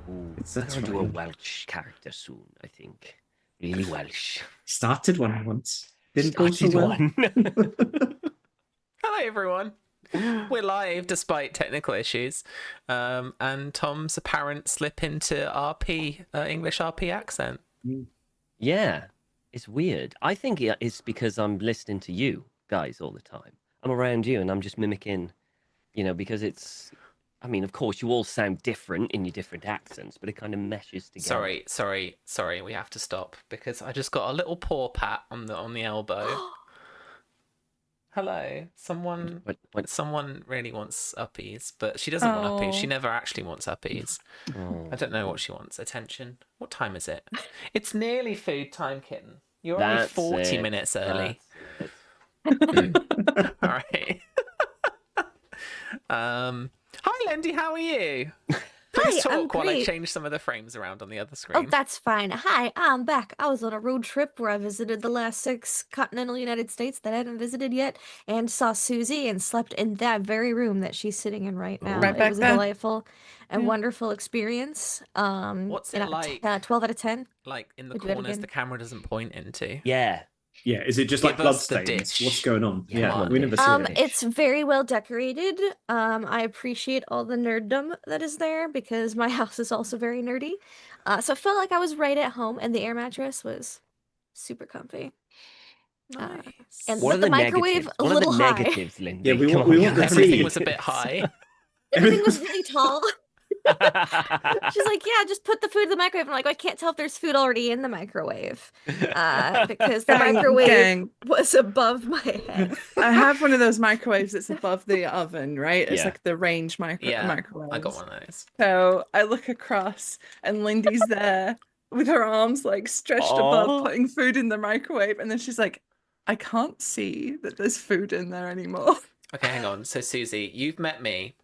Ooh, It's I'm that's gonna do a right. Welsh character soon, I think. Really Welsh. Started one once. Didn't go so Started well. one. Hello, everyone. We're live despite technical issues, and Tom's apparent slip into RP English RP accent. Yeah, it's weird. I think it's because I'm listening to you guys all the time. I'm around you and I'm just mimicking, because I mean, of course, you all sound different in your different accents, but it kind of meshes together. Sorry. We have to stop because I just got a little paw pat on the elbow. Hello, What? someone really wants uppies, but she doesn't want uppies. She never actually wants uppies. I Oh, don't know what she wants. Attention. What time is it? It's nearly food time, kitten. You're only that's 40 it. minutes early. That's it. All right. Hi, Lindy. How are you? Please Hi, I'm talk while I great. change some of the frames around on the other Oh, screen. that's fine. Hi, I'm back. I was on a road trip where I visited the last 6 continental United States that I hadn't visited yet, and saw Susie and slept in that very room that she's sitting in right now. Right It back was a there. delightful and Yeah. wonderful experience. What's And it like? 12 out of 10. Like in the Would do it corners again. the camera doesn't point into. Yeah. Yeah, is it just Give like us the bloodstains? dish. What's going on? Yeah, Yeah, come on, we never dish. see it. It's very well decorated. I appreciate all the nerddom that is there because my house is also very nerdy. So I felt like I was right at home, and the air mattress was super comfy. Nice. What are But the the microwave negatives? a What are the little high. negatives, Lindy? Yeah, we Come want on, we want the guys. Everything tea. was a bit high. Everything was really tall. She's like, yeah, just put the food in the microwave. I'm like, I can't tell if there's food already in the microwave. Because the microwave Gang. was above my head. I have one of those microwaves that's above the oven, right? It's Yeah. like the range Yeah, microwave. I got one of those. So I look across and Lindy's there with her arms like stretched above, Oh. putting food in the microwave. And then she's like, I can't see that there's food in there anymore. Okay, hang on. So, Susie, you've met me.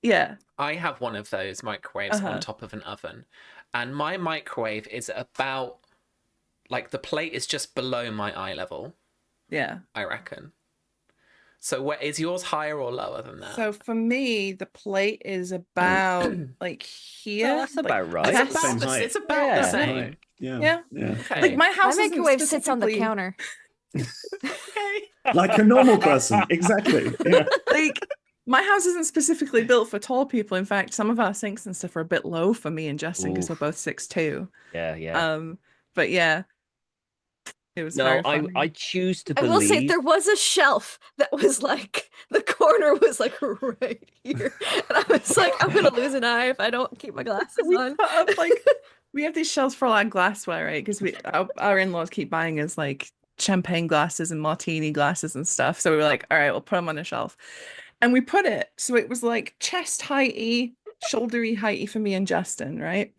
Yeah. I have one of those microwaves on top of an oven. And my microwave is about, like, the plate is just below my eye level, Yeah. I reckon. So, where is yours higher or lower than that? So for me, the plate is about like here. That's like, about right. That's the same height. It's about Yeah. the same. Yeah. Okay. Like my My house isn't microwave sits on the specifically- counter. Okay. Like a normal person, exactly. Yeah. Like my house isn't specifically built for tall people. In fact, some of our sinks and stuff are a bit low for me and Justin because we're Oof. both 6'2". Yeah. But yeah, it was No, very funny. I choose to I believe. will say there was a shelf that was like the corner was like right here, and I was like, I'm gonna lose an eye if I don't keep my glasses we on. put up like we have these shelves for all our glassware, right? Because our in-laws keep buying us like champagne glasses and martini glasses and stuff. So we were like, all right, we'll put them on a shelf. And we put it so it was like chest heighty, shouldery heighty for me and Justin, right?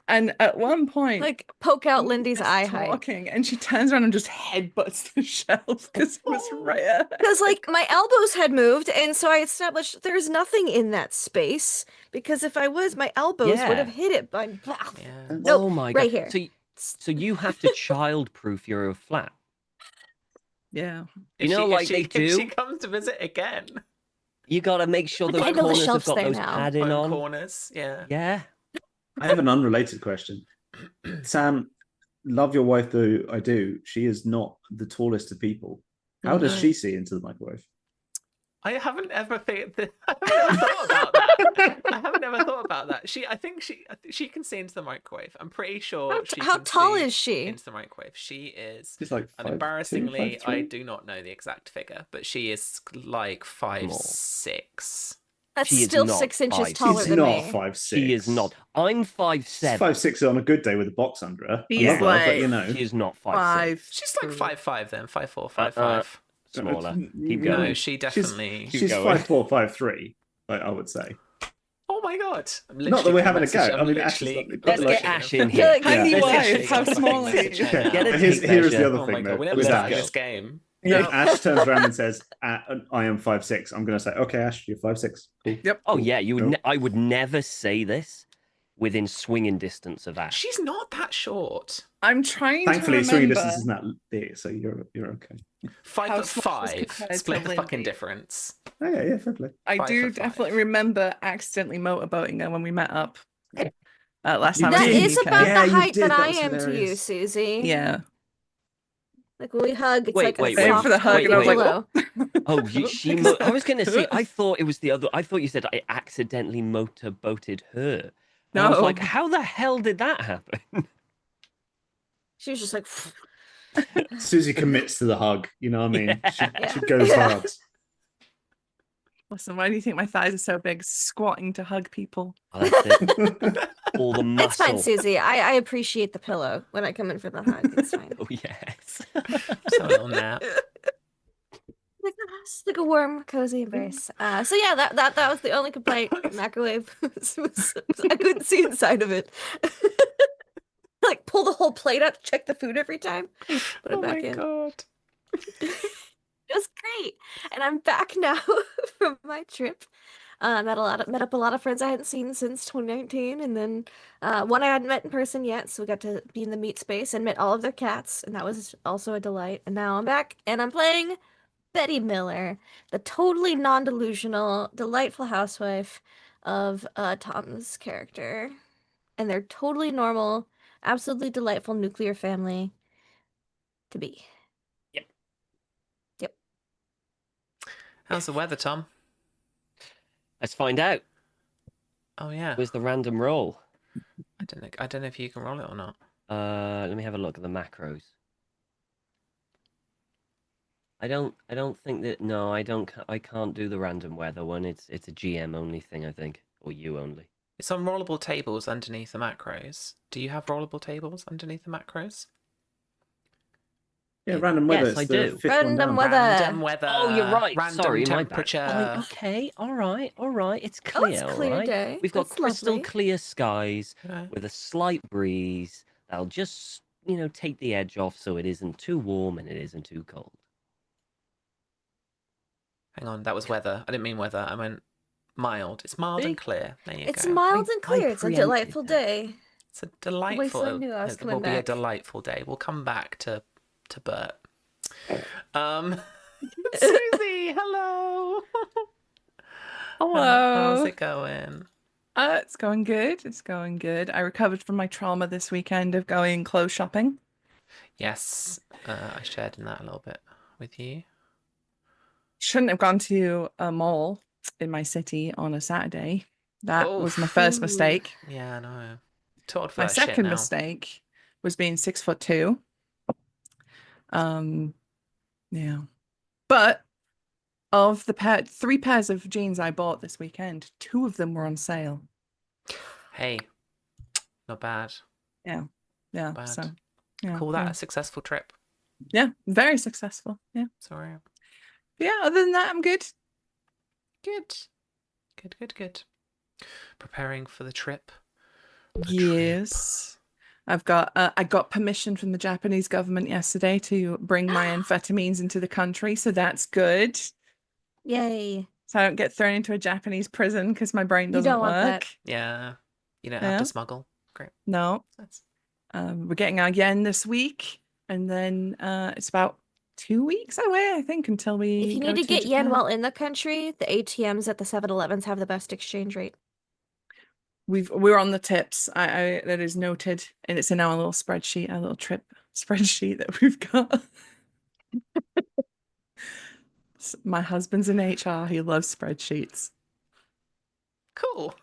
And at one point, Like poke out we're Lindy's just eye height. talking, and she turns around and just headbutts the shelf because it was right at her. Because like my elbows had moved, and so I established there's nothing in that space. Because if I was, my elbows would have Yeah. hit it. But Yeah. nope, Oh my right God. here. So you have to child-proof your flat. Yeah. You know, like they If do? she comes to visit again. You got to make sure I those can handle the corners have shelves got there those now. padding Foam on. corners. Yeah. Yeah. I have an unrelated question. Sam, love your wife though I do. She is not the tallest of people. How does she see into the microwave? I haven't ever thought about that. I haven't ever thought about that. I think she can see into the microwave. I'm pretty sure she How can tall see is she? into the microwave. She is, She's like and 5'2", embarrassingly, 5'3"? I do not know the exact figure, but she is like 5'6". That's She is still not 6 inches 5'6". taller She's than not me. 5'6". She is not. I'm 5'7". She's 5'6" on a good day with a box under her. I She's love her, but like- you know. She is not 5'6". She's like 5'5" then, 5'4", 5'5". Smaller. Keep No, going. she definitely. She's going. 5'4", 5'3", I would say. Oh my god! I'm Not that we're having a literally go. I mean, I'm Ash is literally lovely. Let's Like- get Ash in I feel here. like Tiny Yeah. wife, how Literally small got a is message she? right now. Get a Here's tape the measure. other Oh thing my god, though. we never With started Ash, this game. if Ash turns around and says, "I am 5'6", I'm going to say, "Okay, Ash, you're 5'6". Cool. Yep. Oh Cool. yeah, you would. Cool. I would never say this within swinging distance of Ash. She's not that short. I'm trying Thankfully, to swinging remember. distance isn't that big, so you're okay. 5'5". compared to Split the fucking Lindy. difference. Oh, yeah, fair play. I do 5'5". definitely remember accidentally motorboating her when we met up. last You time I That was did. in is the UK. about Yeah, the you height did. that That I was am to you, hilarious. Susie. Yeah. Like when we hug, it's Wait, like a wait, Waiting wait, for the soft, hug, wait, and I was comfy wait. like, pillow. Oh, I was gonna say. I I thought it was the other. I thought you said I accidentally motorboated her, and I was No. like, how the hell did that happen? She was just like, Susie commits to the hug. You know what I mean? She Yeah. goes Yeah. hard. Listen, why do you think my thighs are so big? Squatting to hug people. Oh, that's it. All the It's fine, muscle. Susie. I appreciate the pillow when I come in for the hug. It's fine. Oh yes. Just have a little nap. It's like a warm, cozy embrace. So yeah, that was the only complaint. Microwave I couldn't see inside of it. Like pull the whole plate out to check the food every time. Put it Oh back my in. god. It was great, and I'm back now from my trip. Met up a lot of friends I hadn't seen since 2019, and then one I hadn't met in person yet, so we got to be in the meet space and met all of their cats, and that was also a delight. And now I'm back, and I'm playing Betty Miller, the totally non-delusional, delightful housewife of Tom's character, and they're totally normal, absolutely delightful nuclear family to be. How's the weather, Tom? Let's find out. Oh yeah. Where's the random roll? I don't know if you can roll it or not. Let me have a look at the macros. I don't think that. No, I don't. I can't do the random weather one. It's a GM only thing, I think, or you only. It's on rollable tables underneath the macros. Do you have rollable tables underneath the macros? Yeah, random weather. Yes, It's I the do. fifth one Random down. weather. Random weather. Oh, you're right. Random Sorry, my bad. temperature. Fine, okay, all right. It's Oh, it's clear, all clear right. day. We've got That's crystal lovely. clear skies Okay. with a slight breeze that'll just, take the edge off so it isn't too warm and it isn't too cold. Hang on, that was weather. I didn't mean weather. I meant mild. It's mild and See? clear. There you It's go. mild I and clear. It's a preempted delightful that. day. It's a delightful. I knew I was It coming will be a back. delightful day. We'll come back to Bert. Susie, hello. Hello. How's it going? It's going good. It's going good. I recovered from my trauma this weekend of going clothes shopping. Yes, I shared in that a little bit with you. Shouldn't have gone to a mall in my city on a Saturday. That Oh. was my first Ooh. mistake. Yeah, I know. Too old for My that shit second now. mistake was being 6'2". Yeah. But of the three pairs of jeans I bought this weekend, 2 of them were on sale. Hey, not bad. Yeah. Bad. So yeah. Call that a successful trip. Yeah, very successful. Yeah. Sorry. Yeah, other than that, I'm good. Good. Good. Preparing for the trip. Yes. I've got I got permission from the Japanese government yesterday to bring my amphetamines into the country, so that's good. Yay. So I don't get thrown into a Japanese prison because my brain You doesn't don't want that. work. Yeah. You don't have Yeah. to smuggle. Great. No. That's... We're getting our yen this week, and then it's about 2 weeks away, I think, until we If you go need to get yen Japan. while in the country, the ATMs at the 7-Elevens have the best exchange rate. We're on the tips. I that is noted, and it's in our little spreadsheet, our little trip spreadsheet that we've got. My husband's in HR. He loves spreadsheets. Cool.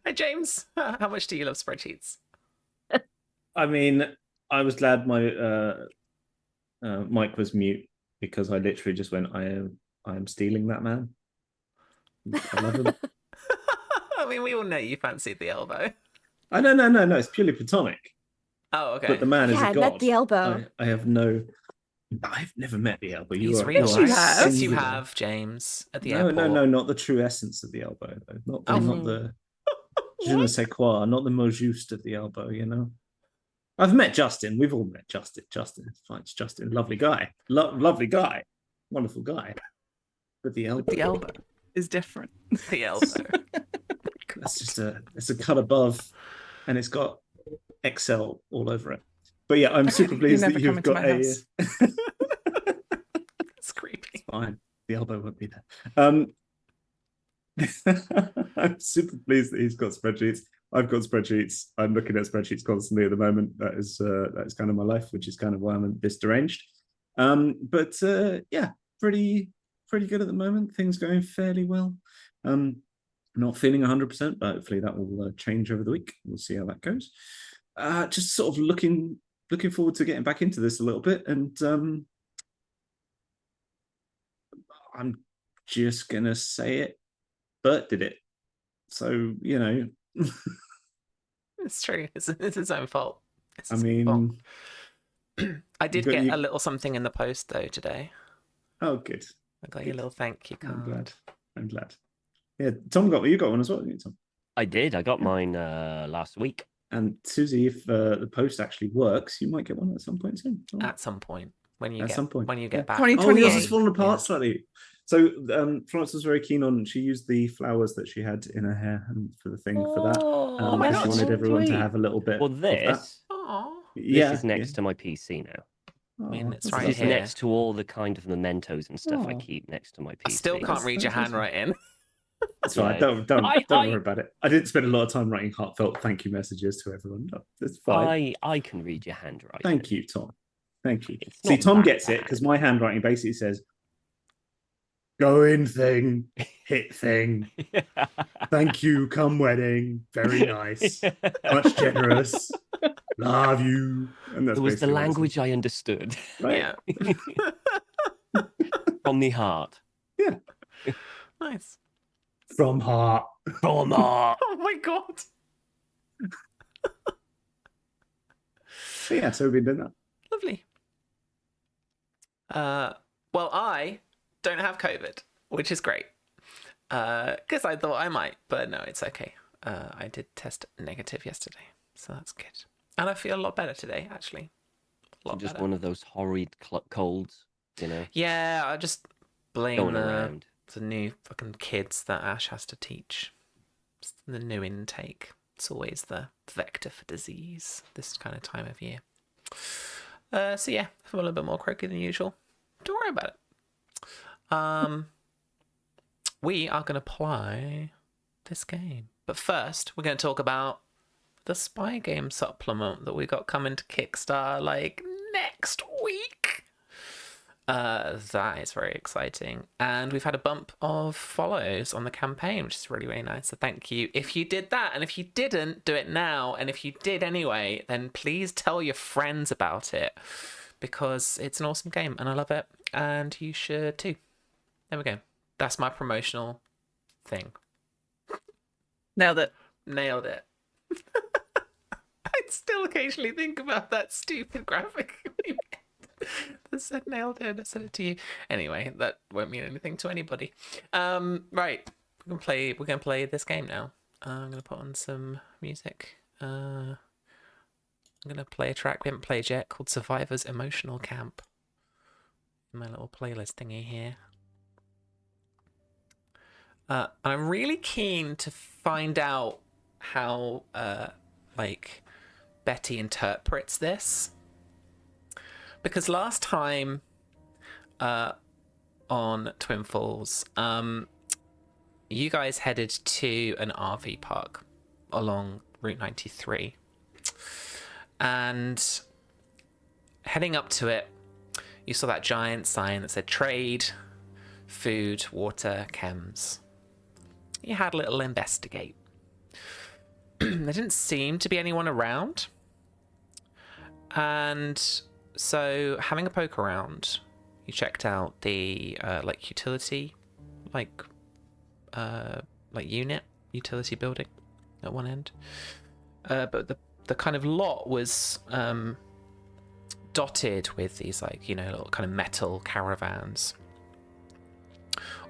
Hi, James. How much do you love spreadsheets? I mean, I was glad my mic was mute because I literally just went, I am stealing that man. I love him. I mean, we all know you fancied the elbow. No. It's purely platonic. Oh, okay. But the man is Yeah, a I god. met the elbow. I have no. I've never met the elbow. He's are, real. Yes, you are have. Yes, you singular. have, James, at the No, airport. not the true essence of the elbow. Though. Oh. Not the je ne sais quoi, not the mot juste of the elbow. I've met Justin. We've all met Justin. Justin, fine, it's Justin, lovely guy, lovely guy, wonderful guy. But the elbow, The elbow is different. The elbow. that's just it's a cut above, and it's got Excel all over it. But yeah, I'm super pleased never that come you've into got my a. house. It's creepy. Fine, the elbow won't be there. I'm super pleased that he's got spreadsheets. I've got spreadsheets. I'm looking at spreadsheets constantly at the moment. That is kind of my life, which is kind of why I'm this deranged. But yeah, pretty good at the moment. Things going fairly well. Not feeling 100%, but hopefully that will change over the week. We'll see how that goes. Just sort of looking forward to getting back into this a little bit, and I'm just gonna say it. Bert did it, so you know. It's true. It's his own fault. It's I his own fault. mean, I did get a little something in the post though today. Oh, good. I got your little thank you card. I'm glad. Yeah, Tom you got one as well, didn't you, Tom? I did. I got mine last week. And Susie, if the post actually works, you might get one at some point soon. Oh. At some point, when you At get some point. when you get back. 2028. Oh, yours has fallen apart slightly. So Florence was very keen on. She used the flowers that she had in her hair and for the thing for that. Oh my she God, wanted everyone to sweet. have a little bit. Well, of that. this Yeah, is next to my PC now. Oh, I mean, it's that's right It's here. next to all the kind of mementos and stuff I Oh. keep next to my PC. I still can't read your That's awesome. handwriting. That's fine. Yeah. Don't I- worry about it. I didn't spend a lot of time writing heartfelt thank you messages to everyone. No, that's fine. I can read your handwriting. Thank you, Tom. Thank you. It's See, not Tom that gets it bad. because my handwriting basically says, "Go in thing, hit thing. Thank you, come wedding. Very nice, much generous. Love you." And that's It was the basically what it language I understood says. Right? Yeah. from the heart. Nice. From heart. From the heart. Oh my God. So yeah, so we've been doing that. Lovely. Well, I don't have COVID, which is great. Because I thought I might, but no, it's okay. I did test negative yesterday, so that's good. And I feel a lot better today, actually. A lot Just better. one of those horrid colds, you know, Yeah, I just blame going around. the new fucking kids that Ash has to teach. It's the new intake. It's always the vector for disease this kind of time of year. So yeah, I feel a little bit more croaky than usual. Don't worry about it. We are going to play this game. But first, we're going to talk about the spy game supplement that we got coming to Kickstarter like next week. That is very exciting. And we've had a bump of follows on the campaign, which is really, really nice. So thank you if you did that. And if you didn't, do it now. And if you did anyway, then please tell your friends about it, because it's an awesome game and I love it. And you should too. There we go. That's my promotional thing. Nailed it. Nailed it. I still occasionally think about that stupid graphic that said nailed it. I said it to you. Anyway, that won't mean anything to anybody. Right. We're gonna play this game now. I'm gonna put on some music. I'm gonna play a track we haven't played yet called Survivor's Emotional Camp. My little playlist thingy here. I'm really keen to find out how Betty interprets this, because last time on Twin Falls, you guys headed to an RV park along Route 93, and heading up to it, you saw that giant sign that said trade, food, water, chems. You had a little investigate. There didn't seem to be anyone around. And so, having a poke around, you checked out the utility, utility building at one end. But the kind of lot was dotted with these little kind of metal caravans,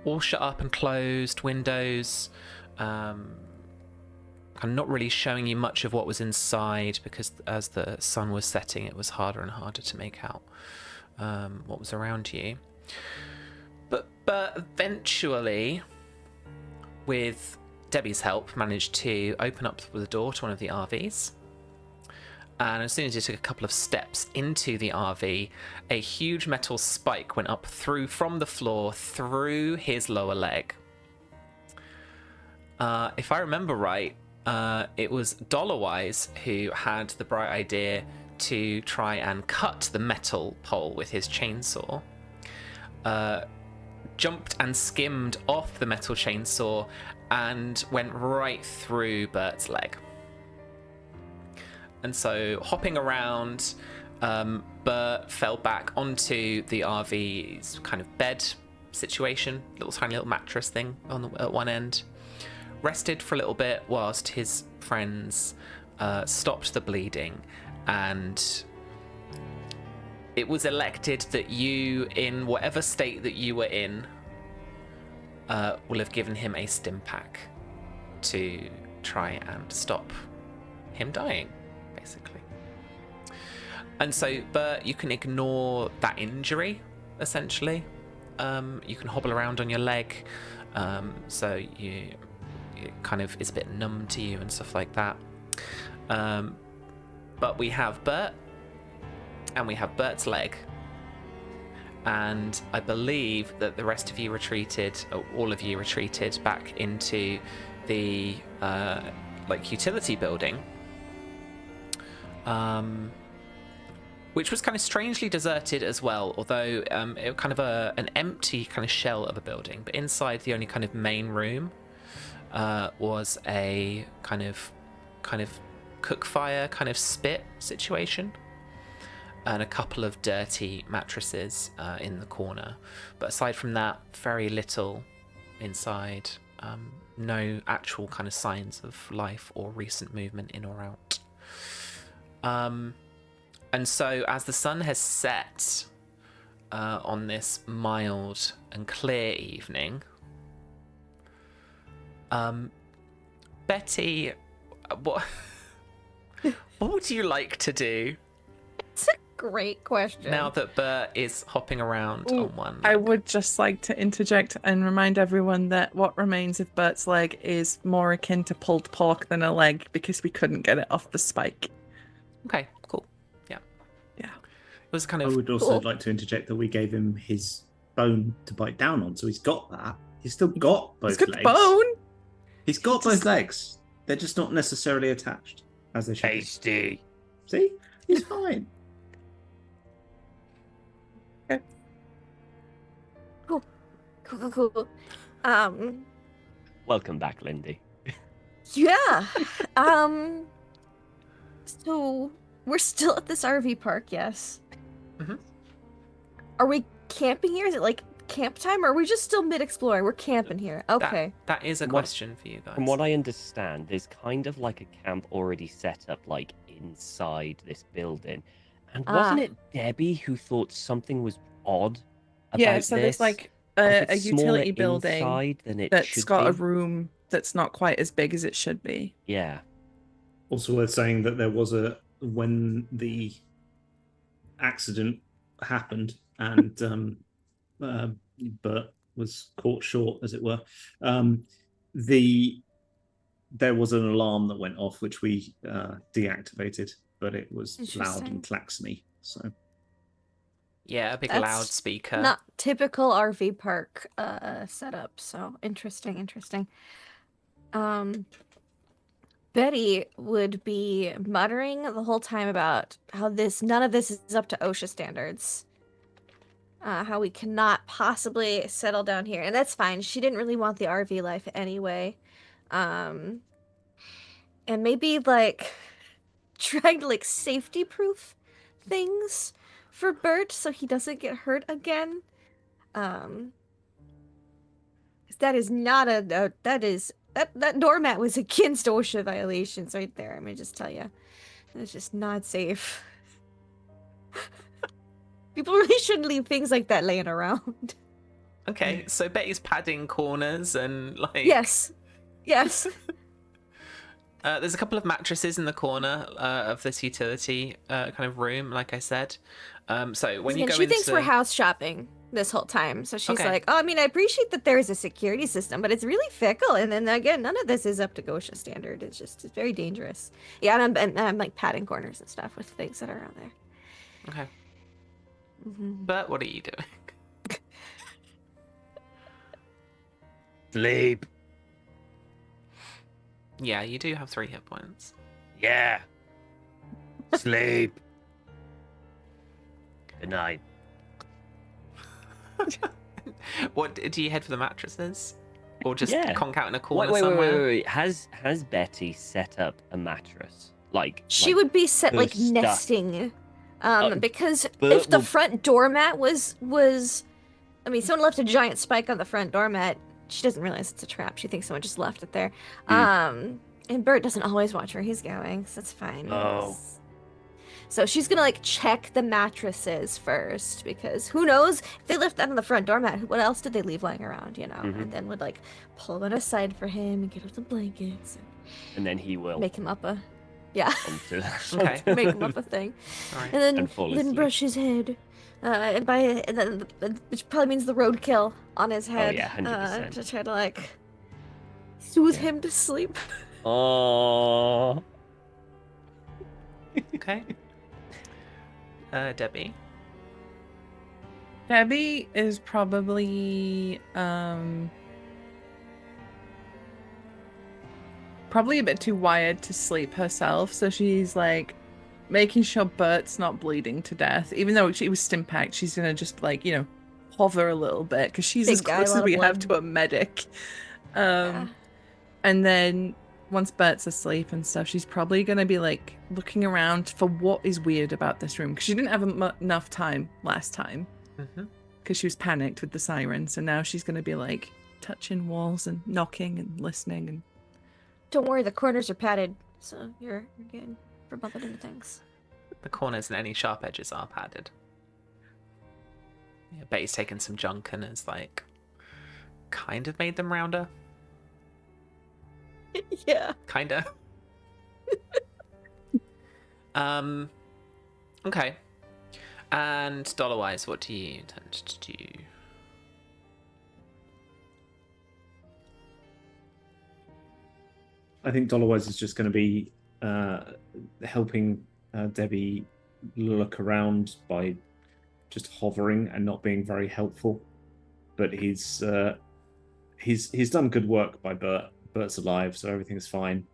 all shut up and closed, windows, kind of not really showing you much of what was inside, because as the sun was setting, it was harder and harder to make out what was around you. But eventually, with Debbie's help, managed to open up the door to one of the RVs. And as soon as you took a couple of steps into the RV, a huge metal spike went up from the floor through his lower leg. if I remember right, it was Dollarwise who had the bright idea to try and cut the metal pole with his chainsaw. Jumped and skimmed off the metal chainsaw and went right through Bert's leg. And so, hopping around, Bert fell back onto the RV's kind of bed situation, tiny little mattress thing at one end. Rested for a little bit whilst his friends stopped the bleeding, and it was elected that you, in whatever state that you were in, will have given him a stim pack to try and stop him dying, basically. And so, Bert, you can ignore that injury, essentially. You can hobble around on your leg, so it kind of is a bit numb to you and stuff like that. But we have Bert, and we have Bert's leg, and I believe that the rest of you retreated, or all of you retreated back into the utility building, which was kind of strangely deserted as well, although it was kind of an empty kind of shell of a building. But inside, the only kind of main room was a kind of cook fire, kind of spit situation, and a couple of dirty mattresses in the corner. But aside from that, very little inside. No actual kind of signs of life or recent movement in or out. And so, as the sun has set on this mild and clear evening, Betty, what would you like to do It's a great question. now that Bert is hopping around on one I leg? would just like to interject and remind everyone that what remains of Bert's leg is more akin to pulled pork than a leg, because we couldn't get it off the spike. Okay, cool. Yeah. Yeah. It was kind I of... would also Cool. like to interject that we gave him his bone to bite down on, so he's got that. He's still got both He's got legs. the bone. He's got He just- both legs. They're just not necessarily attached as they should be. Tasty. See, he's fine. Cool. Welcome back, Lindy. Yeah. So we're still at this RV park, yes. Mhm. Are we camping here? Is it like camp time, or are we just still mid-exploring? We're camping here. Okay. That is a From what- question for you guys. From what I understand, there's kind of like a camp already set up, like inside this building. And wasn't Ah. it Debbie who thought something was odd about Yeah, so there's this? like Like a it's smaller utility building inside than it that's should got a be. room that's not quite as big as it should be. Yeah. Also worth saying that there was when the accident happened and Bert was caught short, as it were. There was an alarm that went off, which we deactivated, but it was loud and klaxony. So Yeah, a big That's loudspeaker. Not typical RV park setup. So interesting. Betty would be muttering the whole time about how none of this is up to OSHA standards. How we cannot possibly settle down here, and that's fine. She didn't really want the RV life anyway. And maybe like trying to like safety proof things for Bert so he doesn't get hurt again. 'Cause that is not that doormat was against OSHA violations right there. Let me just tell you, it's just not safe. People really shouldn't leave things like that laying around. Okay, so Betty's padding corners and like... Yes. There's a couple of mattresses in the corner of this utility kind of room, like I said. So when you And go she into... thinks we're house shopping this whole time. So she's Okay. like, oh, I mean, I appreciate that there is a security system, but it's really fickle. And then again, none of this is up to OSHA standard. It's very dangerous. Yeah, and I'm like patting corners and stuff with things that are around there. Okay. Mhm. But what are you doing? Sleep. Yeah, you do have 3 hit points. Yeah. Sleep. Good night. What do you head for the mattresses, or just Yeah. conk out in a corner Wait. somewhere? Has Betty set up a mattress? Like She like, would be set her like stuff? nesting. Because Bert if the will- front doormat was I mean, someone left a giant spike on the front doormat. She doesn't realize it's a trap. She thinks someone just left it there. And Bert doesn't always watch where he's going, so that's fine. Oh. So she's gonna like check the mattresses first, because who knows if they left that on the front doormat, what else did they leave lying around, you know? Mhm. And then would like pull one aside for him and get out the blankets And then he will and make him up a onto Okay. make him up a thing. All right. And And fall then asleep. brush his head. Which probably means the roadkill on his head. yeah, 100%. To try to like soothe Yeah. him to sleep. Oh. Okay. Debbie. Debbie is probably probably a bit too wired to sleep herself, so she's like making sure Bert's not bleeding to death. Even though she was stim packed, she's gonna just like, hover a little bit because she's Big as guy, close lot as of we have blood. to a medic. Yeah. And then once Bert's asleep and stuff, she's probably gonna be like looking around for what is weird about this room, because she didn't have enough time last time Mm-hmm. because she was panicked with the siren. So now she's gonna be like touching walls and knocking and listening. And Don't worry, the corners are padded, so you're good for bumping into things. The corners and any sharp edges are padded. Yeah, Betty's taken some junk and has like kind of made them rounder. Yeah. Kinda. Okay. And dollar-wise, what do you intend to do? I think Dollarwise is just going to be helping Debbie look around by just hovering and not being very helpful. But he's done good work by Bert. Bert's alive, so everything's fine,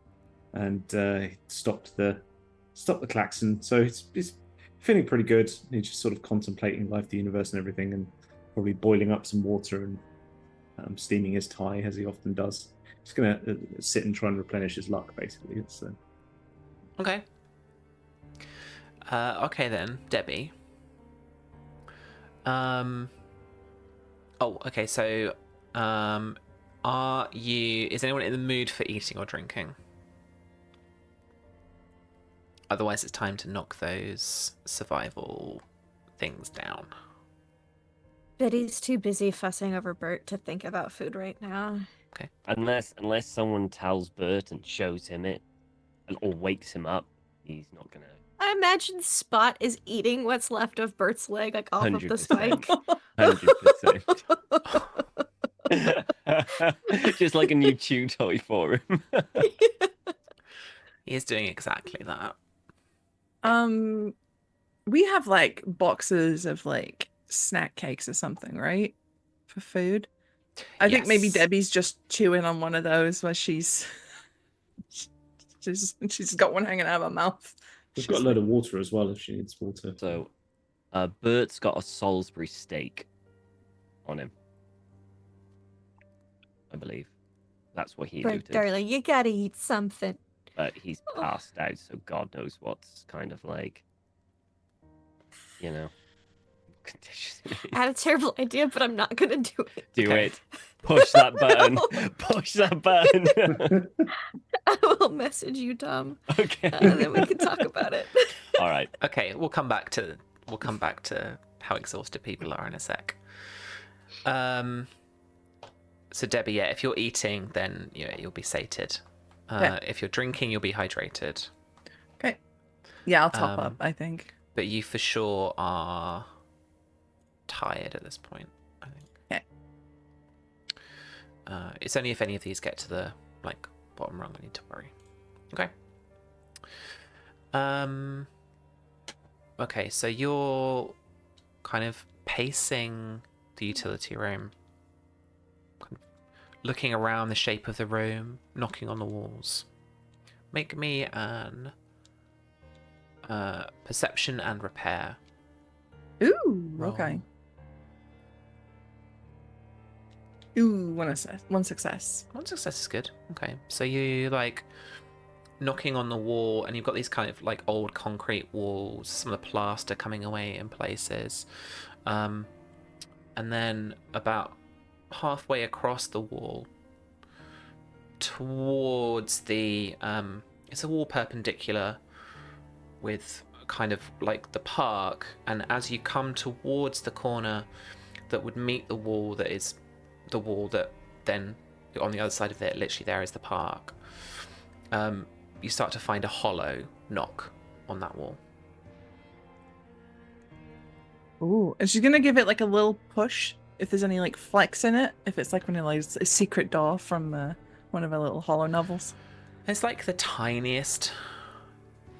and he stopped the klaxon. So he's feeling pretty good. He's just sort of contemplating life, the universe, and everything, and probably boiling up some water and steaming his tie as he often does. He's gonna sit and try and replenish his luck, basically. It's Okay. Okay then, Debbie. Oh, okay. So, is anyone in the mood for eating or drinking? Otherwise, it's time to knock those survival things down. Betty's too busy fussing over Bert to think about food right now. Unless someone tells Bert and shows him it, or wakes him up, he's not gonna. I imagine Spot is eating what's left of Bert's leg, like off of the 100%. spike. 100%. Just like a new chew toy for him. He is doing exactly that. we have like boxes of like snack cakes or something, right? For food. I think maybe Yes. Debbie's just chewing on one of those where she's got one hanging out of her mouth. We've got a load of water as well if she needs water. So, Bert's got a Salisbury steak on him, I believe. That's what he Bert, alluded. darling, you gotta eat something. But he's passed out, so God knows what's kind of like, condition. I had a terrible idea, but I'm not gonna do it. Do Okay. it. Push that button. Push that button. I will message you, Tom, Okay. and then we can talk about it. All right. Okay, we'll come back to how exhausted people are in a sec. So Debbie, yeah, if you're eating, then you'll be sated. Yeah. If you're drinking, you'll be hydrated. Okay. Yeah, I'll top Um, up, I think. But you for sure are tired at this point, I think. Okay. It's only if any of these get to the bottom rung I need to worry. Okay. Okay, so you're kind of pacing the utility room, kind of looking around the shape of the room, knocking on the walls. Make me an perception and repair Ooh, roll. okay. Ooh, one success. One success is good. Okay, so you like knocking on the wall, and you've got these kind of like old concrete walls, some of the plaster coming away in places, and then about halfway across the wall towards the it's a wall perpendicular with kind of like the park, and as you come towards the corner that would meet the wall, that is the wall that then on the other side of it, literally there is the park, you start to find a hollow knock on that wall. Ooh, and she's gonna give it like a little push if there's any like flex in it. If it's like one of those a secret door from one of our little horror novels. It's like the tiniest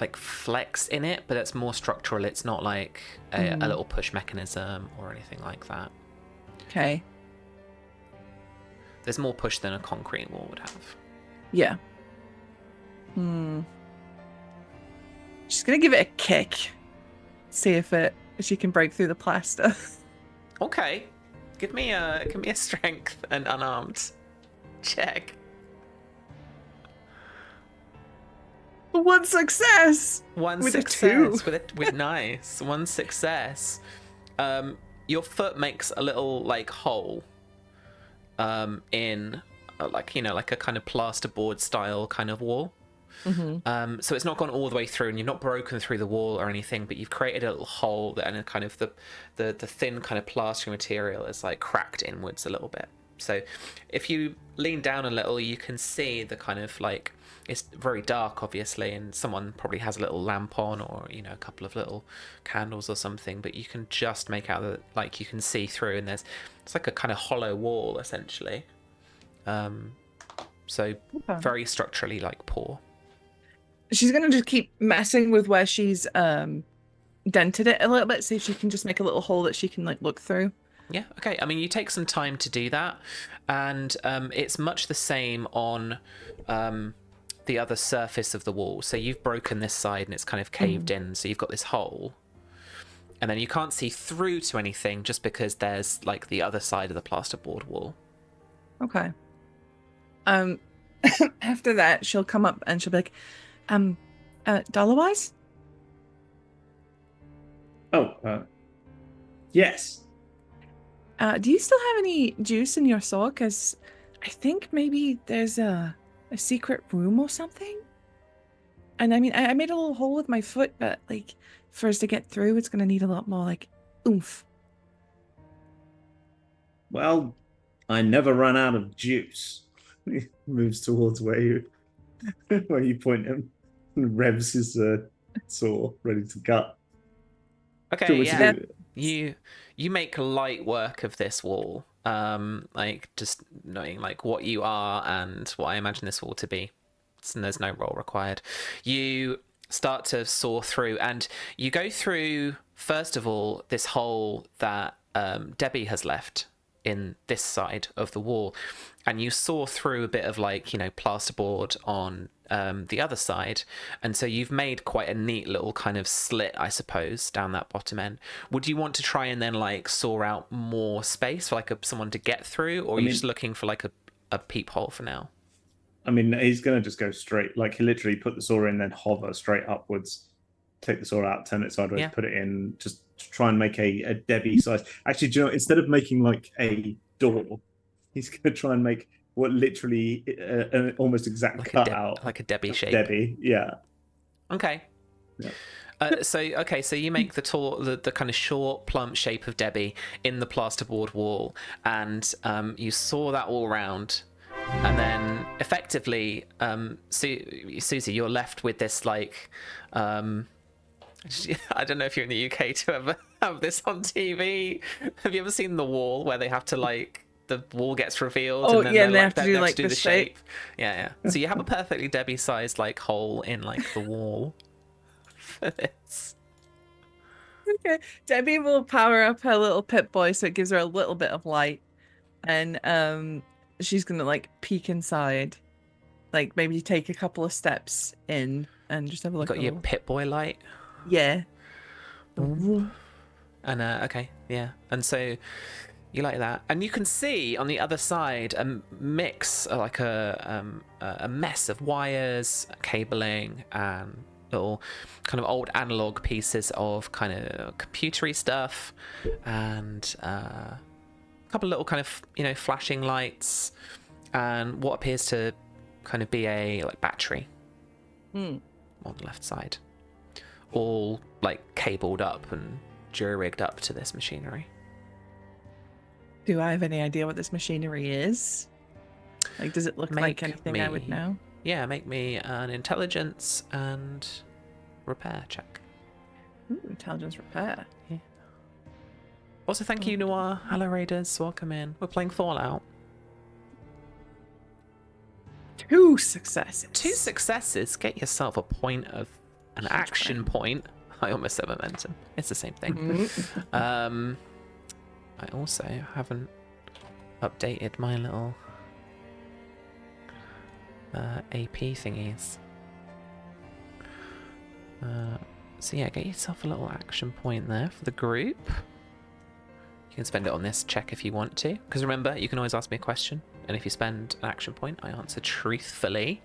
like flex in it, but it's more structural. It's not like a little push mechanism or anything like that. Okay. There's more push than a concrete wall would have. Yeah. She's gonna give it a kick. See if she can break through the plaster. Okay. Give me a strength and unarmed check. One success. One With a success two. with nice. One success. Your foot makes a little like hole in like, you know, like a kind of plasterboard style kind of wall. Mm-hmm. So it's not gone all the way through, and you've not broken through the wall or anything, but you've created a little hole that, and a kind of the thin kind of plastering material is like cracked inwards a little bit. So if you lean down a little, you can see the kind of like, it's very dark obviously, and someone probably has a little lamp on, or you know, a couple of little candles or something, but you can just make out that like you can see through, and it's like a kind of hollow wall essentially. So very structurally like poor. She's gonna just keep messing with where she's dented it a little bit, see if she can just make a little hole that she can like look through. Yeah, okay. I mean, you take some time to do that, and it's much the same on the other surface of the wall. So you've broken this side and it's kind of caved in, so you've got this hole. And then you can't see through to anything just because there's like the other side of the plasterboard wall. Okay. After that, she'll come up and she'll be like, Dollarwise? Oh, yes. Do you still have any juice in your soul? Because I think maybe there's a secret room or something. And I mean, I made a little hole with my foot, but like for us to get through, it's gonna need a lot more like oomph. Well, I never run out of juice. He moves towards where you point him and revs his saw, ready to cut. Okay, Yeah. yeah. You make light work of this wall. Like just knowing like what you are and what I imagine this wall to be. And there's no roll required. You start to saw through, and you go through first of all this hole that Debbie has left in this side of the wall, and you saw through a bit of like, you know, plasterboard on the other side, and so you've made quite a neat little kind of slit, I suppose, down that bottom end. Would you want to try and then like saw out more space for like someone to get through, or are you just looking for like a peephole for now? I mean, he's going to just go straight, like he literally put the saw in, then hover straight upwards, take the saw out, turn it sideways, put it in, just try and make a Debbie size. Actually, do you know, instead of making like a door, he's going to try and make what literally an almost exact like cutout. Like a Debbie shape. Debbie, yeah. Okay. Yeah. So you make the kind of short, plump shape of Debbie in the plasterboard wall, and you saw that all around. And then effectively, Susie, you're left with this like, I don't know if you're in the UK to ever have this on TV. Have you ever seen The Wall, where they have to like, the wall gets revealed? Oh, and then yeah, and they have they to do, the shape. Yeah. So you have a perfectly Debbie-sized like hole in like the wall for this. Okay. Debbie will power up her little Pip-Boy so it gives her a little bit of light. And she's gonna like peek inside. like maybe take a couple of steps in and just have a You look. got your Pit Boy light. Yeah. And okay, yeah. And so you like that, and you can see on the other side a mix, like a mess of wires, cabling, and little kind of old analog pieces of kind of computery stuff, and a couple of little kind of flashing lights, and what appears to kind of be a like battery on the left side, all like cabled up and jury-rigged up to this machinery. Do I have any idea what this machinery is? Like, does it look like anything I would know? Yeah, make me an intelligence and repair check. Ooh, intelligence repair. Yeah. Also, thank you, Noir. Hello, Raiders. Welcome in. We're playing Fallout. 2 successes. 2 successes. Get yourself a point of an action point. I almost said momentum. It's the same thing. I also haven't updated my little AP thingies. So yeah, get yourself a little action point there for the group. You can spend it on this check if you want to, because remember, you can always ask me a question, and if you spend an action point, I answer truthfully.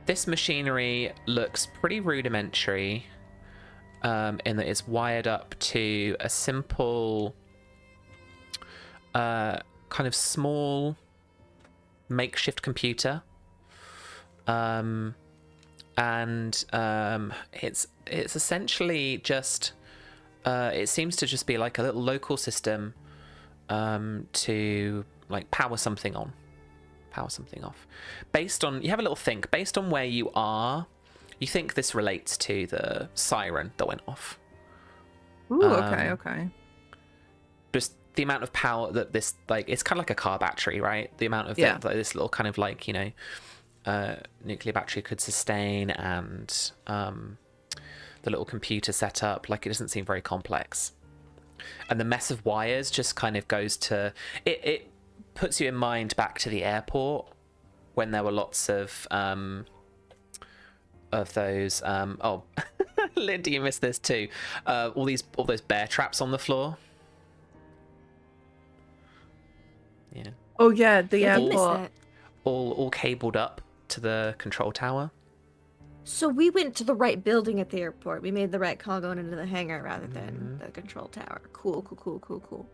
This machinery looks pretty rudimentary, in that it's wired up to a simple, kind of small makeshift computer. It's essentially just it seems to just be like a little local system to like power something on, power something off. Based on, you have a little think, based on where you are, you think this relates to the siren that went off. Ooh, okay. Just the amount of power that this, like, it's kind of like a car battery, right? The amount of that this little kind of like, nuclear battery could sustain, and the little computer setup, like, it doesn't seem very complex. And the mess of wires just kind of goes to it puts you in mind back to the airport when there were lots of those Lindy, you missed this too, all those bear traps on the floor. Yeah. Oh yeah, the I did miss airport. that. All cabled up to the control tower. So we went to the right building at the airport. We made the right call going into the hangar rather than the control tower. Cool.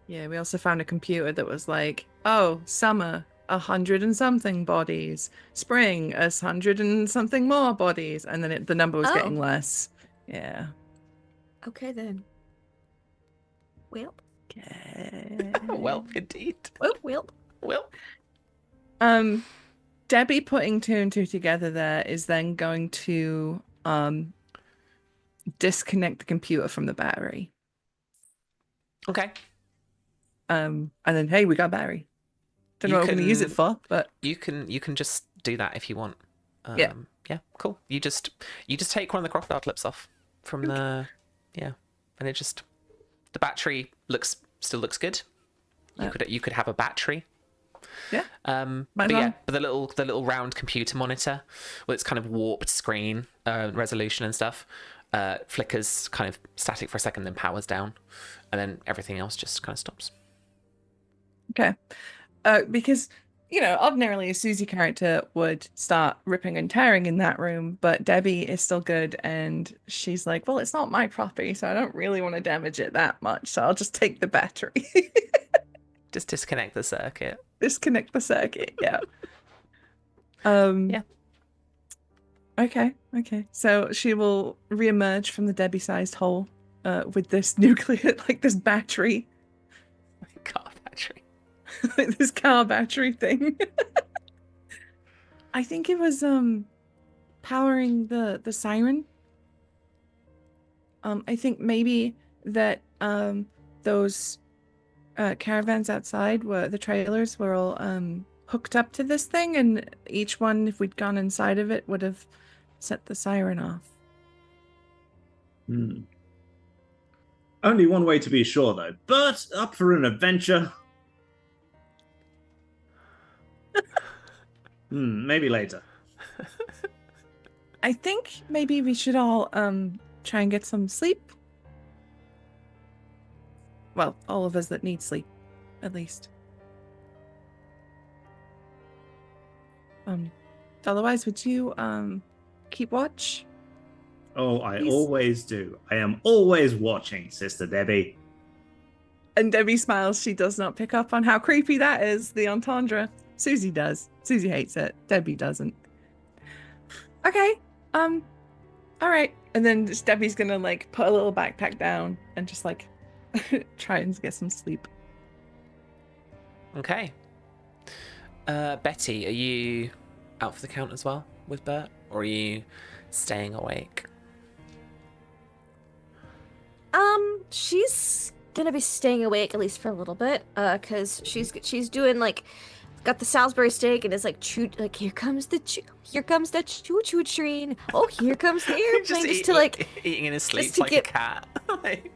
Yeah, we also found a computer that was like, oh, summer, 100 and something bodies. Spring, 100 and something more bodies. And then the number was getting less. Yeah. Okay then. Well. Okay. Well, indeed. Well. Debbie putting 2 and 2 together there is then going to disconnect the computer from the battery. Okay. And then, hey, we got a battery. Don't know what we're going to use it for, but you can just do that if you want. Yeah, cool. You just take one of the crocodile clips off from the and it just, the battery still looks good. You could have a battery. Yeah. But the little round computer monitor with its kind of warped screen resolution and stuff flickers kind of static for a second, then powers down, and then everything else just kind of stops. Okay. Because, ordinarily a Susie character would start ripping and tearing in that room, but Debbie is still good, and she's like, well, it's not my property, so I don't really want to damage it that much, so I'll just take the battery. Just disconnect the circuit. Disconnect the circuit, yeah. Yeah. Okay. So she will reemerge from the Debbie-sized hole with this nuclear, like this battery. Car battery. Like this car battery thing. I think it was powering the siren. I think maybe that those caravans outside, the trailers were all hooked up to this thing, and each one, if we'd gone inside of it, would have set the siren off. Only one way to be sure, though. Bert, up for an adventure? Maybe later. I think maybe we should all try and get some sleep. Well, all of us that need sleep, at least. Otherwise, would you keep watch? Oh, I Please? always do. I am always watching, Sister Debbie. And Debbie smiles. She does not pick up on how creepy that is, the entendre. Susie does. Susie hates it. Debbie doesn't. Okay. All right. And then just Debbie's gonna like put a little backpack down and just like try and get some sleep. Okay. Betty, are you out for the count as well with Bert, or are you staying awake? She's gonna be staying awake at least for a little bit, cause she's doing like, got the Salisbury steak and is like here comes the choo choo train. Oh, here comes the airplane. just to like eating in his sleep just to like get- a cat.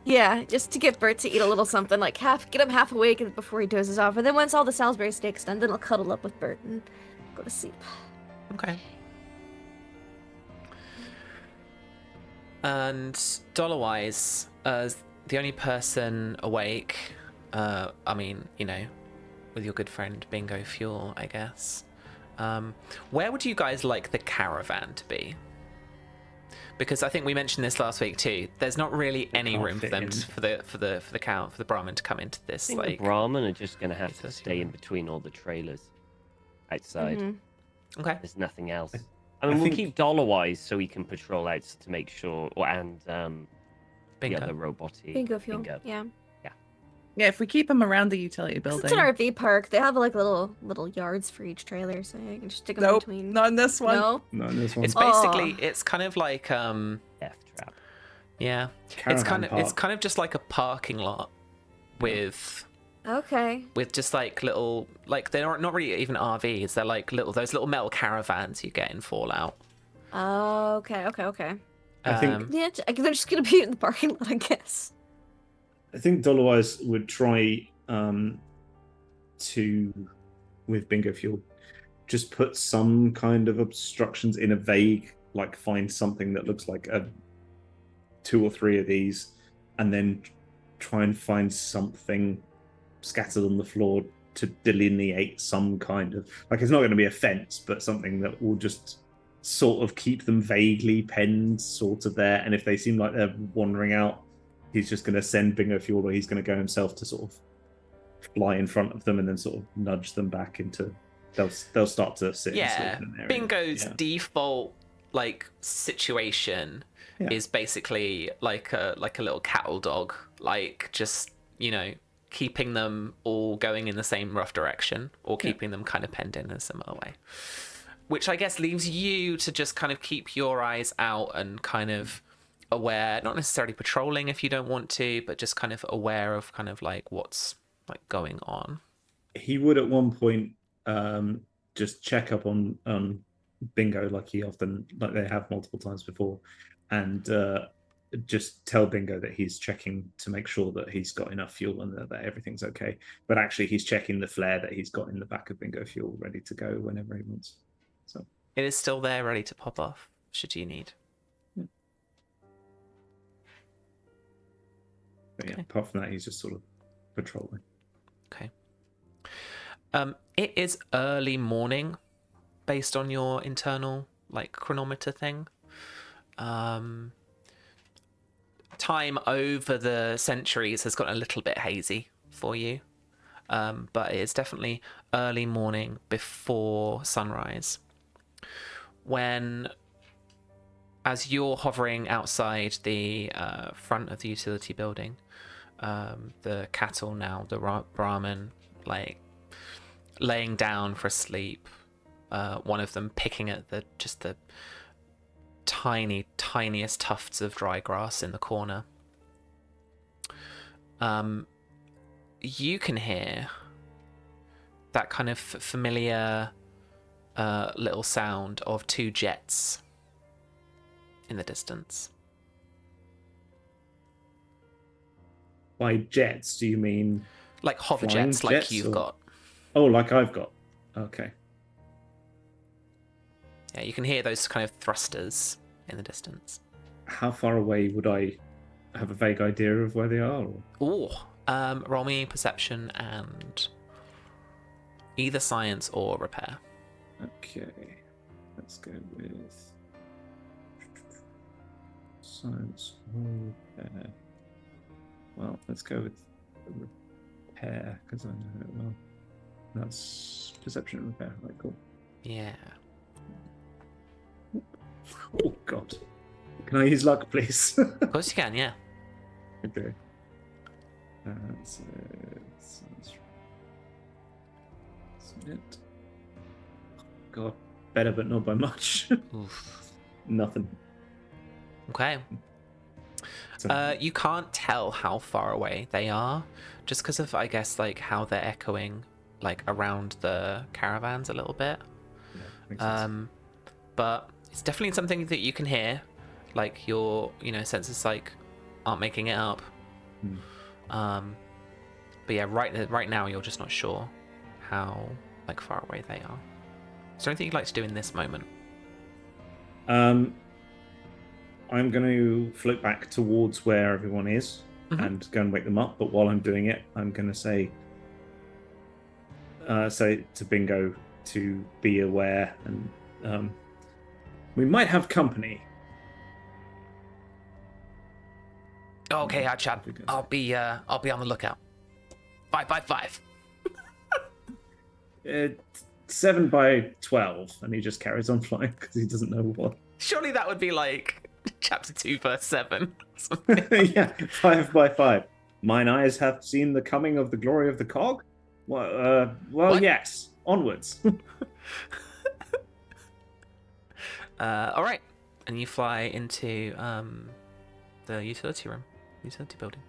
Yeah, just to get Bert to eat a little something, like get him half awake before he dozes off. And then once all the Salisbury steak's done, then I'll cuddle up with Bert and go to sleep. Okay. And dollar-wise, the only person awake, I mean, you know, with your good friend Bingo Fuel, I guess. Where would you guys like the caravan to be? Because I think we mentioned this last week too. There's not really any can't room for fit them in. for the Brahmin to come into this. I think Like, the Brahmin are just going to have to It's stay in between all the trailers outside. Mhm. okay, There's nothing else. I I mean, we'll think- keep dollar-wise so he can patrol out to make sure, and the Bingo. other roboty. Bingo fuel. Bingo. Yeah. Yeah, if we keep them around the utility 'Cause building. it's an RV park. They have like little yards for each trailer, so you can just stick them Nope, between. not in this one. No. No, this one. It's basically, Aw. it's kind of like, Death trap. yeah, Caravan it's park. kind of just like a parking lot with Okay. just like little, like they're not really even RVs. They're like those little metal caravans you get in Fallout. Okay. I think- Um, Yeah, they're just gonna be in the parking lot, I guess. I think Dollarwise would try to, with Bingo Fuel, just put some kind of obstructions in a vague, like find something that looks like a 2 or 3 of these, and then try and find something scattered on the floor to delineate some kind of, like, it's not going to be a fence, but something that will just sort of keep them vaguely penned sort of there. And if they seem like they're wandering out, he's just going to send Bingo Fuel, or he's going to go himself to sort of fly in front of them and then sort of nudge them back into, they'll start to sit and yeah, sleep in an area. Bingo's Yeah. default like situation Yeah. is basically like a little cattle dog, like just, you know, keeping them all going in the same rough direction, or Yeah. keeping them kind of penned in a similar way. Which I guess leaves you to just kind of keep your eyes out and kind of aware, not necessarily patrolling if you don't want to, but just kind of aware of kind of like what's like going on. He would at one point just check up on Bingo, like they have multiple times before, and just tell Bingo that he's checking to make sure that he's got enough fuel and that everything's okay. But actually, he's checking the flare that he's got in the back of Bingo Fuel, ready to go whenever he wants. So It is still there, ready to pop off should you need. but yeah, Okay. apart from that, he's just sort of patrolling. Okay. It is early morning, based on your internal like chronometer thing. Time over the centuries has gotten a little bit hazy for you, but it is definitely early morning before sunrise. When, as you're hovering outside the front of the utility building, the cattle now, the Brahmin, like laying down for a sleep. One of them picking at the tiniest tufts of dry grass in the corner. You can hear that kind of familiar little sound of 2 jets in the distance. By jets, do you mean Like hover Flying jets, like jets you've or- got. like I've got? Okay. Yeah, you can hear those kind of thrusters in the distance. How far away would I have a vague idea of where they are? Or... Roll me perception and either science or repair. Okay, let's go with science or repair. Well, let's go with repair because I know it well. That's perception and repair. Right, cool. Yeah. Oh God, can I use luck, please? Of course you can, yeah. Okay. So sounds it. God, better, but not by much. Oof. Nothing. Okay. So, You can't tell how far away they are, just because of, I guess, like how they're echoing, like around the caravans a little bit. yeah, makes sense. But it's definitely something that you can hear, like your, senses like aren't making it up. But yeah, right now you're just not sure how like far away they are. Is there anything you'd like to do in this moment? I'm going to float back towards where everyone is and go and wake them up. But while I'm doing it, I'm going to say to Bingo to be aware, and we might have company. Okay, Chad. I'll be on the lookout. 5 7 by 12, and he just carries on flying because he doesn't know what. Surely that would be like chapter 2, verse 7. Yeah, 5 by 5. Mine eyes have seen the coming of the glory of the cog. Well, What? yes. Onwards. All right, and you fly into the utility building.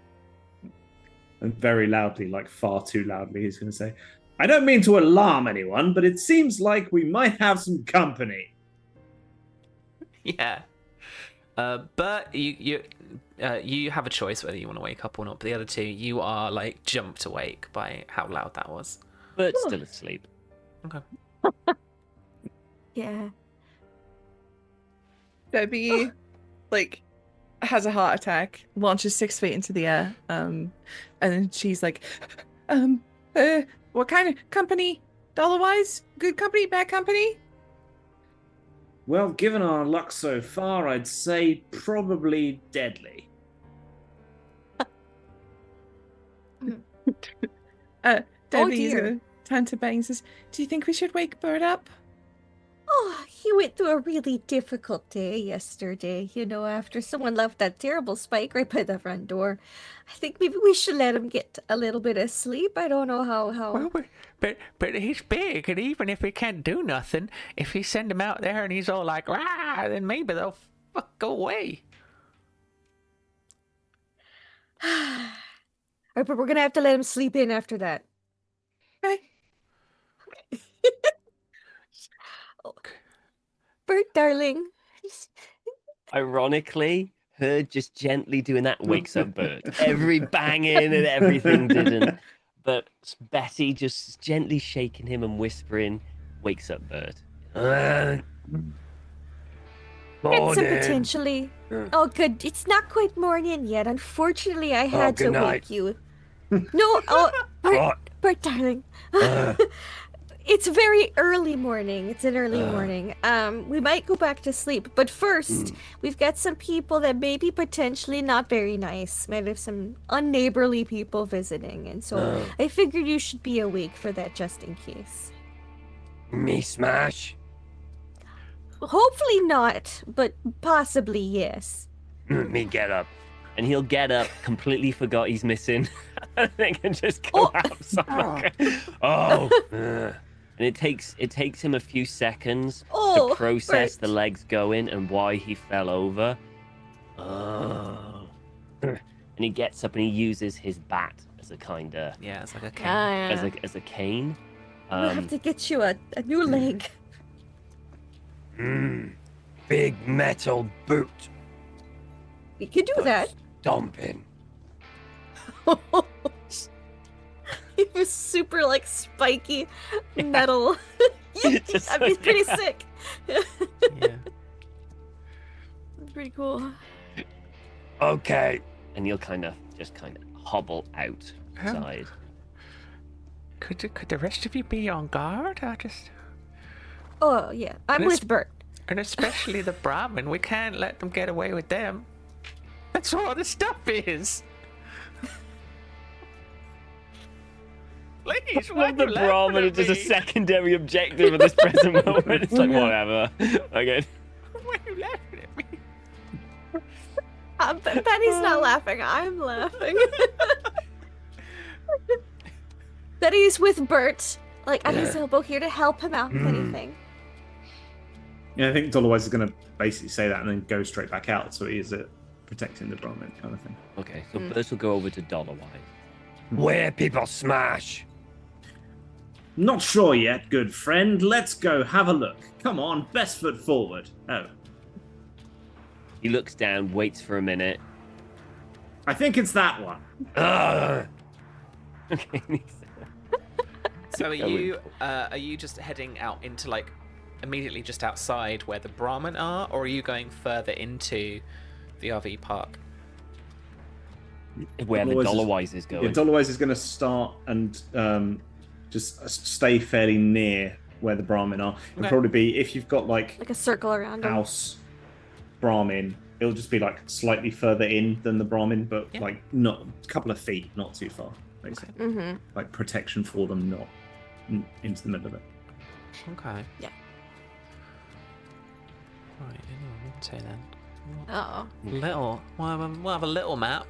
And very loudly, like far too loudly, he's going to say, I don't mean to alarm anyone, but it seems like we might have some company. Yeah. But you have a choice whether you want to wake up or not. But the other two, you are like jumped awake by how loud that was. But still asleep. Okay. Yeah. Debbie, like, has a heart attack, launches 6 feet into the air, and then she's like, what kind of company? Dollar-wise? Good company? Bad company? Well, given our luck so far, I'd say probably deadly. Debbie's dear. gonna turn to Bang and says, do you think we should wake Bird up? Oh, he went through a really difficult day yesterday, after someone left that terrible spike right by the front door. I think maybe we should let him get a little bit of sleep. I don't know how. Well, but he's big, and even if he can't do nothing, if you send him out there and he's all like, rah, then maybe they'll go away. Alright, but we're gonna have to let him sleep in after that. Okay. Bert, darling. Ironically, her just gently doing that wakes up Bert. Every banging and everything didn't. But Betty just gently shaking him and whispering wakes up Bert. It's a potentially. Oh, good. It's not quite morning yet. Unfortunately, I had to good wake night. you. No, Bert, darling. It's very early morning. It's an early morning. We might go back to sleep, but first, we've got some people that may be potentially not very nice. Might have some unneighborly people visiting, and so I figured you should be awake for that just in case. Me smash. Hopefully not, but possibly yes. Me get up. And he'll get up, completely forgot he's missing. I think and just collapse. And it takes him a few seconds to process the legs going and why he fell over. And he gets up and he uses his bat as a kind of It's like a cane. as a cane. We'll have to get you a new leg. Big metal boot. We could do that. Dumping. It was super like spiky metal. Just That'd be pretty sick. Yeah. That's pretty cool. Okay. And you'll kind of hobble outside. Could the rest of you be on guard? Oh yeah, I'm Let's- with Bert. And especially the Brahmin, we can't let them get away with them. That's where all the stuff is. Please, why Love the you laughing Brahmin at is just a me? secondary objective at this present moment. It's like, whatever. Okay. Why are you laughing at me? Betty's not laughing. I'm laughing. Betty's with Bert, like at his elbow here to help him out with anything. Yeah, I think Dollarwise is going to basically say that and then go straight back out. So he is protecting the Brahmin kind of thing. Okay, so Bert will go over to Dollarwise. Where people smash. Not sure yet, good friend. Let's go have a look. Come on, best foot forward. Oh, He looks down, waits for a minute. I think it's that one. Ugh. Okay. So are you just heading out into like immediately just outside where the Brahmin are, or are you going further into the RV park? Where the Dollarwise Dollarwise is going. Yeah, Dollarwise is going to start and just stay fairly near where the Brahmin are. It'll Okay. probably be, if you've got like Like a circle around him. house Brahmin, it'll just be like slightly further in than the Brahmin, but Yeah. like not a couple of feet, not too far. Basically. Mm-hmm. Like protection for them, not into the middle of it. Okay. Yeah. Right. So then, Oh. we'll have a little map.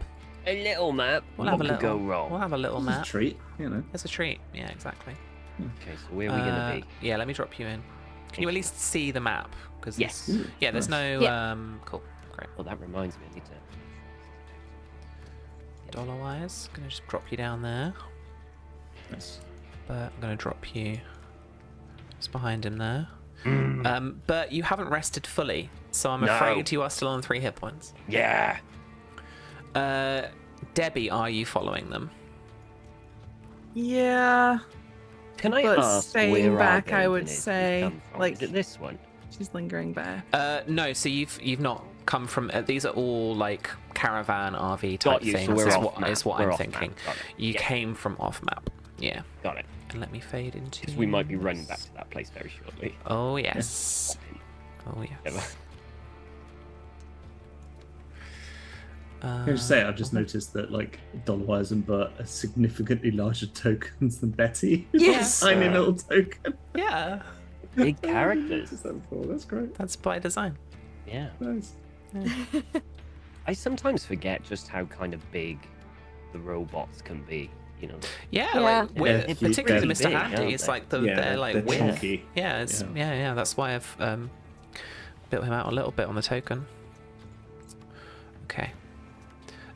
A little map. We'll What have a could little. go wrong? We'll have a little It's a map. treat, you know. It's a treat. Yeah, exactly. Okay, so where are we going to be? Yeah, let me drop you in. Can you at least see the map? Because Yes. yeah, there's no. Yeah. Cool. Great. Well, that reminds me, I need to... Dollar wise, gonna just drop you down there. Yes. But I'm gonna drop you just behind him there. Mm. But you haven't rested fully, so I'm No. afraid you are still on 3 hit points. Yeah. Debbie, are you following them? Yeah, Can I But ask staying where back, our I would building is say, come from? like- Is it this one? she's lingering back. No, so you've not come from. These are all like caravan RV type Got you, so things. we're is off what, map. is what We're I'm off map. thinking. Got it. You Yeah. came from off map. Yeah. Got it. And let me fade into. Because we might be running back to that place very shortly. Oh yes. Oh Never. yes. Can I just say, I've just noticed that like Dollarwise and Bert are significantly larger tokens than Betty. Yes. Tiny little token. Yeah, Big characters. That's great. that's by design. Yeah. Nice. I sometimes forget just how kind of big the robots can be. You know. Yeah, Yeah. like They're with, particularly really Mr. big, Handy, aren't it's they? like Yeah, they're like they're with. chunky. Yeah, it's Yeah. yeah. That's why I've built him out a little bit on the token. Okay.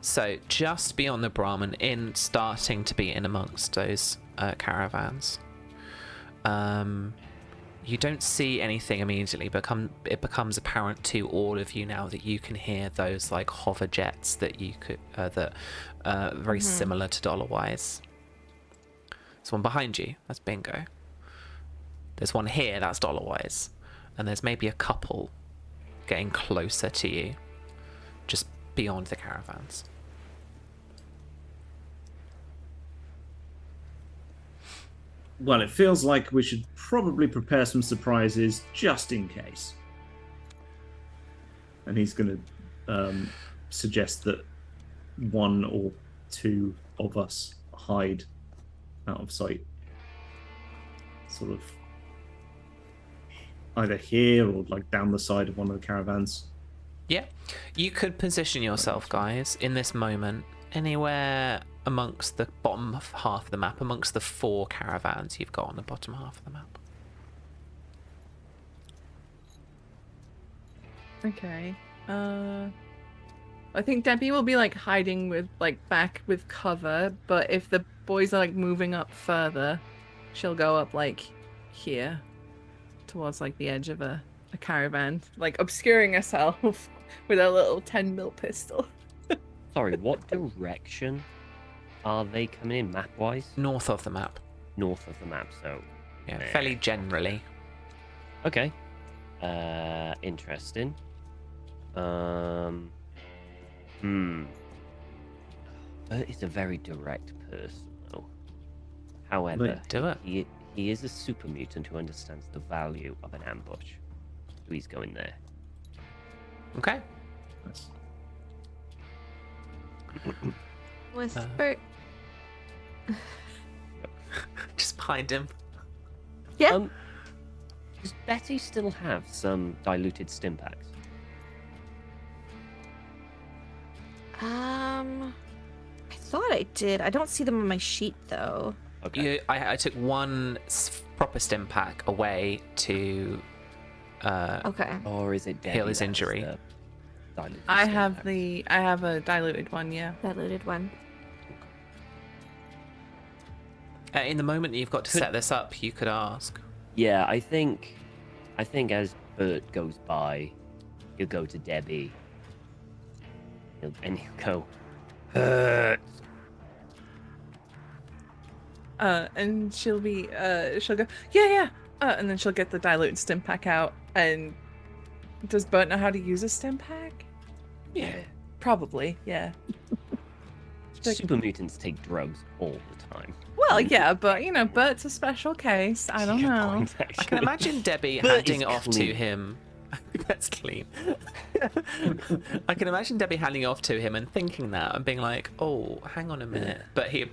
So just beyond the Brahmin, starting to be in amongst those caravans. You don't see anything immediately. It becomes apparent to all of you now that you can hear those like hover jets that you could very similar to Dollarwise. There's one behind you. That's Bingo. There's one here. That's Dollarwise, and there's maybe a couple getting closer to you, just beyond the caravans. Well, it feels like we should probably prepare some surprises just in case. And he's going to suggest that one or two of us hide out of sight. Sort of either here or like down the side of one of the caravans. Yeah, you could position yourself, guys, in this moment anywhere amongst the bottom half of the map, amongst the 4 caravans you've got on the bottom half of the map. Okay. I think Debbie will be like hiding with like back with cover, but if the boys are like moving up further, she'll go up like here towards like the edge of a caravan, like obscuring herself with a little 10mm pistol. Sorry, what direction are they coming in map-wise? North of the map. North of the map, so... Yeah, fairly generally. Okay. Interesting. Bert is a very direct person, though. However, Do it. he is a super mutant who understands the value of an ambush. So he's going there. Okay. Nice. With Bert. Just behind him. Yeah. Does Betty still have some diluted stim packs? I thought I did. I don't see them on my sheet though. Okay. I took one proper stim pack away to Okay. Or is it Debbie heal his that has injury. the diluted I stim have packs? I have a diluted one, yeah. Diluted one. In the moment that you've got to set this up, you could ask. Yeah, I think as Bert goes by, he'll go to Debbie. And he'll go, Bert. And she'll go, yeah. And then she'll get the diluted stim pack out. And does Bert know how to use a stim pack? Yeah. Probably, yeah. Super mutants take drugs all the time. Well, yeah, but you know, Bert's a special case. I don't Good know. point, I can actually. imagine Debbie Bert handing is it off to clean. him. That's clean. I can imagine Debbie handing it off to him and thinking that and being like, "Oh, hang on a minute." Yeah.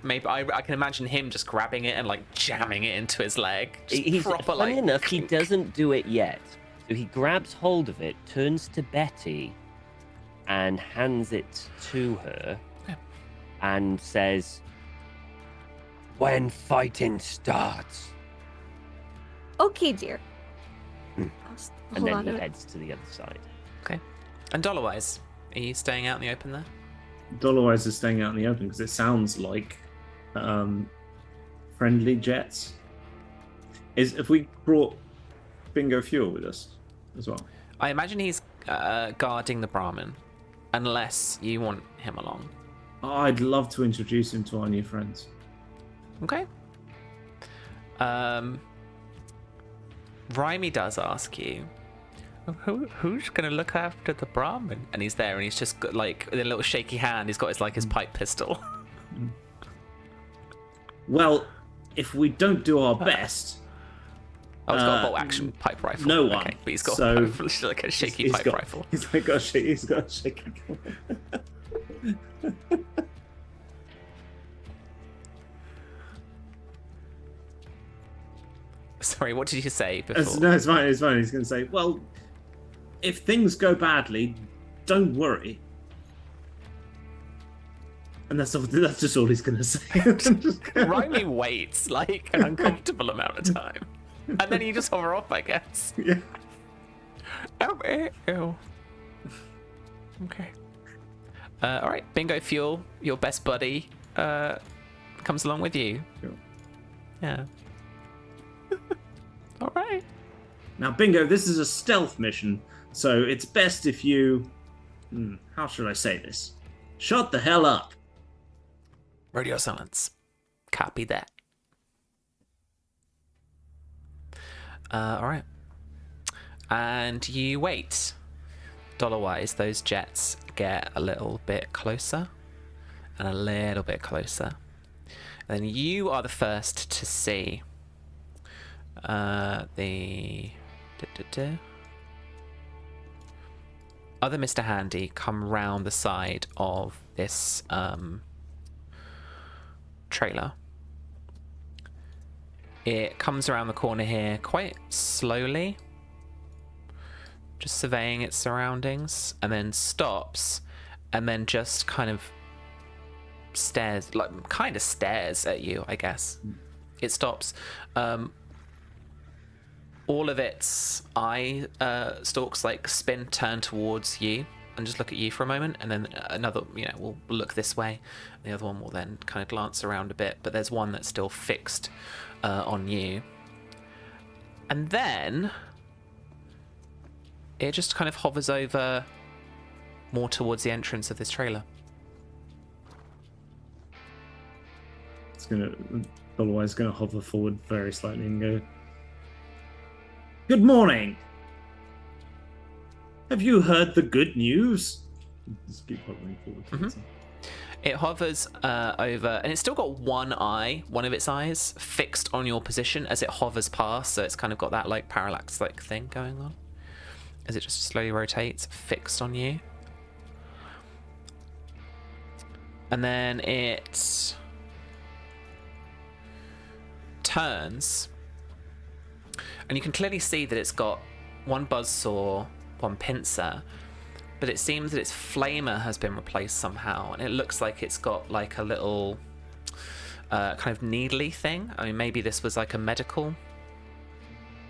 But I can imagine him just grabbing it and like jamming it into his leg. Just He's proper funny like. enough, he doesn't do it yet. So he grabs hold of it, turns to Betty, and hands it to her, Yeah. and says, "When fighting starts," Okay, dear. Hmm. and Hold then on he to it. heads to the other side. Okay. And Dollarwise, are you staying out in the open there? Dollarwise is staying out in the open because it sounds like friendly jets. If we brought Bingo Fuel with us as well? I imagine he's guarding the Brahmin, unless you want him along. I'd love to introduce him to our new friends. Okay. Rhymy does ask you, who's gonna look after the Brahmin? And he's there, and he's just got, like, with a little shaky hand. He's got his pipe pistol. Well, if we don't do our best, Oh, he's got a bolt action pipe rifle. no one. Okay, but he's got So, like a shaky he's pipe got, rifle. He's got a shaky. Sorry, what did you say before? No, it's fine. It's fine. He's going to say, "Well, if things go badly, don't worry." And that's just all he's going to say. Rhymy waits like an uncomfortable amount of time, and then you just hover off, I guess. Yeah. Oh. Okay. All right, Bingo Fuel, your best buddy, comes along with you. Sure. Yeah. All right. Now, Bingo, this is a stealth mission, so it's best if you... how should I say this? Shut the hell up. Radio silence. Copy that. All right. And you wait. Dollarwise, those jets get a little bit closer and a little bit closer. And then you are the first to see the other Mr. Handy come round the side of this trailer. It comes around the corner here quite slowly, just surveying its surroundings, and then stops, and then just kind of stares at you, I guess. It stops. All of its eye stalks like turn towards you and just look at you for a moment, and then another, will look this way. The other one will then kind of glance around a bit, but there's one that's still fixed on you. And then it just kind of hovers over more towards the entrance of this trailer. Otherwise, going to hover forward very slightly and go, "Good morning. Have you heard the good news? Just keep hovering forward. towards him. It hovers over, and it's still got one of its eyes fixed on your position as it hovers past, so it's kind of got that like parallax-like thing going on as it just slowly rotates, fixed on you. And then it turns, and you can clearly see that it's got one buzzsaw, one pincer, but it seems that its flamer has been replaced somehow, and it looks like it's got like a little kind of needly thing. I mean, maybe this was like a medical,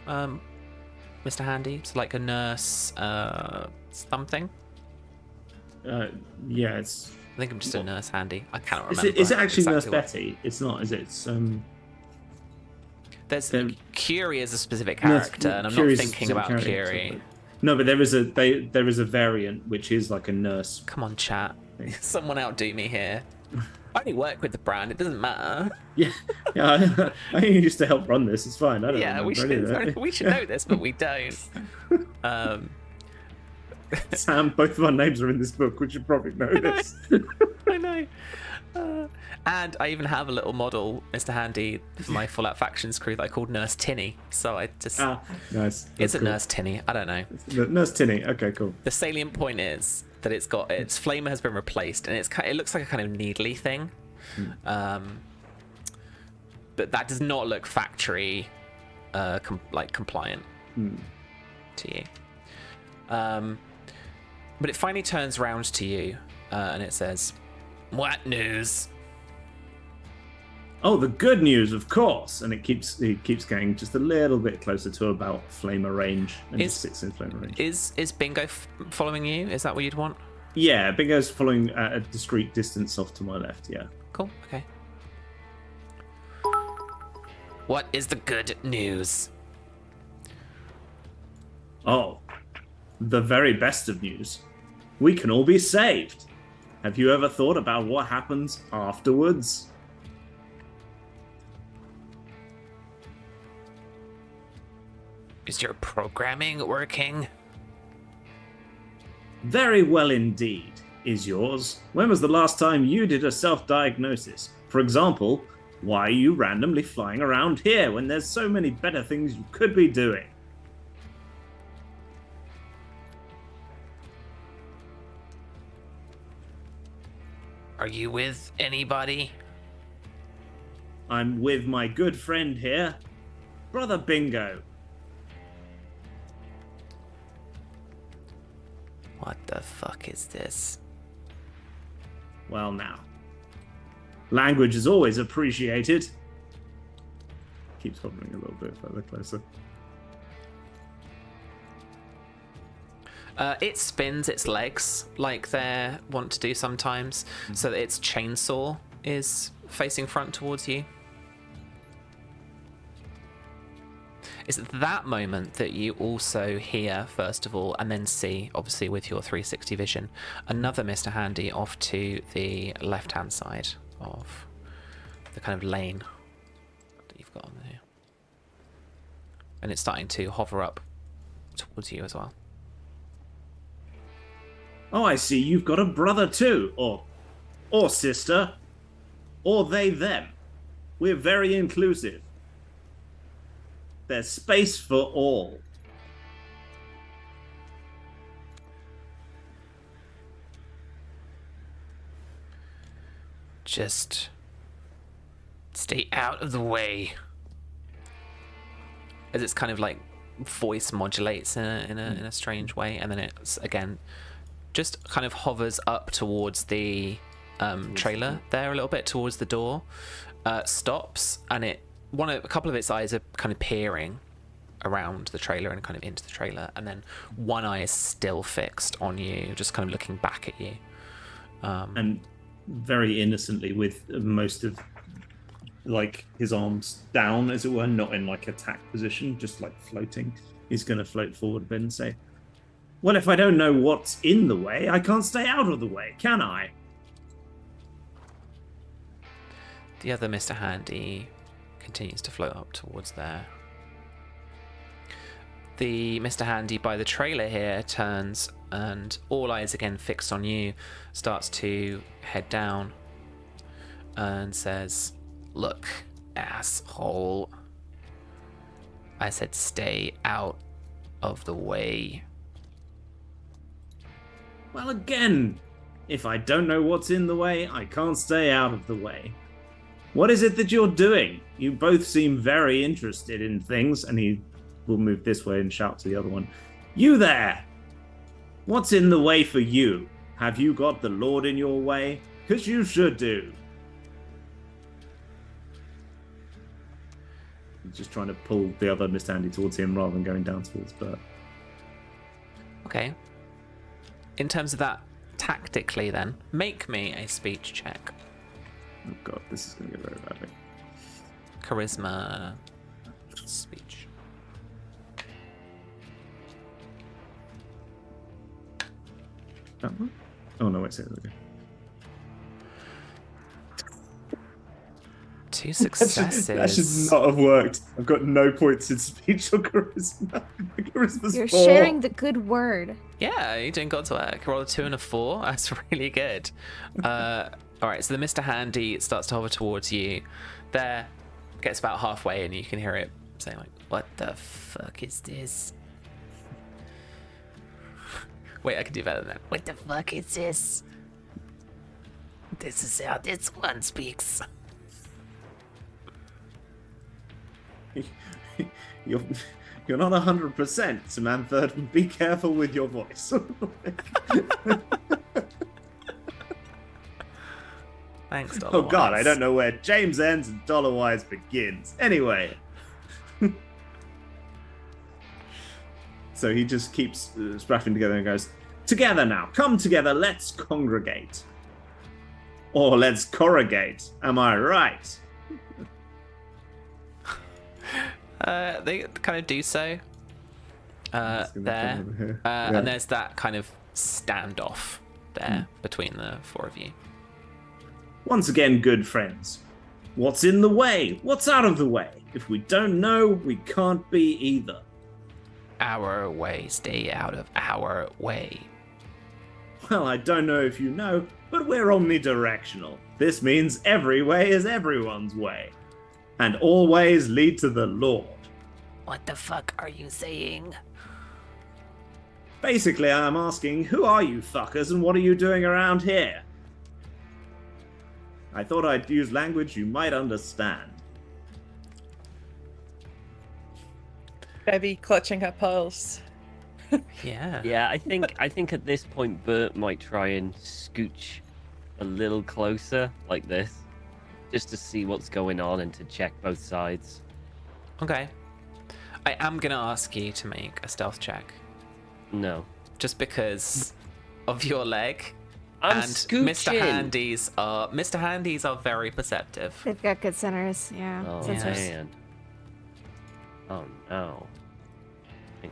Mr. Handy. It's like a nurse something. Yeah, it's. I think I'm just a nurse Handy. I cannot Is remember. it actually exactly Nurse what- Betty? It's not, is it? It's There's There- Curie is a specific Nurse- character, and I'm Curie's not a thinking specific about character, Curie. but- No, but there is a variant which is like a nurse. Come on, chat. Someone outdo me here. I only work with the brand. It doesn't matter. Yeah, yeah. I used to help run this. It's fine. I don't Yeah, we remember any of should that. we should know this, but we don't. Sam, both of our names are in this book. We should probably know this. I know. And I even have a little model, Mr. Handy, for my Fallout Factions crew that I called Nurse Tinny. So I just Nice. it's That's a cool. Nurse Tinny. I don't know. Nurse Tinny. Okay, cool. The salient point is that it's got its flamer has been replaced, and it looks like a kind of needly thing. But that does not look factory compliant to you. But it finally turns round to you and it says, "What news?" Oh, the good news, of course. And it keeps getting just a little bit closer to about flamer range, and just sits in flamer range. Is Bingo following you? Is that what you'd want? Yeah, Bingo's following at a discreet distance off to my left. Yeah. Cool. Okay. What is the good news? Oh, the very best of news. We can all be saved. Have you ever thought about what happens afterwards? Is your programming working? Very well indeed. Is yours? When was the last time you did a self-diagnosis? For example, why are you randomly flying around here when there's so many better things you could be doing? Are you with anybody? I'm with my good friend here, Brother Bingo. What the fuck is this? Well, now. Language is always appreciated. Keeps hovering a little bit further closer. It spins its legs like they want to do sometimes, so that its chainsaw is facing front towards you. It's at that moment that you also hear, first of all, and then see, obviously with your 360 vision, another Mr. Handy off to the left-hand side of the kind of lane that you've got on there. And it's starting to hover up towards you as well. Oh, I see. You've got a brother too, or sister, or they, them. We're very inclusive. There's space for all. Just stay out of the way. As it's kind of like voice modulates in a strange way, and then it's again just kind of hovers up towards the trailer there a little bit towards the door, stops, and a couple of its eyes are kind of peering around the trailer and kind of into the trailer, and then one eye is still fixed on you, just kind of looking back at you. And very innocently, with most of like his arms down, as it were, not in like attack position, just like floating. He's going to float forward a bit and say, "Well, if I don't know what's in the way, I can't stay out of the way, can I?" The other Mr. Handy continues to float up towards there. The Mr. Handy by the trailer here turns and all eyes again fixed on you, starts to head down and says, "Look, asshole. I said stay out of the way." Well, again, if I don't know what's in the way, I can't stay out of the way. What is it that you're doing? You both seem very interested in things, and he will move this way and shout to the other one. You there! What's in the way for you? Have you got the Lord in your way? 'Cause you should do. He's just trying to pull the other Mr. Handy towards him rather than going down towards Bert. Okay. In terms of that, tactically then, make me a speech check. Oh god, this is going to go very badly. Charisma speech. That one? Oh no, wait, say that again. 2 successes. That should not have worked. I've got no points in speech or charisma. My charisma's You're 4. sharing the good word. Yeah, you're doing God's work. Roll a 2 and a 4. That's really good. Alright, so the Mr. Handy starts to hover towards you. There, gets about halfway and you can hear it saying like, "What the fuck is this?" Wait, I can do better than that. "What the fuck is this? This is how this one speaks." You're not 100%, Samantha. Be careful with your voice. Thanks, Oh god, I Dollarwise. don't know where James ends and Dollarwise begins. Anyway. So he just keeps spraffing together and goes, "Together now, come together, let's congregate. Or let's corrugate, am I right?" They kind of do so. Just gonna There. come over here. And there's that kind of standoff there between the 4 of you. Once again, good friends. What's in the way? What's out of the way? If we don't know, we can't be either. Our way, stay out of our way. Well, I don't know if you know, but we're omnidirectional. This means every way is everyone's way. And all ways lead to the Lord. What the fuck are you saying? Basically, I'm asking, who are you fuckers and what are you doing around here? I thought I'd use language you might understand. Debbie clutching her pearls. Yeah. Yeah, I think at this point Bert might try and scooch a little closer like this, just to see what's going on and to check both sides. Okay. I am going to ask you to make a stealth check. No. Just because of your leg. I'm and scooching. Mr. Handies are very perceptive. They've got good centers. Yeah. Oh Yeah. Sensors. man. Oh no. Hang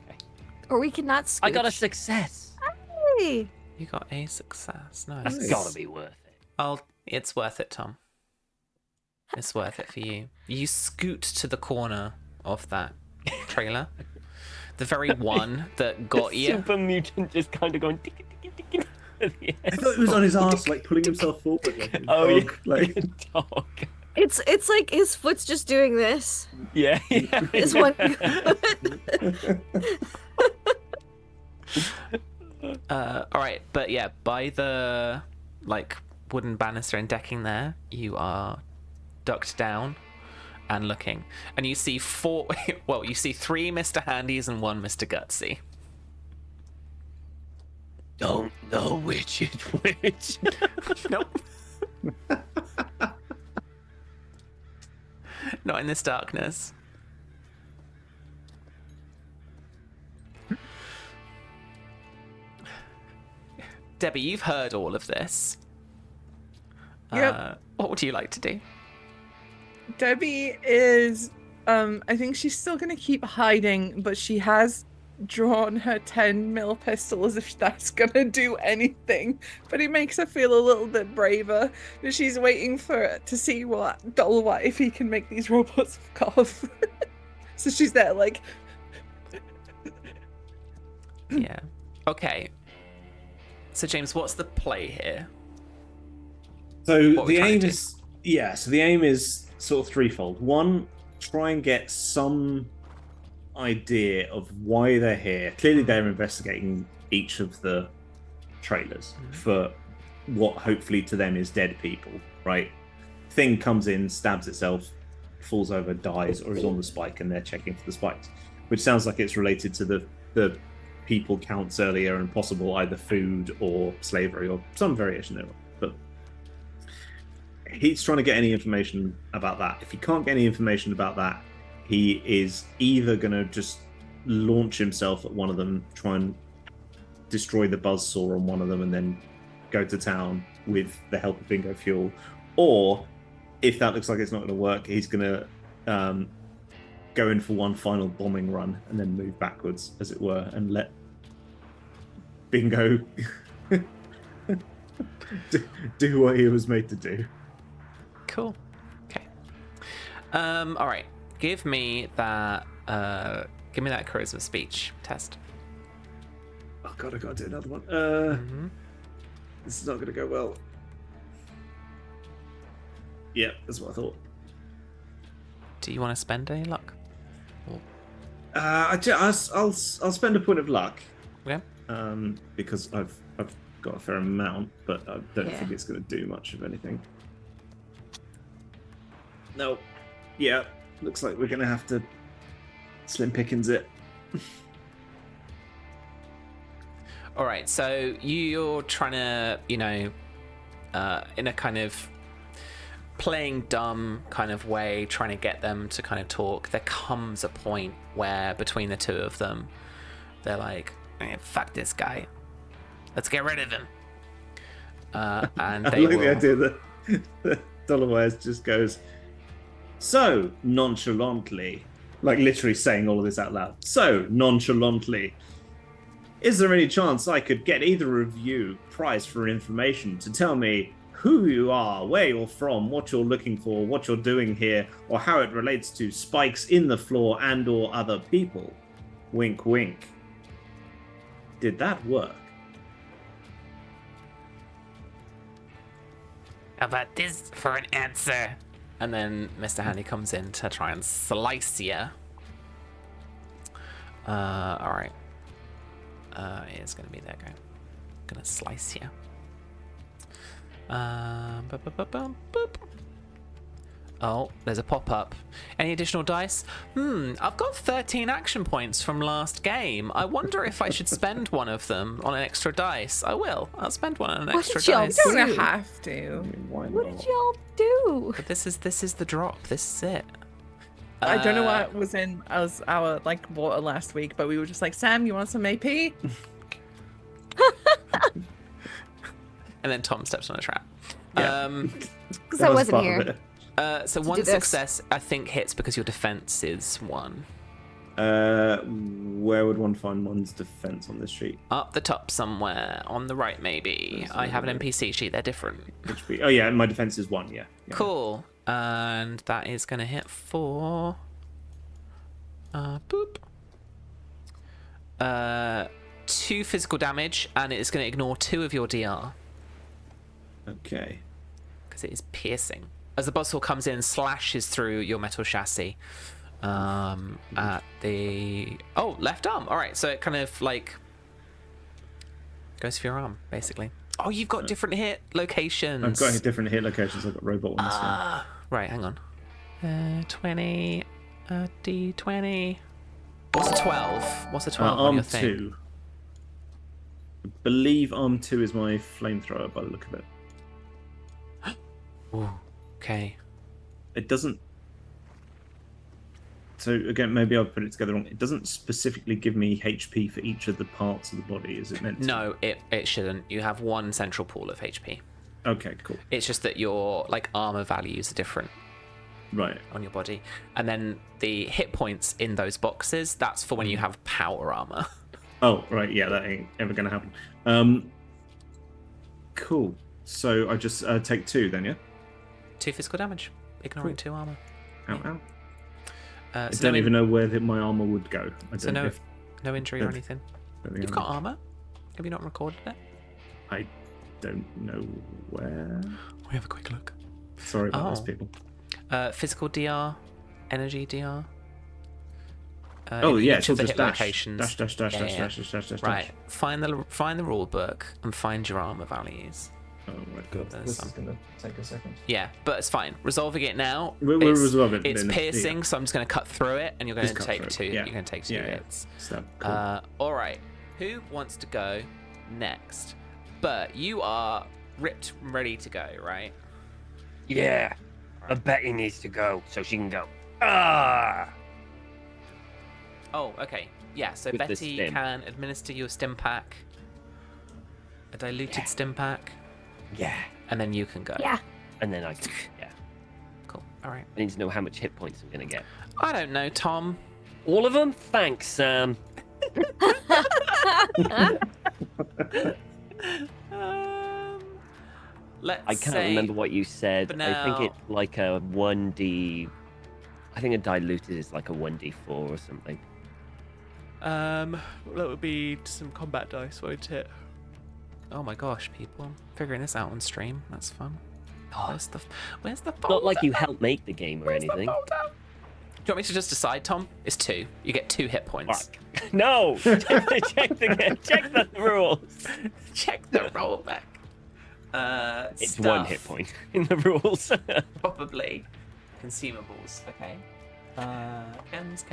on. Or we could not. I got a scooch. success. Hey. You got a success. Nice. That's gotta be worth it. It's worth it, Tom. It's worth it for you. You scoot to the corner of that trailer. The very one that got you. Super mutant just kind of going. Tick, tick, tick, tick, at the I end. thought it was on his ass, like pulling himself forward. Like a Oh dog, like... dog. It's like his foot's just doing this. Yeah. His one foot. All right, but yeah, by the like wooden banister and decking there, you are ducked down and looking, and you see four. Well, you see 3 Mr. Handies and 1 Mr. Gutsy. Don't know which is which. Nope. Not in this darkness. Debbie, you've heard all of this. Yep. What would you like to do? Debbie is I think she's still gonna keep hiding, but she has drawn her 10mm pistol as if that's gonna do anything, but it makes her feel a little bit braver that she's waiting to see what if he can make these robots cough. So she's there like Yeah. Okay. So James, what's the play here? So What are we the trying aim to do? is so the aim is sort of threefold. One, try and get some idea of why they're here. Clearly they're investigating each of the trailers for what hopefully to them is dead people, right? Thing comes in, stabs itself, falls over, dies, or is on the spike, and they're checking for the spikes, which sounds like it's related to the people counts earlier and possible either food or slavery or some variation thereof. But he's trying to get any information about that. If he can't get any information about that, he is either going to just launch himself at one of them, try and destroy the buzzsaw on one of them, and then go to town with the help of bingo fuel, or if that looks like it's not going to work, he's going to go in for one final bombing run and then move backwards, as it were, and let bingo do what he was made to do. Cool. Okay. All right. Give me that charisma speech test. Oh god, I gotta do another one. This is not gonna go well. Yeah, that's what I thought. Do you want to spend any luck? I'll spend a point of luck. Okay. Because I've got a fair amount, but I don't Yeah. think it's gonna do much of anything. No. Yeah, looks like we're gonna have to slim pickings it. All right. So you're trying to, in a kind of playing dumb kind of way, trying to get them to kind of talk. There comes a point where between the two of them, they're like, fuck this guy. Let's get rid of him. And I they like will... the idea that Dollarwise just goes so nonchalantly, like literally saying all of this out loud. So nonchalantly, is there any chance I could get either of you prize for information to tell me who you are, where you're from, what you're looking for, what you're doing here, or how it relates to spikes in the floor and or other people? Wink, wink. Did that work? How about this for an answer? And then Mr. Handy comes in to try and slice you. All right. It's gonna be there. Gonna slice you. Boop. Oh, there's a pop-up. Any additional dice? I've got 13 action points from last game. I wonder if I should spend one of them on an extra dice. I will. I'll spend one on an What extra did y'all dice. you don't do? have to. Why What not? did y'all do? But this is the drop. This is it. I don't know what was in our water last week, but we were just like, Sam, you want some AP? And then Tom steps on a trap. Yeah. Because I was wasn't part of here. it. So do one this. success, I think, hits because your defense is 1. Where would one find one's defense on this sheet? Up the top somewhere, on the right maybe. That's I have an right. NPC sheet, they're different. HP. Oh yeah, my defense is 1. Yeah. Cool. And that is going to hit for... boop. 2 physical damage, and it is going to ignore 2 of your DR. Okay. Because it is piercing. As the buzzsaw comes in, slashes through your metal chassis. At the left arm. All right, so it kind of goes for your arm, basically. Oh, you've got different hit locations. I've got different hit locations. I've got robot ones. Yeah. Right, hang on. 20, D20. What's a 12? What's a 12 on Arm your thing? 2. I believe arm 2 is my flamethrower by the look of it. Ooh, okay. It doesn't. So again, maybe I've put it together wrong. It doesn't specifically give me HP for each of the parts of the body. Is it meant to? No, it shouldn't. You have one central pool of HP. Okay, cool. It's just that your armor values are different. Right. on your body. And then the hit points in those boxes, that's for when you have power armor. Oh, right. Yeah, that ain't ever going to happen. Cool. So I just take 2 then, yeah? 2 physical damage, ignoring 2 armor. Ow, ow. I So don't no even know where my armor would go. I So don't no, know if, no injury or don't- anything. don't think You've I got armor. Have you not recorded it? I don't know where. We have a quick look. Sorry about this, Oh. people. Physical DR, energy DR. Oh, in yeah, each it's of all the just hit dash. locations. Dash, dash, dash, Yeah, dash, yeah. dash, dash, dash, dash, Right. dash. Find the rule book and find your armor values. Oh, right. God, There's this some. is gonna take a second. Yeah, but it's fine. Resolving it now. We'll it's, resolve it It's then, piercing, yeah. so I'm just going to cut through it, and you're going Just to cut take through it, 2. yeah. You're going to take 2 Yeah, yeah. hits. Stab. Cool. All right. Who wants to go next? But you are ripped and ready to go, right? Yeah. I bet he needs to go so she can go. Ah! Oh, okay. Yeah, so With the Betty stim. can administer you a stim pack, a diluted stim pack, Yeah. and then you can go. Yeah. And then I can. Yeah. Cool. All right. I need to know how much hit points I'm going to get. I don't know, Tom. All of them? Thanks, Sam. Let's I can't say, remember what you said. for I think now- it's like a 1d. I think a diluted is like a 1d4 or something. that would be some combat dice, won't it? Oh my gosh, people. I'm figuring this out on stream. That's fun. Where's the folder? Not like you helped make the game or Where's the anything. folder? Do you want me to just decide, Tom? It's 2. You get 2 hit points. Fuck. No! check the rules. Check the rollback. It's Stuff, 1 hit point in the rules. Probably. Consumables. Okay. Chems.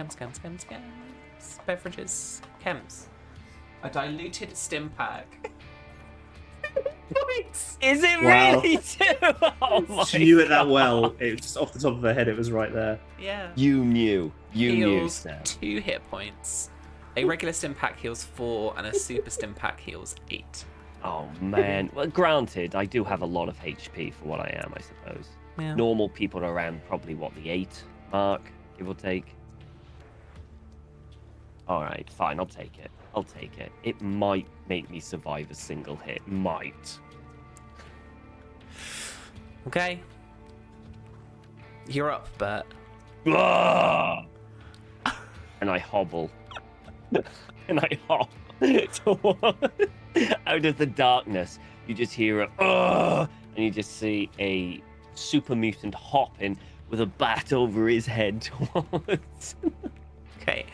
Beverages. Chems. A diluted stim pack. Points. Is it Wow. really too? Oh my She knew it that God. well. It was just off the top of her head. It was right there. Yeah. You knew, Heals Sam. 2 hit points. A regular stim pack heals 4, and a super stim pack heals 8. Oh man. Well, granted, I do have a lot of HP for what I am, I suppose. Yeah. Normal people are around probably what, the 8 mark, give or take. All right, fine. I'll take it. It might make me survive a single hit. Might. Okay. You're up, Bert. Ah! And I hobble. And I hop out of the darkness. You just hear a and you just see a super mutant hopping with a bat over his head towards. Okay.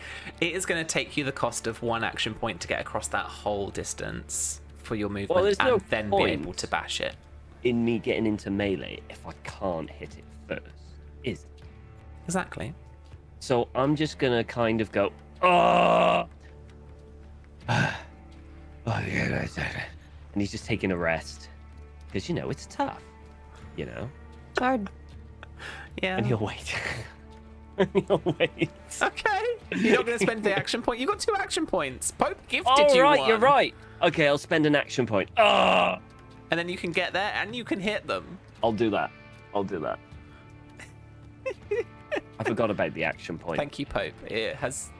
It is going to take you the cost of 1 action point to get across that whole distance for your movement, Well, there's and no then be point. able to bash it. In me getting into melee if I can't hit it first, is it? Exactly. So I'm just gonna kind of go, oh, and he's just taking a rest because it's tough, It's hard. Yeah. and he'll wait. And he'll wait. Okay. You're not going to spend the action point. You got 2 action points. Pope gifted Oh, you right, one. you're right. Okay, I'll spend an action point. Oh, And then you can get there and you can hit them. I'll do that. I forgot about the action point. Thank you, Pope. It has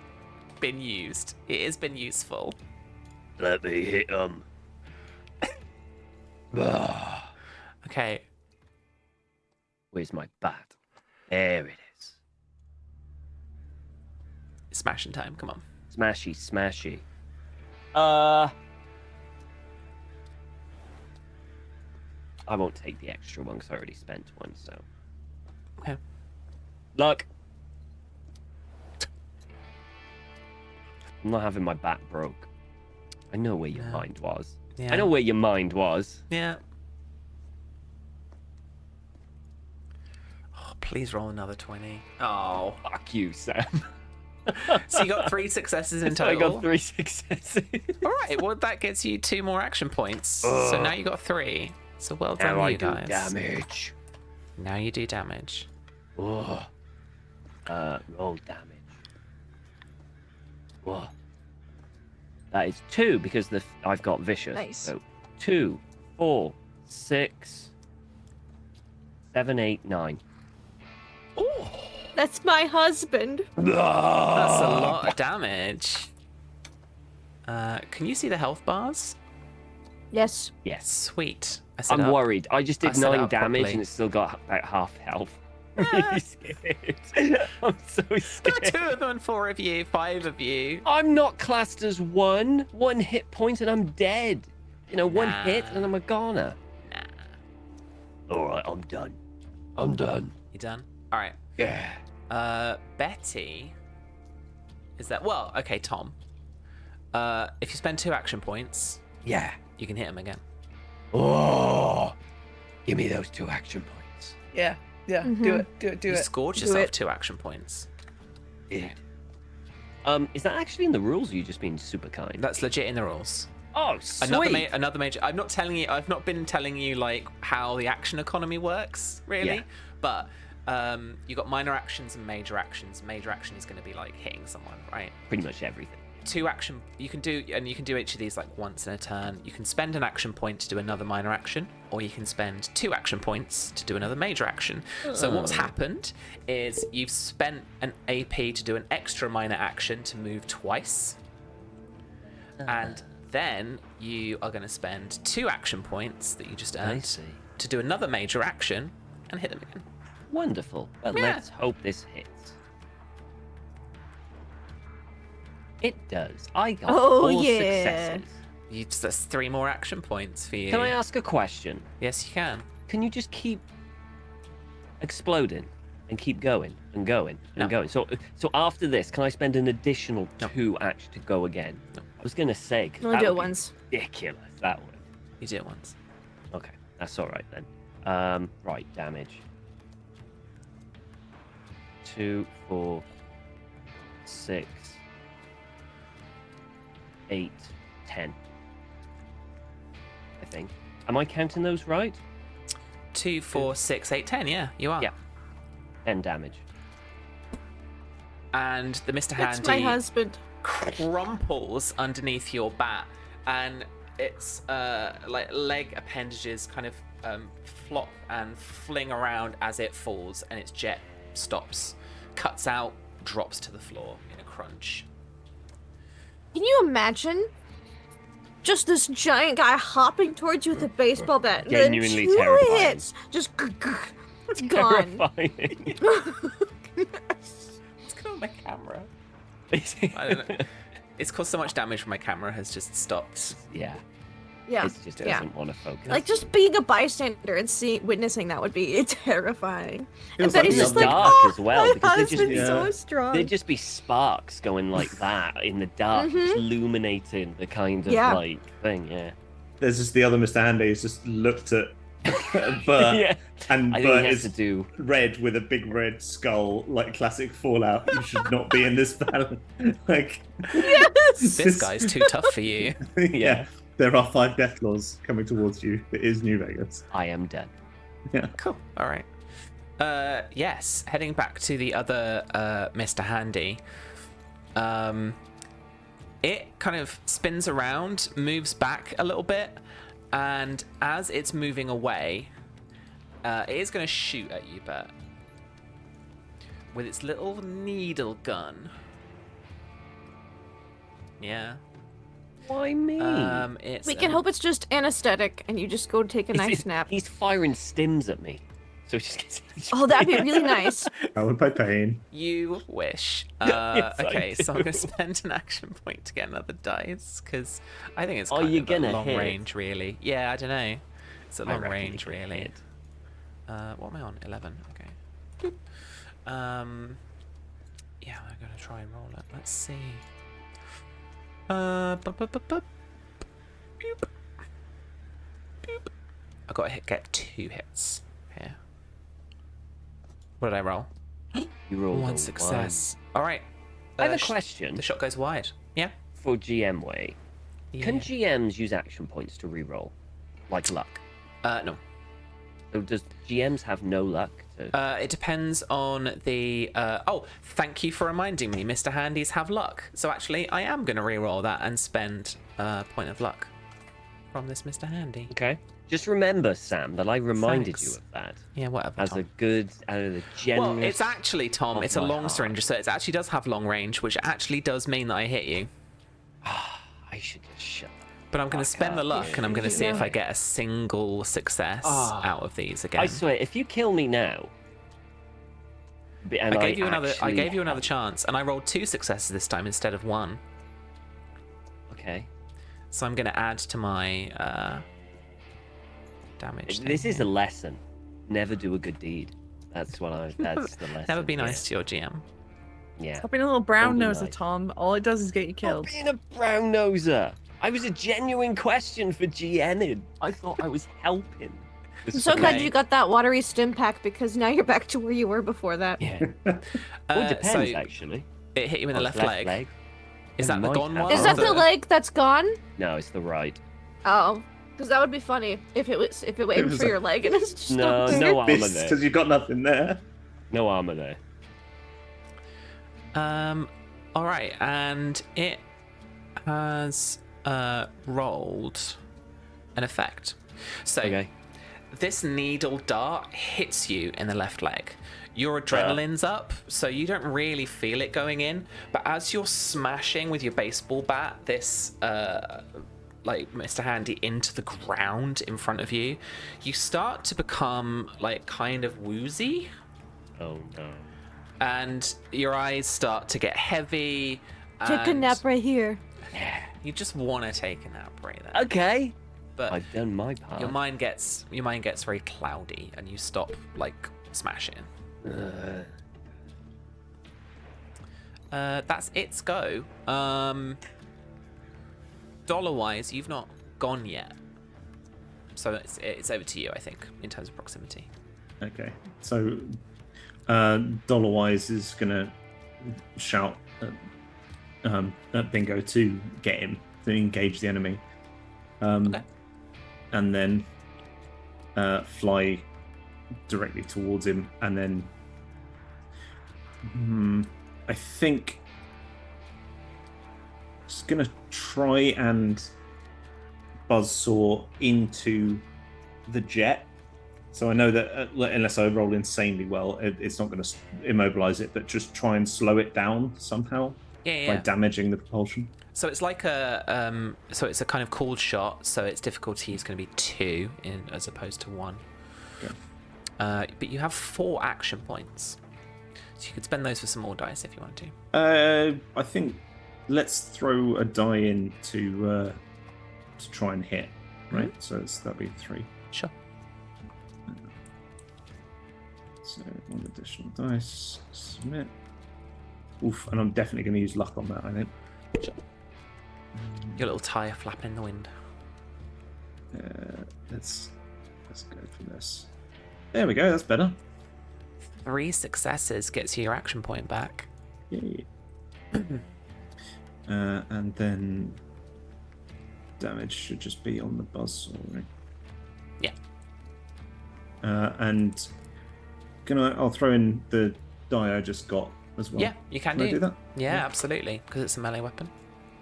been used. It has been useful. Let me hit him. Okay. Where's my bat? There it is. Smashing time. Come on. Smashy. I won't take the extra one because I already spent one, so. Okay. Luck. I'm not having my bat broke. I know where your No. mind was. Yeah. I know where your mind was. Yeah. Oh, please roll another 20. Oh. Fuck you, Sam. So you got 3 successes in So I total. got 3 successes. All right. Well, that gets you 2 more action points. So now you got 3. So well done, Now I you do guys. damage. Now you do damage. Oh. Roll damage. Whoa. That is 2 because I've got vicious. Nice. So 2, 4, 6, 7, 8, 9. Oh, That's my husband. That's a lot of damage. Can you see the health bars? Yes. Yes. Sweet. I set I'm up. worried. I just I did set it 9 up damage properly. and it's still got about half health. I'm really scared. I'm so There are scared. 2 of them and 4 of you, 5 of you. I'm not classed as one hit point and I'm dead. You know, one hit and I'm a goner. Nah. All right, I'm done. I'm done. You done? All right. Yeah. Betty. Is that well? Okay, Tom. If you spend 2 action points, Yeah. you can hit him again. Oh, give me those 2 action points. Yeah. Yeah. Mhm. Do it. You it. scored Do yourself it. 2 action points. Yeah. Is that actually in the rules? Or are you just being super kind? That's legit in the rules. Oh, sweet. Another major. I'm not telling you. I've not been telling you like how the action economy works really, Yeah. but you got minor actions and major actions. Major action is going to be like hitting someone, right? Pretty much everything. 2 action you can do, and you can do each of these like once in a turn. You can spend an action point to do another minor action, or you can spend 2 action points to do another major action. So what's happened is you've spent an AP to do an extra minor action to move twice, and then you are going to spend 2 action points that you just I earned see. to do another major action and hit them again. Wonderful. Well, Yeah. let's hope this hits. It does. I got Oh, 4 yeah. successes. That's 3 more action points for you. Can I ask a question? Yes, you can. Can you just keep exploding and keep going and going and No. going? So after this, can I spend an additional No. 2 action to go again? No. I was gonna say 'cause Only that do it would be once. ridiculous. That would. You did it once. Okay, that's all right then. Right, damage. 2, 4, 6, 8, 10. I think. Am I counting those right? 2, 4, 6, 8, 10. Yeah, you are. Yeah. 10 damage. And the Mr. That's my Handy husband. crumples underneath your bat, and its like leg appendages kind of flop and fling around as it falls, and its jet stops, cuts out, drops to the floor in a crunch. Can you imagine? Just this giant guy hopping towards you with a baseball bat. And then Genuinely 2 terrifying. hits. Just it's gone. Terrifying. What's going on with my camera? I don't know. It's caused so much damage when my camera has just stopped. Yeah, Yeah. it just doesn't want to focus. Like just being a bystander and witnessing that would be terrifying. And Feels like Betty's the just other- like, dark oh, as well, my because they're just- husband's so Yeah. strong. There'd just be sparks going like that in the dark, just illuminating the kind of Yeah. like thing. Yeah. There's just the other Mr. Handy who's just looked at Bert, Yeah. and I think Bert he has is to do. red with a big red skull, like classic Fallout. You should not be in this battle. Like, Yes. This guy's too tough for you. yeah. There are 5 death laws coming towards you. It is New Vegas. I am done. Yeah. Cool. All right. Yes. Heading back to the other Mr. Handy. It kind of spins around, moves back a little bit, and as it's moving away, it is going to shoot at you, Bert, with its little needle gun. Yeah. Why me? It's We can hope it's just anesthetic and you just go take a nice nap. He's firing stims at me, so it just gets. Oh, that'd be really nice. Powered by pain. You wish. Yes, I Okay, so I'm do. going to spend an action point to get another dice, because I think it's Are kind you of gonna a long hit? range, really. Yeah, I don't know. It's a I long reckon range, he can really. hit. What am I on? 11. Okay. Yeah, I'm going to try and roll it. Let's see. Boop. Boop. I got to get 2 hits here. What did I roll? You rolled a 1 success. All right. I have a sh- question The shot goes wide. Yeah. for GM way. Can Yeah. GMs use action points to re-roll, like luck? No. So does GMs have no luck? To... It depends on the. Thank you for reminding me. Mr. Handies have luck. So actually, I am going to re-roll that and spend a point of luck from this Mr. Handy. Okay. Just remember, Sam, that I reminded you Thanks. of that Yeah, whatever. as Tom. a good, out of the generous. Well, it's actually, Tom, of it's a my long heart. syringe, so it actually does have long range, which actually does mean that I hit you. I should just shut up. But I'm going to spend the up, luck, dude. and I'm going to see if I Yeah. get a single success Ah. out of these again. I swear, if you kill me now, and I gave you another. I actually gave you another help- chance, and I rolled 2 successes this time instead of 1. Okay. So I'm going to add to my damage. This thing is a here. lesson. Never do a good deed. That's what I. That's the lesson. Never be nice to your GM. Yeah. Stop being a little brown Don't be noser, nice. Tom. All it does is get you Not killed. being a brown noser. I was a genuine question for GNing. I thought I was helping. I'm so glad Okay. you got that watery stim pack because now you're back to where you were before that. Yeah. Well, it depends, so actually. it hit you in the On left, his leg. Is that the Might gone have one? Is or that the leg that's gone? No, it's the right. Oh, because that would be funny if it aimed was for like- your leg and it's just No, up there. no armor Because there. you've got nothing there. No armor there. All right, and it has rolled an effect. So Okay. this needle dart hits you in the left leg. Your adrenaline's up, so you don't really feel it going in. But as you're smashing with your baseball bat this, like Mr. Handy, into the ground in front of you, you start to become like kind of woozy, Oh no. and your eyes start to get heavy. Take a and nap right here. You just want to take a nap right there. Okay. But I've done my part. your mind gets very cloudy, and you stop like smashing. That's its go. Dollar wise, you've not gone yet, so it's over to you, I think, in terms of proximity. Okay. So, Dollar Wise is gonna shout at Bingo to get him to engage the enemy, Okay. and then fly directly towards him, and then I think just gonna try and buzzsaw into the jet. So I know that unless I roll insanely well, it's not going to immobilize it, but just try and slow it down somehow Yeah, by yeah. damaging the propulsion. So it's like a so it's a kind of cooled shot. So its difficulty is going to be 2 as opposed to 1. Okay. But you have 4 action points, so you could spend those for some more dice if you want to. I think let's throw a die in to try and hit. Right, so that'll be 3. Sure. So 1 additional dice. Submit. Oof, and I'm definitely going to use luck on that. I think. Your little tire flapping in the wind. Let's go for this. There we go. That's better. 3 successes gets you your action point back. Yay. And then damage should just be on the buzzsaw, right? Yeah. And I'll throw in the die I just got as well. Yeah, you can I do that? Yeah, absolutely, because it's a melee weapon.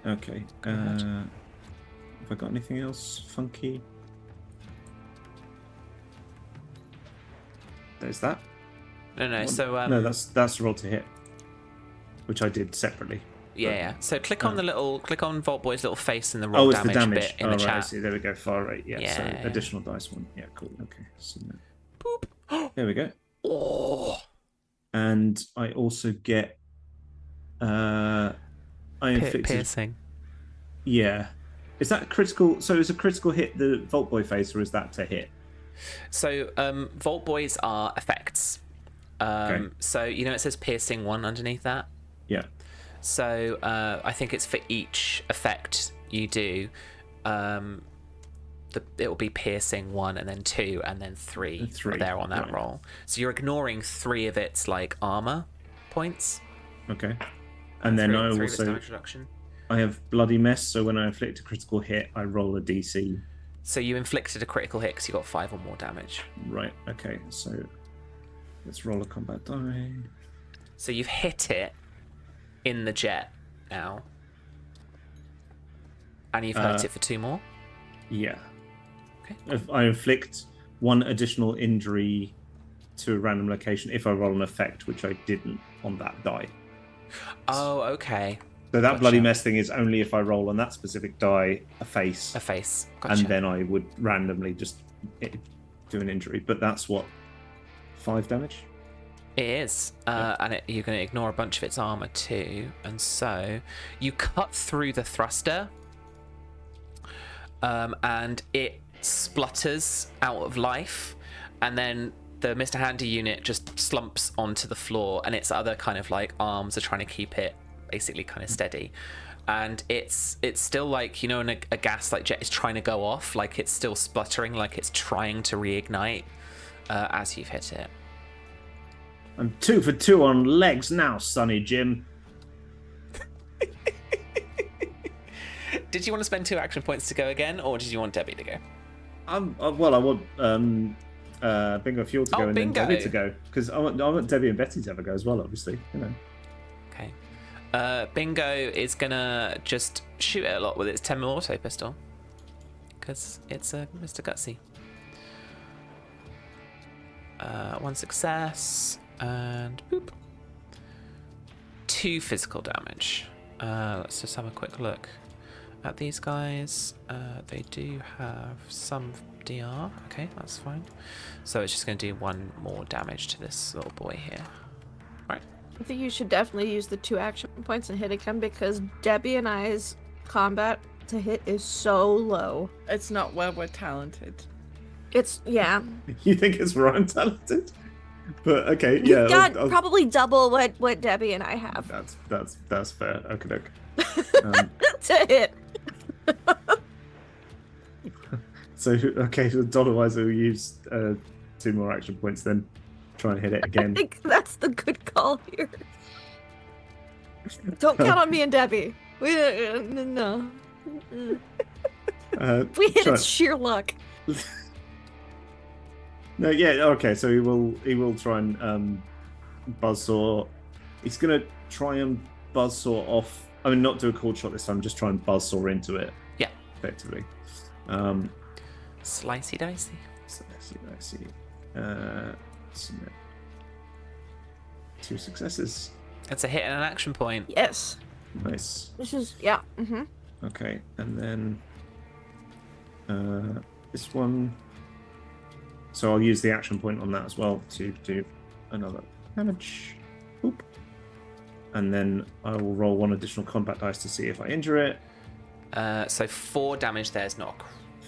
Okay. ahead. Have I got anything else funky? There's that. No. So No, that's roll to hit, which I did separately. yeah. So click on Vault Boy's little face in the roll Oh, it's the damage damage. bit in the right, I chat. see. There we go. Far right. Yeah. So Yeah. additional dice 1. Yeah. Cool. Okay. Submit. Boop. There we go. Oh. And I also get I inflicted. Piercing. Yeah. Is that critical? So is a critical hit the Vault Boy face, or is that to hit? So Vault Boys are effects. Okay. So you know it says piercing 1 underneath that. Yeah. So I think it's for each effect you do. It will be piercing 1 and then 2 and then 3. Three, There on that right. roll. So you're ignoring 3 of its like armor points. Okay. And then 3 I of its also damage reduction. I have bloody mess. So when I inflict a critical hit, I roll a DC. So you inflicted a critical hit because you got 5 or more damage. Right. Okay. So let's roll a combat die. So you've hit it in the jet now. And you've hurt it for 2 more. Yeah. Okay. If I inflict 1 additional injury to a random location if I roll an effect, which I didn't on that die. Oh, okay. So that bloody Gotcha. mess thing is only if I roll on that specific die a face, A face. Gotcha. and then I would randomly just do an injury. But that's what, 5 damage? It is, and you're going to ignore a bunch of its armor too, and so you cut through the thruster, and it splutters out of life, and then the Mr. Handy unit just slumps onto the floor, and its other kind of like arms are trying to keep it basically kind of steady, and it's still like, you know, when a gas like jet is trying to go off, like it's still spluttering, like it's trying to reignite as you've hit it. I'm 2 for 2 on legs now, Sonny Jim. Did you want to spend 2 action points to go again, or did you want Debbie to go? Well, I want Bingo Fuel to go and Bingo. then Debbie to go, because I want Debbie and Betty to have a go as well, obviously. You know. Okay. Bingo is gonna just shoot it a lot with its 10mm auto pistol, because it's a Mr. Gutsy. 1 success and boop. 2 physical damage. Let's just have a quick look at these guys. They do have some DR. Okay, that's fine. So it's just going to do 1 more damage to this little boy here. Right. I think you should definitely use the 2 action points and hit again, because Debbie and I's combat to hit is so low. It's not where we're talented. It's, yeah. You think it's where I'm talented? But okay, You've yeah. got I'll- probably double what Debbie and I have That's fair. Okay, to hit. so okay, so Dollarwise will use 2 more action points, then try and hit it I again. think that's the good call here. Don't count on me and Debbie. We no. Mm-mm. If we hit, try- it's sheer luck. No, yeah, okay. So he will try and buzzsaw. He's gonna try and buzzsaw off. I mean, not do a cold shot this time. Just try and buzzsaw into it. Yeah. Effectively. Slicey dicey. So let's see. Submit. 2 successes. That's a hit and an action point. Yes. Nice. This is, yeah. Mm-hmm. Okay, and then this one. So I'll use the action point on that as well to do another damage. Boop. And then I will roll 1 additional combat dice to see if I injure it. So 4 damage there is not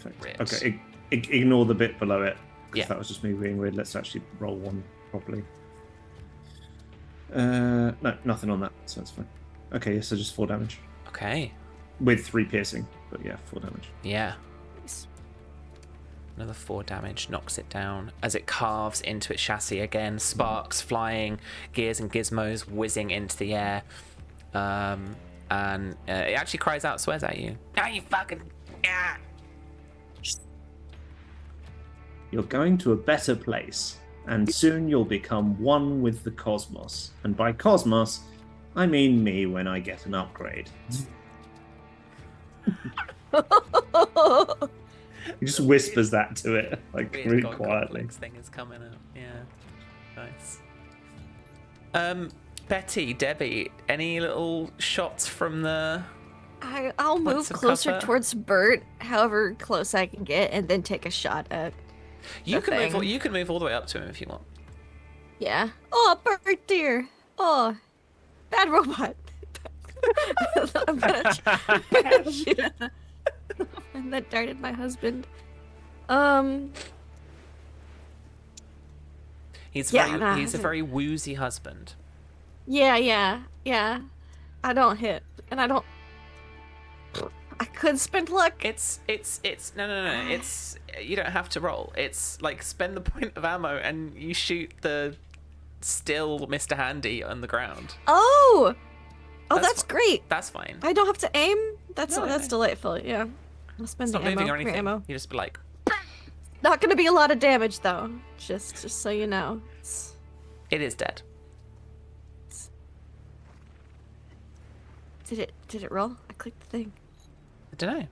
a crit. Okay, ignore the bit below it, because Yeah. that was just me being weird. Let's actually roll 1 properly. No, nothing on that, so that's fine. Okay, so just 4 damage. Okay. With 3 piercing, but yeah, 4 damage. Yeah. Another 4 damage knocks it down as it carves into its chassis again. Sparks flying, gears and gizmos whizzing into the air. And it actually cries out, swears at you. Now you fucking. Ah. You're going to a better place, and soon you'll become one with the cosmos. And by cosmos, I mean me when I get an upgrade. He just whispers that to it, like Weird really God quietly. Complex thing is coming up. Yeah. Nice. Betty, Debbie, any little shots from the... I'll Want move some closer cover? towards Bert, however close I can get, and then take a shot at. You the can move. thing. You can move all the way up to him if you want. Yeah. Oh, Bert, dear. Oh, bad robot. I'm gonna shoot at the one that darted my husband. He's Yeah, very. nah, He's a very woozy husband. Yeah. I don't hit, and I don't. I could spend luck. It's no. It's you don't have to roll. It's like spend the point of ammo and you shoot the still Mr. Handy on the ground. Oh, That's that's fi- great. That's fine. I don't have to aim. That's No. that's delightful. Yeah, I'll spend It's the not moving ammo. or for anything. ammo. You just be like, Not gonna be a lot of damage though. Just so you know. it is dead. Did it roll? I clicked the thing. I don't know.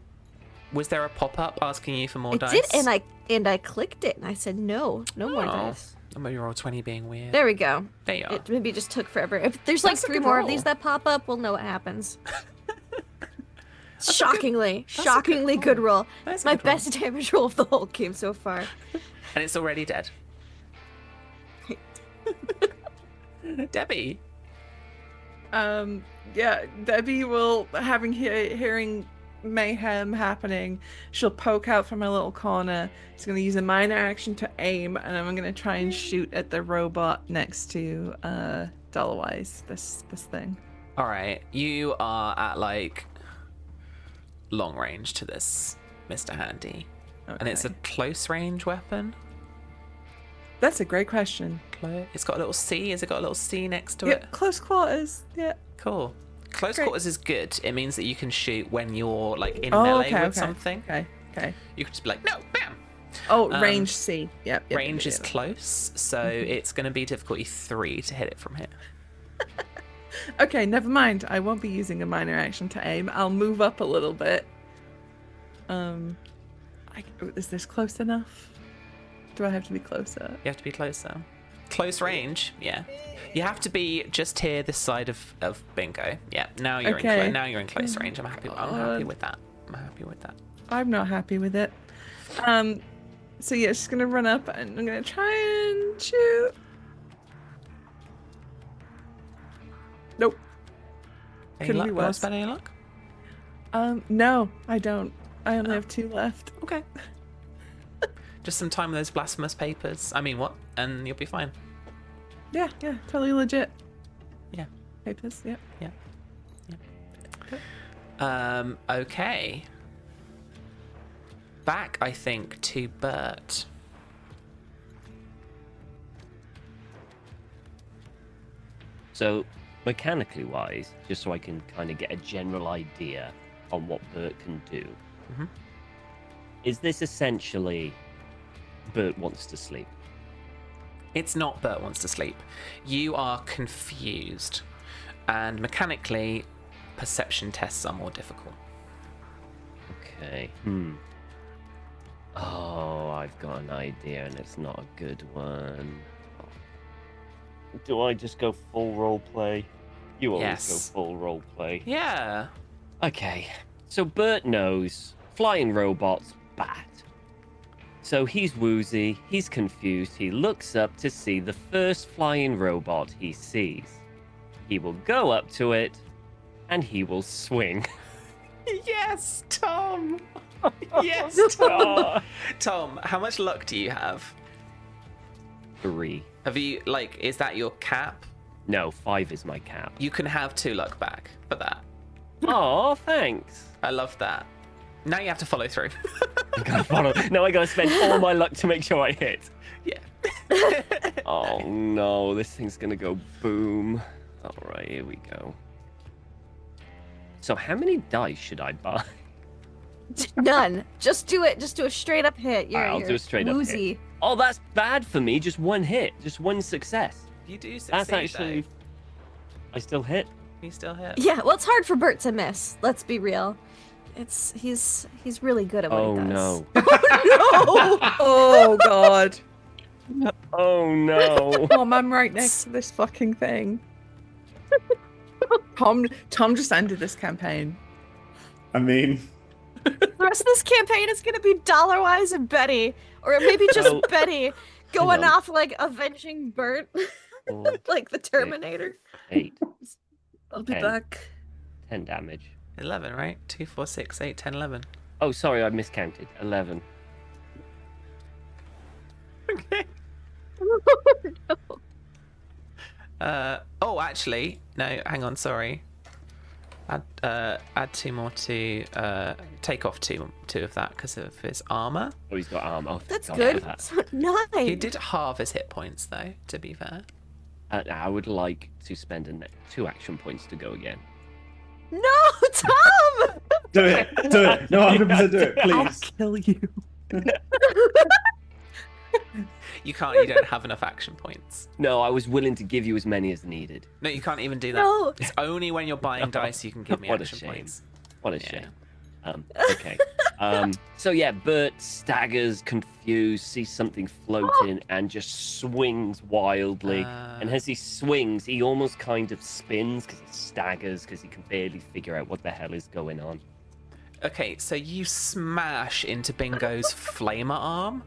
Was there a pop-up asking you for more It dice? did, and I clicked it, and I said no more Oh. dice. Maybe roll 20 being weird. There we go. There you are. It maybe just took forever. If there's like That's a 3 good more of roll. these that pop up, we'll know what happens. Shockingly good good roll. That's a My good roll. best damage roll of the whole game so far. And it's already dead. Debbie. Yeah, Debbie will, hearing mayhem happening, she'll poke out from her little corner. She's going to use a minor action to aim, and I'm going to try and shoot at the robot next to Dollarwise, this thing. All right, you are at like long range to this, Mr. Handy, and it's a Okay. close range weapon. That's a great question. It's got a little C. Has it got a little C next to Yeah, it? close quarters. Yeah. Cool. Close Great. quarters is good. It means that you can shoot when you're like in Oh, melee okay, with okay. something. Okay. You could just be like, no, bam. Oh, Um, range C. Yep. Range is close, so it's going to be difficulty 3 to hit it from here. Okay, never mind. I won't be using a minor action to aim. I'll move up a little bit. Is this close enough? Do I have to be closer? You have to be closer. Close range, yeah. You have to be just here, this side of bingo. Yeah. Now you're Okay. now you're in close range. I'm happy with that. I'm happy with that. I'm not happy with it. So yeah, just gonna run up and I'm gonna try and shoot. Nope. Any Couldn't luck? be You want to worse. spend any luck? No, I don't. I only have 2 left. Okay. Just some time with those blasphemous papers. I mean, what? And you'll be fine. Yeah, totally legit. Yeah. Papers, yep. Okay. Back, I think, to Bert. So, mechanically wise, just so I can kind of get a general idea on what Bert can do, Mhm. is this essentially Bert wants to sleep? It's not Bert wants to sleep. You are confused. And mechanically, perception tests are more difficult. Okay. Oh, I've got an idea, and it's not a good one. Do I just go full role play? You always Yes. go full role play. Yeah. Okay, so Bert knows flying robots bad. So he's woozy, he's confused, he looks up to see the first flying robot he sees. He will go up to it, and he will swing. Yes, Tom. Yes, Tom. Tom, how much luck do you have? 3. Have you, like, is that your cap? No, 5 is my cap. You can have 2 luck back for that. Oh, thanks. I love that. Now you have to follow through. Now I gotta spend all my luck to make sure I hit. Yeah. Oh no, this thing's gonna go boom. Alright, here we go. So how many dice should I buy? None. Just do it. Just do a straight up hit. I'll do a straight up hit. woozy. Oh, that's bad for me. Just 1 hit. Just 1 success. You do succeed, That's actually... though. I still hit. You still hit. Yeah, well, it's hard for Bert to miss. Let's be real. He's really good at what Oh he does. no. Oh god. Oh no. Tom, I'm right next to this fucking thing. Tom just ended this campaign. I mean, The rest of this campaign is gonna be Dollarwise and Betty, or maybe just Oh. Betty going on. off like avenging Bert, 4, like the Terminator. 8, I'll be 10. back. 10 damage. 11, right? 2, 4, 6, 8, 10, 11. Oh, sorry, I miscounted. 11. Okay. Oh, actually, no, hang on, sorry. Add 2 more to take off two of that because of his armor. Oh, he's got armor. Oh, That's God, good. that. So, 9. He did halve his hit points, though. To be fair. I would like to spend 2 action points to go again. No, Tom! do it. No, 100% do it, I'll please. kill you. You can't. You don't have enough action points. No, I was willing to give you as many as needed. No, you can't even do that. No. It's only when you're buying dice you can give me What a action shame. points. What a Yeah. shame. Okay. So yeah, Bert staggers, confused, sees something floating, and just swings wildly. And as he swings, he almost kind of spins because he staggers because he can barely figure out what the hell is going on. Okay, so you smash into Bingo's flamer arm,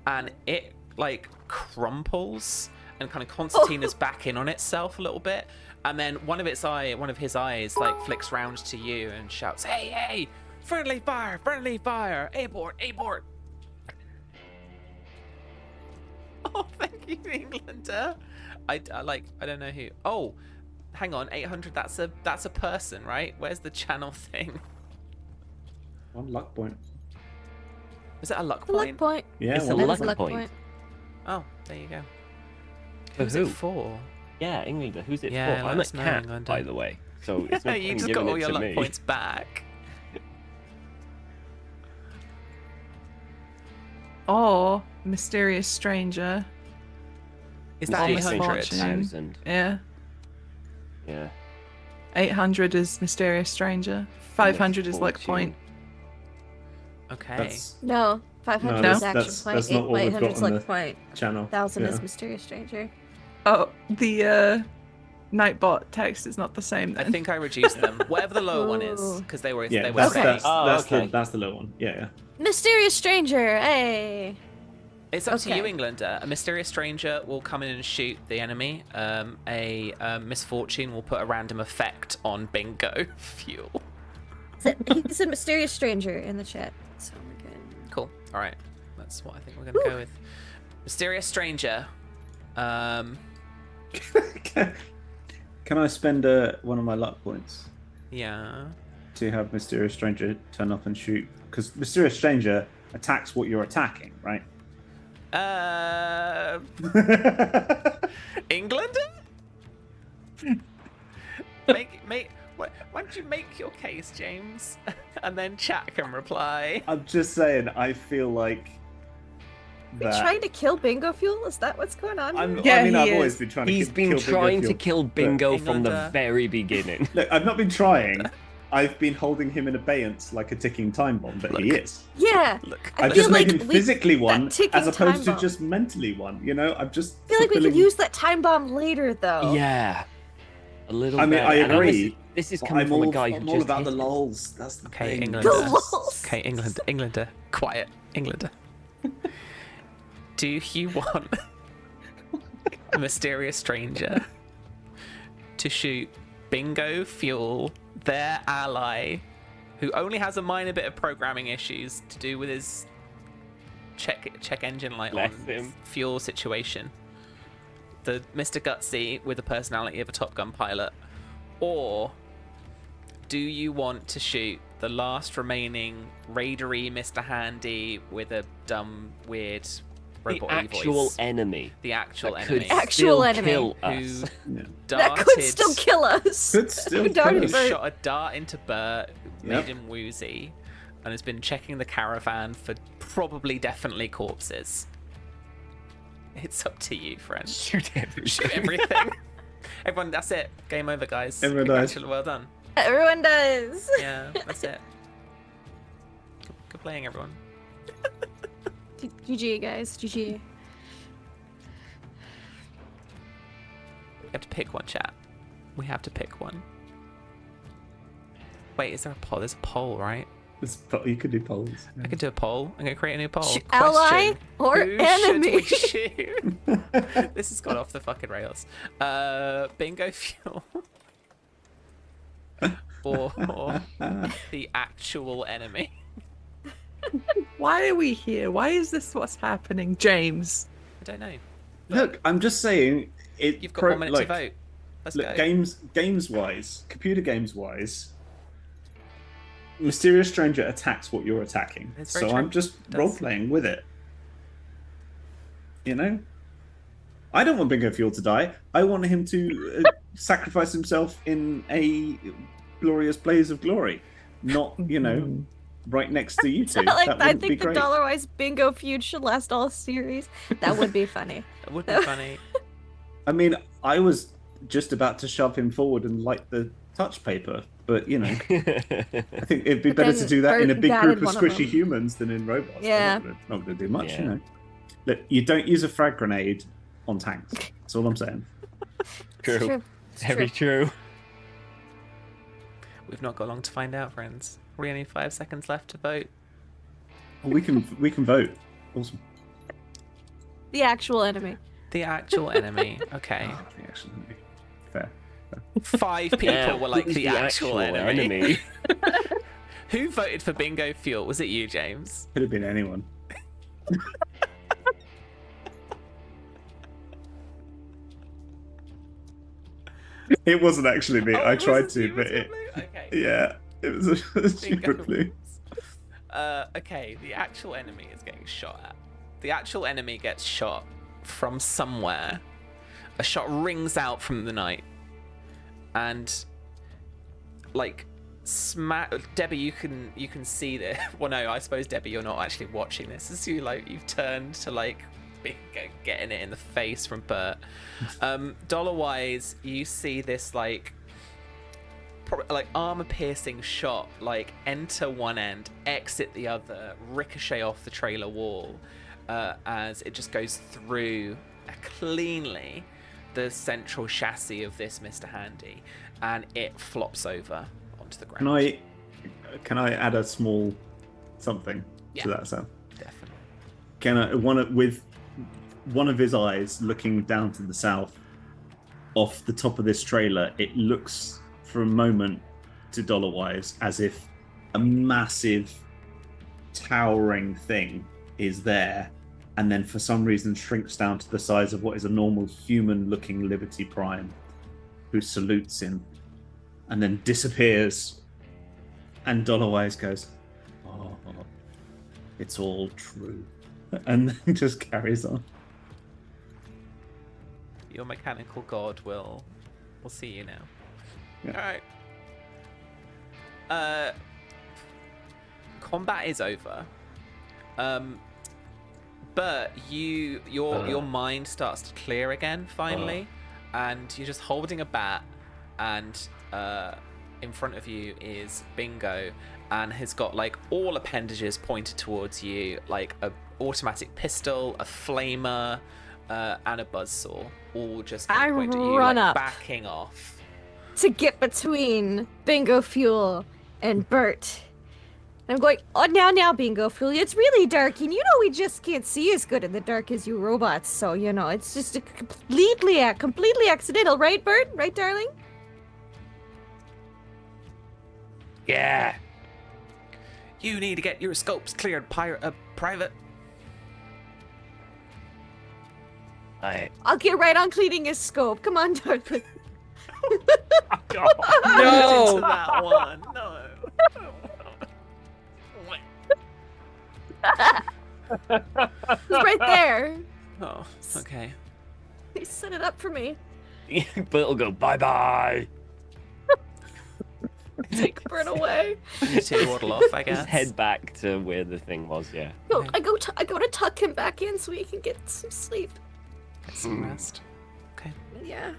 and it like crumples, and kind of concertina's back in on itself a little bit, and then one of his eyes like flicks round to you and shouts, "Hey, hey! Friendly fire! Friendly fire! Abort! Abort!" Oh, thank you, Englander. I don't know who. Oh, hang on, 800. That's a person, right? Where's the channel thing? 1 luck point. Is it a luck The point? luck point. Yeah, It's a one luck luck point. point. Oh, there you go. For Who's who? it for? Yeah, Englander. Who's it Yeah, for? let I'm a us know, cat, Englander. by the way. So it's no You point just got giving all it your to luck me. points back. Or mysterious stranger. Is that Mysterious 800? stranger. 1,000. Yeah. Yeah. 800 is mysterious stranger. 500 is luck point. Okay. That's No, 500 No, is action that's point. not what we've 800 got is on luck the point. channel. 1,000 Yeah. is mysterious stranger. Oh, the Nightbot text is not the same I then. think I reduced them. Whatever the lower one is, Ooh. because they were Yeah, they were that's, Okay. saying. that's the low one. Yeah. Mysterious stranger. Hey. It's up to you, Okay. Englander. A mysterious stranger will come in and shoot the enemy. A misfortune will put a random effect on Bingo fuel. He said mysterious stranger in the chat, so we're good. Cool. All right. That's what I think we're gonna go with. Mysterious stranger. Can I spend one of my luck points Yeah. to have Mysterious Stranger turn up and shoot? Because Mysterious Stranger attacks what you're attacking, right? Englander? Why don't you make your case, James, and then chat can reply. I'm just saying, I feel like Are you trying to kill Bingo Fuel? Is that what's going on? Here? Yeah, I've he always is. been trying to He's been kill Bingo trying to Fuel, kill but- Bingo from the Englander. very beginning. Look, I've not been trying. I've been holding him in abeyance like a ticking time bomb, but he is. Yeah. Look, I I've feel just made like him we- physically that one, ticking as opposed time to bomb. just mentally one. You know, I'm just. I feel like we could fulfilling- use that time bomb later, though. Yeah. A little I mean, bit. I And agree. This is but coming I'm from all, a guy who I'm all just about the hit it. lols. That's the Okay, thing. Englander. The lols. Okay, Englander. Quiet, Englander. Do you want a mysterious stranger to shoot Bingo Fuel, their ally, who only has a minor bit of programming issues to do with his check engine light Bless on him. fuel situation? The Mr. Gutsy with the personality of a Top Gun pilot, or do you want to shoot the last remaining raidery Mr. Handy with a dumb, weird The robot actual voice? enemy. The actual that enemy. could Actual still enemy. kill Who us. Yeah. darted, That could still kill us. Could still Who darted kill who us. Bert? shot a dart into Bert, who Yep. made him woozy, and has been checking the caravan for probably definitely corpses. It's up to you, friend. Shoot everything. Shoot everything. Everyone, that's it. Game over, guys. Everyone dies. Congratulations, well done. Everyone does. Yeah, that's it. Good playing, everyone. GG, guys. GG. You have to pick one, chat. We have to pick one. Wait, is there a poll? There's a poll, right? You could do polls. I could do a poll. I'm gonna create a new poll. Ally Question. or Who enemy? should we shoot? This has gone off the fucking rails. Bingo Fuel. or the actual enemy. Why are we here? Why is this what's happening, James? I don't know. Look, I'm just saying. You've got 1 minute to vote. Let's Look, go. games wise, computer games wise, Mysterious Stranger attacks what you're attacking. It's So very true. I'm just It does. role playing with it. You know, I don't want Bingo Fuel to die. I want him to sacrifice himself in a glorious blaze of glory, not right next to you two. Like, That I wouldn't be think the great. dollar-wise bingo feud should last all series. That would be funny. That would be funny. I mean, I was just about to shove him forward and light the touch paper, but you know, I think it'd be But better then to do that in a Bert big group batted of one of squishy them. humans than in robots. Yeah. They're not going to do much, Yeah. you know. Look, you don't use a frag grenade on tanks. That's all I'm saying. True. It's true. It's Very true. true. We've not got long to find out, friends. We only 5 seconds left to vote. Well, we can vote. Awesome. The actual enemy. The actual enemy. Okay. Oh, the actual enemy. Fair. 5 people Yeah, were like who's the actual enemy. Who voted for bingo fuel? Was it you, James? Could have been anyone. It wasn't actually me. Oh, I it tried wasn't to, you, but was it. Blue? Okay. Yeah, it was a Bingo super clue. rules. Okay, the actual enemy is getting shot at. The actual enemy gets shot from somewhere. A shot rings out from the night, and like Debbie, you can see this. Well, no, I suppose Debbie, you're not actually watching this. As you've turned to like getting it in the face from Bert. Dollar-wise, you see this like armor-piercing shot, like enter one end, exit the other, ricochet off the trailer wall, as it just goes through cleanly the central chassis of this Mr. Handy, and it flops over onto the ground. Can I add a small something Yeah. to that sound? Definitely. Can I with one of his eyes looking down to the south off the top of this trailer, it looks for a moment to Dollarwise as if a massive towering thing is there, and then for some reason shrinks down to the size of what is a normal human looking Liberty Prime, who salutes him and then disappears, and Dollarwise goes, "Oh, it's all true," and then just carries on. Your mechanical god will see you now. Yeah. Alright. Combat is over. But your mind starts to clear again finally, and you're just holding a bat, and in front of you is Bingo, and has got like all appendages pointed towards you, like a automatic pistol, a flamer, and a buzzsaw, all just I pointed at you, run like, up. backing off. To get between Bingo Fuel and Bert. I'm going, oh, now, Bingo Fuel. It's really dark, and you know we just can't see as good in the dark as you robots, so, you know, it's just a completely accidental, right, Bert? Right, darling? Yeah. You need to get your scopes cleared, private. I'll get right on cleaning his scope. Come on, darling. No. Into that one. No. He's right there. Oh, okay. He set it up for me. But it'll go bye-bye. Take Bert away. You two waddle off, I guess. Just head back to where the thing was, yeah. No, I go to tuck him back in so he can get some sleep. Get some rest. Okay. Yeah.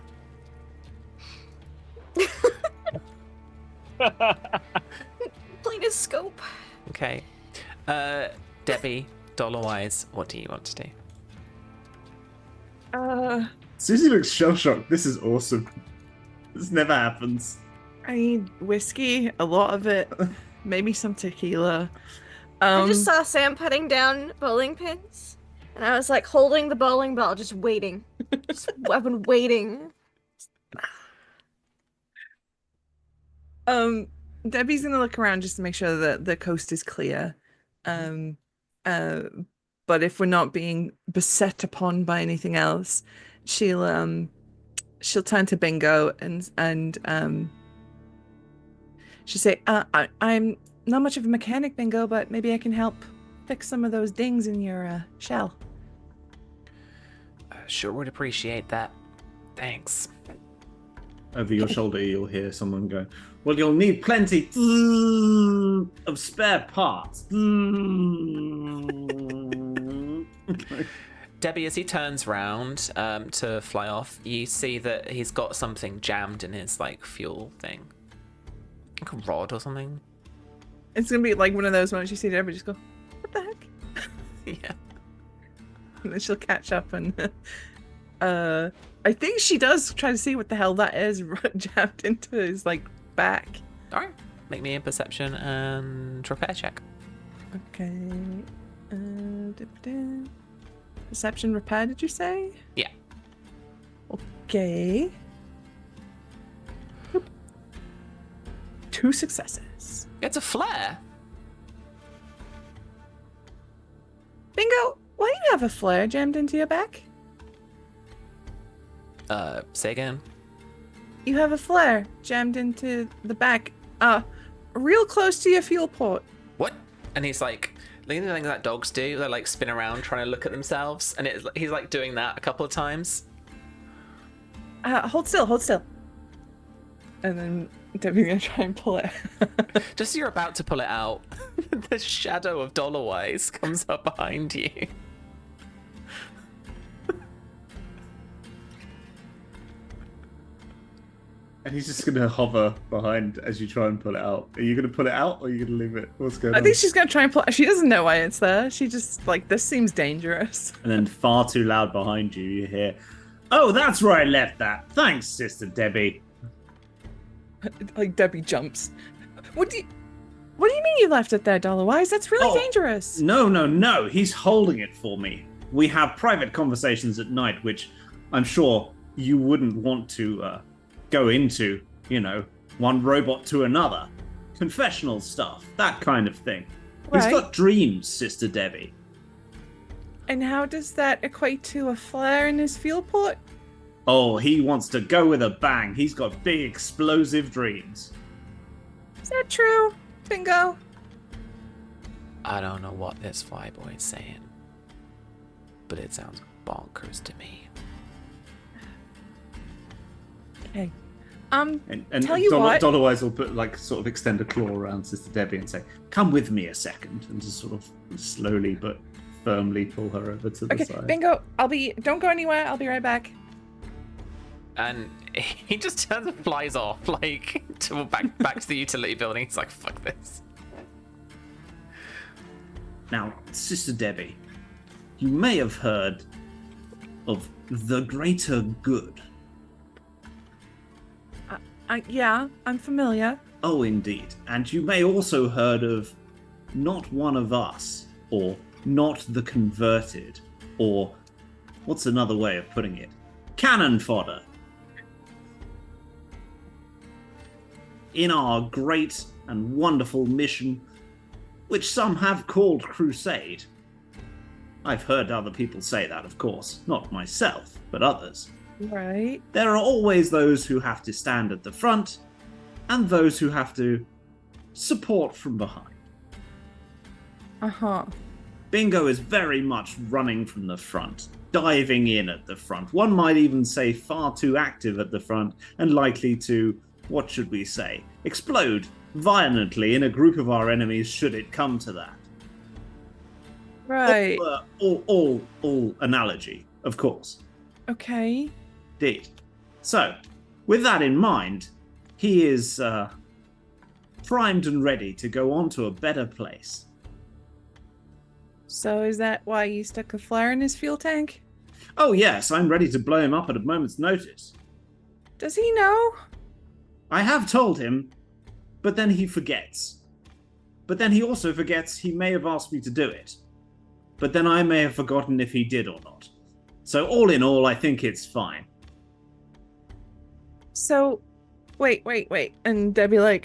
Clean his scope. Okay. Debbie, Dollarwise, what do you want to do? Susie looks shell-shocked. This is awesome. This never happens. I need whiskey, a lot of it, maybe some tequila. I just saw Sam putting down bowling pins, and I was like holding the bowling ball, just waiting. I've been waiting. Debbie's gonna look around just to make sure that the coast is clear. But if we're not being beset upon by anything else, she'll turn to Bingo and she'll say, I'm not much of a mechanic, Bingo, but maybe I can help fix some of those dings in your shell. Sure would appreciate that. Thanks. Over your shoulder, you'll hear someone go, "Well, you'll need plenty of spare parts." Debbie, as he turns round to fly off, you see that he's got something jammed in his like fuel thing. Like a rod or something. It's gonna be like one of those moments you see Deborah just go, "What the heck?" Yeah. And then she'll catch up and I think she does try to see what the hell that is jabbed into his like back. All right. Make me a perception and repair check. Okay. Da-da-da. Perception repair, did you say? Yeah. Okay. Boop. 2 successes. It's a flare. Bingo! Why do you have a flare jammed into your back? Say again. You have a flare jammed into the back. Real close to your fuel port. What? And he's like, the thing that dogs do, they like spin around trying to look at themselves, and he's like doing that a couple of times. Hold still. And then Debbie's gonna try and pull it. Just as you're about to pull it out, the shadow of Dollarwise comes up behind you. And he's just gonna hover behind as you try and pull it out. Are you gonna pull it out or are you gonna leave it? What's going on? I think she's gonna try and pull. She doesn't know why it's there. She just like, this seems dangerous. And then far too loud behind you, you hear, "Oh, that's where I left that. Thanks, Sister Debbie." Like Debbie jumps. What do you mean you left it there, Dollarwise? That's really Oh, dangerous. No. He's holding it for me. We have private conversations at night, which I'm sure you wouldn't want to go into, one robot to another. Confessional stuff, that kind of thing. He's Right. got dreams, Sister Debbie. And how does that equate to a flare in his fuel port? Oh, he wants to go with a bang. He's got big explosive dreams. Is that true? Bingo. I don't know what this flyboy is saying, but it sounds bonkers to me. Okay. And Tell you what. Dollarwise will sort of extend a claw around Sister Debbie and say, "Come with me a second," and just sort of slowly but firmly pull her over to the Okay, side. Bingo. Don't go anywhere. I'll be right back. And he just turns and flies off, like back to the utility building. He's like, "Fuck this." Now, Sister Debbie, you may have heard of the greater good. Yeah, I'm familiar. Oh, indeed. And you may also heard of not one of us, or not the converted, or what's another way of putting it? Cannon fodder. In our great and wonderful mission, which some have called crusade. I've heard other people say that, of course. Not myself, but others. Right. There are always those who have to stand at the front, and those who have to support from behind. Uh-huh. Bingo is very much running from the front, diving in at the front. One might even say far too active at the front, and likely to, what should we say, explode violently in a group of our enemies should it come to that. Right. All analogy, of course. Okay. Indeed. So, with that in mind, he is primed and ready to go on to a better place. So is that why you stuck a flare in his fuel tank? Oh yes, I'm ready to blow him up at a moment's notice. Does he know? I have told him, but then he forgets. But then he also forgets he may have asked me to do it. But then I may have forgotten if he did or not. So all in all, I think it's fine. So, wait. And Debbie,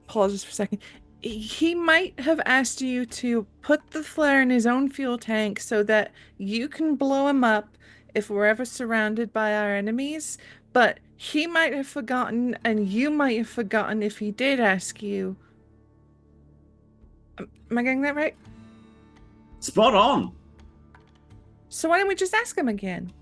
pauses for a second. He might have asked you to put the flare in his own fuel tank so that you can blow him up if we're ever surrounded by our enemies, but he might have forgotten, and you might have forgotten if he did ask you. Am I getting that right? Spot on! So why don't we just ask him again?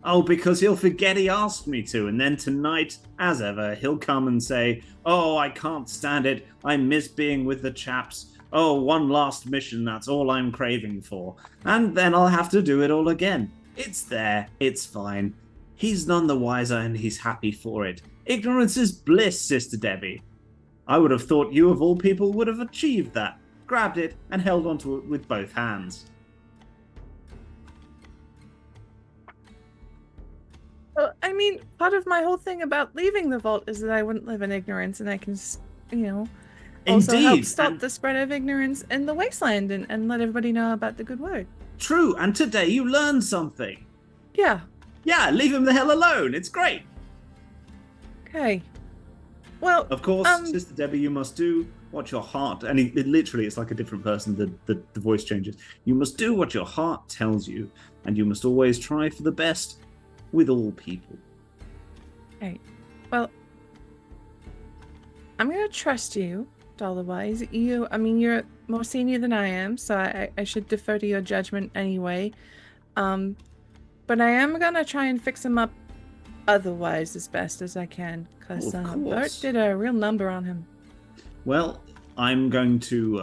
Oh, because he'll forget he asked me to, and then tonight, as ever, he'll come and say, "Oh, I can't stand it. I miss being with the chaps. Oh, one last mission, that's all I'm craving for." And then I'll have to do it all again. It's there. It's fine. He's none the wiser, and he's happy for it. Ignorance is bliss, Sister Debbie. I would have thought you of all people would have achieved that. Grabbed it and held onto it with both hands. Well, I mean, part of my whole thing about leaving the vault is that I wouldn't live in ignorance, and I can, also help Indeed, stop and- the spread of ignorance in the wasteland and let everybody know about the good word. True, and today you learned something. Yeah. Yeah, leave him the hell alone. It's great. Okay. Well, Of course, Sister Debbie, you must do what your heart... And it literally, it's like a different person. The voice changes. You must do what your heart tells you, and you must always try for the best with all people. right. Well, I'm gonna trust you, dollar-wise. You're more senior than I am, so I should defer to your judgment anyway. But I am gonna try and fix him up otherwise as best as I can, because Of Bert course. did a real number on him. Well, I'm going to...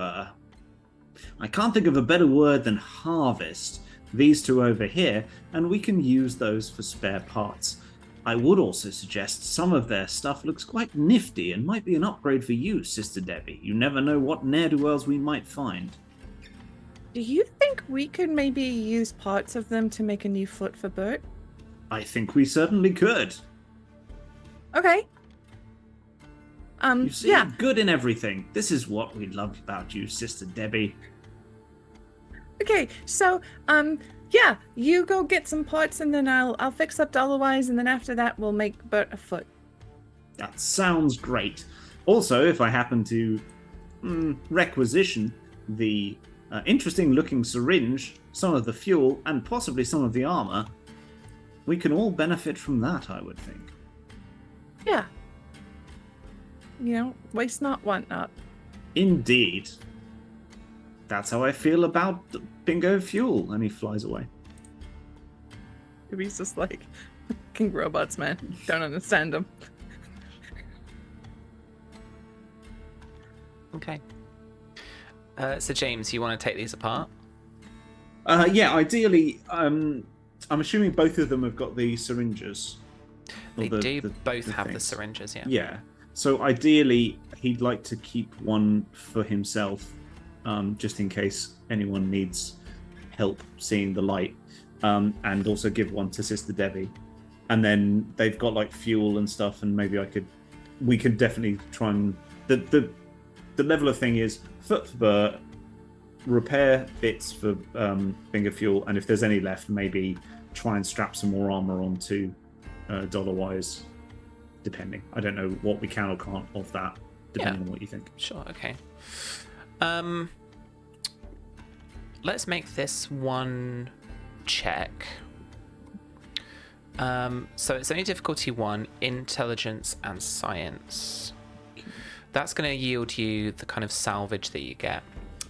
I can't think of a better word than harvest these two over here, and we can use those for spare parts. I would also suggest some of their stuff looks quite nifty and might be an upgrade for you, Sister Debbie. You never know what ne'er-do-wells we might find. Do you think we could maybe use parts of them to make a new foot for Bert? I think we certainly could. Okay. You see, Yeah. good in everything. This is what we love about you, Sister Debbie. Okay, so yeah, you go get some parts and then I'll fix up Dollarwise, and then after that we'll make Bert a foot. That sounds great. Also, if I happen to requisition the interesting looking syringe, some of the fuel, and possibly some of the armor, we can all benefit from that, I would think. Yeah. Waste not, want not. Indeed. That's how I feel about bingo fuel. And he flies away. He's just like, fucking robots, man. Don't understand them. Okay. So James, you want to take these apart? Yeah, ideally, I'm assuming both of them have got the syringes. Or They do both the have the things. syringes, yeah. Yeah. So ideally, he'd like to keep one for himself, just in case anyone needs help seeing the light, and also give one to Sister Debbie. And then they've got like fuel and stuff, and maybe we could definitely try and the level of thing is foot for Bert, repair bits for finger fuel, and if there's any left, maybe try and strap some more armor onto Dollarwise. Depending, I don't know what we can or can't of that, depending on what you think. Sure, okay. Let's make this one check. So it's only difficulty 1, intelligence and science. That's going to yield you the kind of salvage that you get.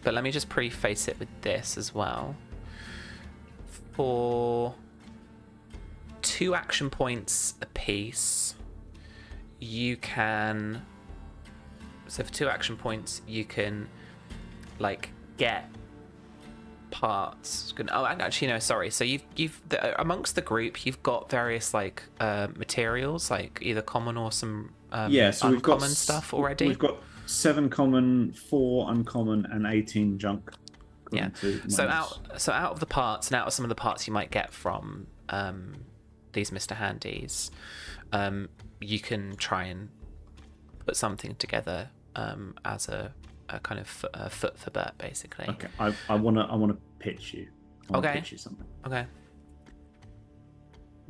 But let me just preface it with this as well. For 2 action points apiece, you can... So for 2 action points, you can, like, get parts. Oh, actually, no, sorry. So you've amongst the group, you've got various, like, materials, like either common or some Yeah, so we've got uncommon stuff already. We've got 7 common, 4 uncommon, and 18 junk. Yeah. according to So minus. out of the parts, and out of some of the parts you might get from these Mr. Handies, you can try and put something together as a kind of foot for Bert, basically. Okay, I wanna pitch you. I wanna Okay. pitch you something. Okay.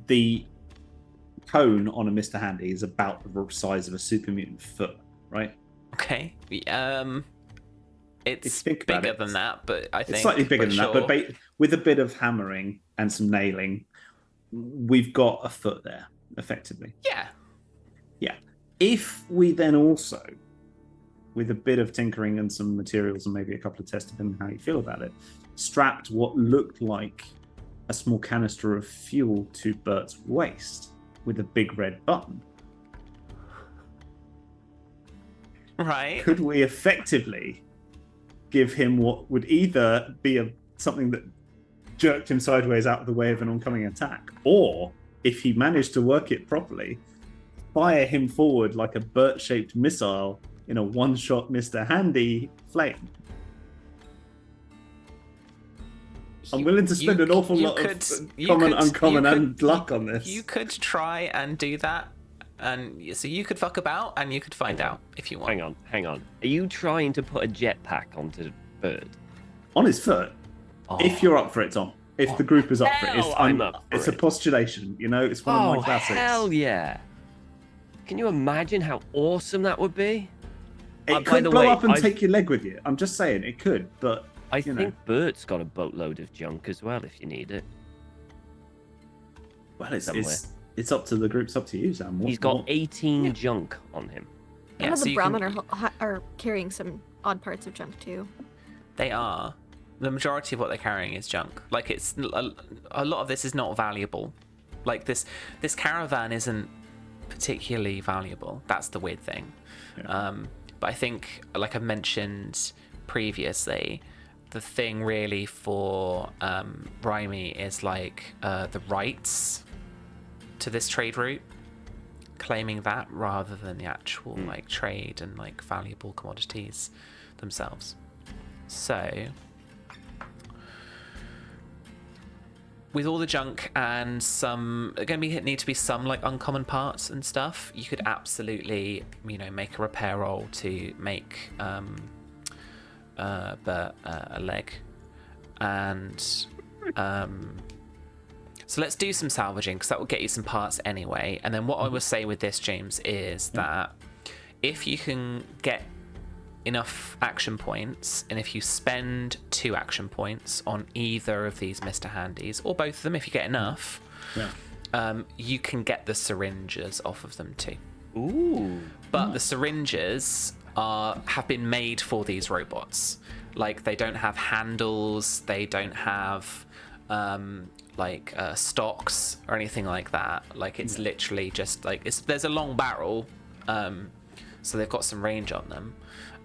The cone on a Mr. Handy is about the size of a super mutant foot, right? Okay. It's Think about bigger it. than that, but I think It's slightly bigger but than that, sure. but with a bit of hammering and some nailing, we've got a foot there, effectively. Yeah. Yeah. If we then also, with a bit of tinkering and some materials and maybe a couple of tests depending on how you feel about it, strapped what looked like a small canister of fuel to Bert's waist with a big red button, Right. could we effectively give him what would either be something that jerked him sideways out of the way of an oncoming attack, or if he managed to work it properly, fire him forward like a Bert-shaped missile in a one-shot Mr. Handy flame. I'm willing to spend an awful lot of common, uncommon, and luck on this. You could try and do that, and so you could fuck about, and you could find out if you want. Hang on. Are you trying to put a jetpack onto Bird? On his foot. Oh. If you're up for it, Tom. If the group is up for it. I'm up for it's it. a postulation, you know? It's one of my classics. Hell yeah. Can you imagine how awesome that would be? It by could the blow way, up and take your leg with you. I'm just saying, it could, but... I think Bert's got a boatload of junk as well, if you need it. Well, it's up to the group. It's up to you, Sam. He's got 18 junk on him. I know the Brahmin are carrying some odd parts of junk too. They are. The majority of what they're carrying is junk. Like, it's a lot of this is not valuable. Like, this caravan isn't particularly valuable. That's the weird thing. Yeah. But I think, like I mentioned previously, the thing really for Rhymy is like the rights to this trade route, claiming that rather than the actual like trade and like valuable commodities themselves. So with all the junk and some need to be some like uncommon parts and stuff, you could absolutely, you know, make a repair roll to make a leg. And so let's do some salvaging, because that will get you some parts anyway. And then what I would say with this, James, is that if you can get enough action points, and if you spend 2 action points on either of these Mr. Handies, or both of them if you get enough, you can get the syringes off of them too. Ooh. But the syringes have been made for these robots. Like, they don't have handles, they don't have stocks or anything like that. Like, it's literally just like there's a long barrel, so they've got some range on them,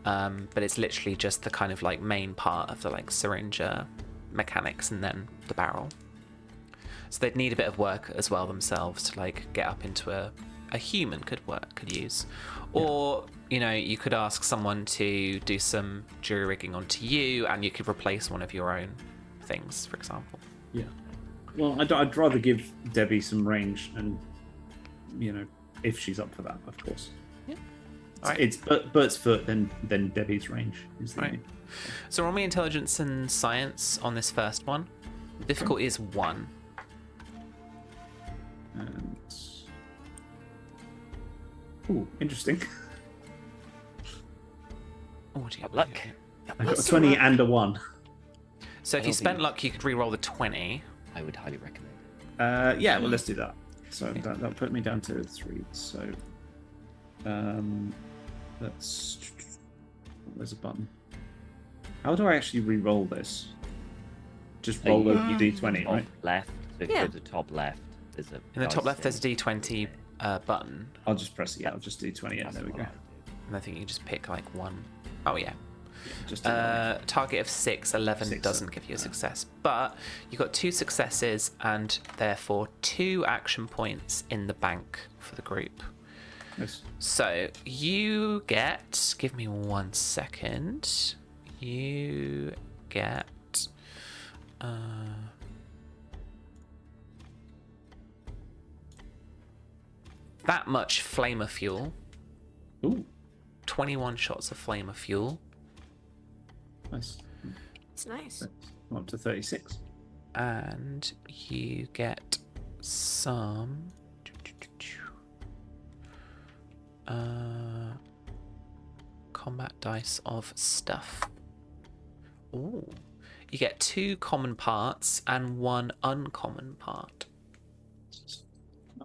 but it's literally just the kind of like main part of the like syringe mechanics, and then the barrel. So they'd need a bit of work as well themselves to like get up into a human could use, or you know, you could ask someone to do some jury rigging onto you, and you could replace one of your own things, for example. Yeah. Well, I'd rather give Debbie some range, and you know, if she's up for that, of course. Yeah. All right. It's Bert's foot, then Debbie's range is the right. So roll me intelligence and science on this first one. The difficulty is 1. And... Ooh, interesting. Oh, what do you Luck. I got a 20 and a 1. So if you spent luck, you could re-roll the 20. I would highly recommend it. Yeah, well, let's do that. So that'll put me down to 3. So, there's a button. How do I actually re-roll this? Just roll over d20, Top right? left. So if you go to the top left, there's a. In the top left, there's a d20 button. I'll just press it. Yeah, I'll just do 20. Yeah, there we go. And I think you just pick like 1. Oh yeah. Just target of 6, 11 doesn't give you a success, but you got 2 successes and therefore 2 action points in the bank for the group. Yes. So you get, give me 1 second, you get that much flamer fuel. Ooh. 21 shots of flamer fuel. Nice. It's nice. I'm up to 36. And you get some combat dice of stuff. Ooh. You get 2 common parts and 1 uncommon part.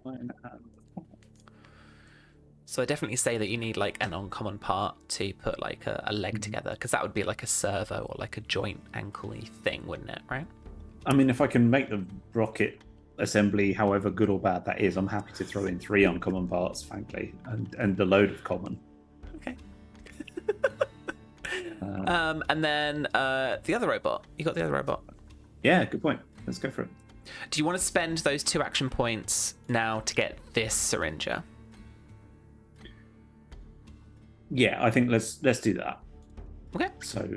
9 and... So I definitely say that you need like an uncommon part to put like a leg together, because that would be like a servo or like a joint ankle-y thing, wouldn't it? Right? I mean, if I can make the rocket assembly, however good or bad that is, I'm happy to throw in 3 uncommon parts, frankly, and the load of common. Okay. And then the other robot. You got the other robot. Yeah, good point. Let's go for it. Do you want to spend those 2 action points now to get this syringer? Yeah, I think let's do that. Okay. So,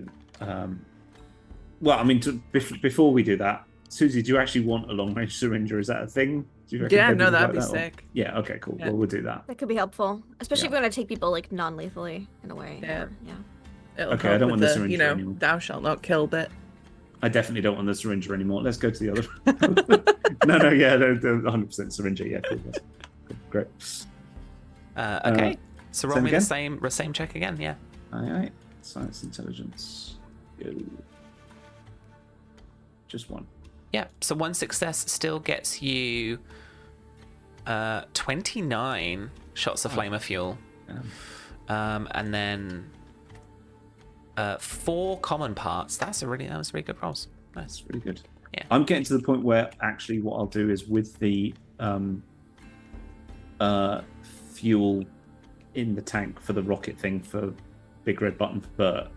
well, I mean, before we do that, Susie, do you actually want a long range syringe, or is that a thing? Do you reckon Yeah, Debbie no, would that'd like be that, or- sick. Yeah. Okay. Cool. Yeah. Well, we'll do that. That could be helpful, especially if Yeah. we want to take people like non-lethally in a way. Yeah. or- yeah. It'll Okay, I help don't with want the the, syringe you know, anymore. thou shalt not kill bit. I definitely don't want the syringe anymore. Let's go to the other. No, yeah, the 100% syringe. Yeah, cool. That's cool. Great. Okay. So roll same me again? the same check again. Yeah. Aye. Science, intelligence. Go. Just one. Yeah. So one success still gets you 29 shots of flamer fuel. And then 4 common parts. That was really good rolls. Nice. That's really good. Yeah. I'm getting to the point where actually what I'll do is with the fuel in the tank for the rocket thing for Big Red Button for Bert,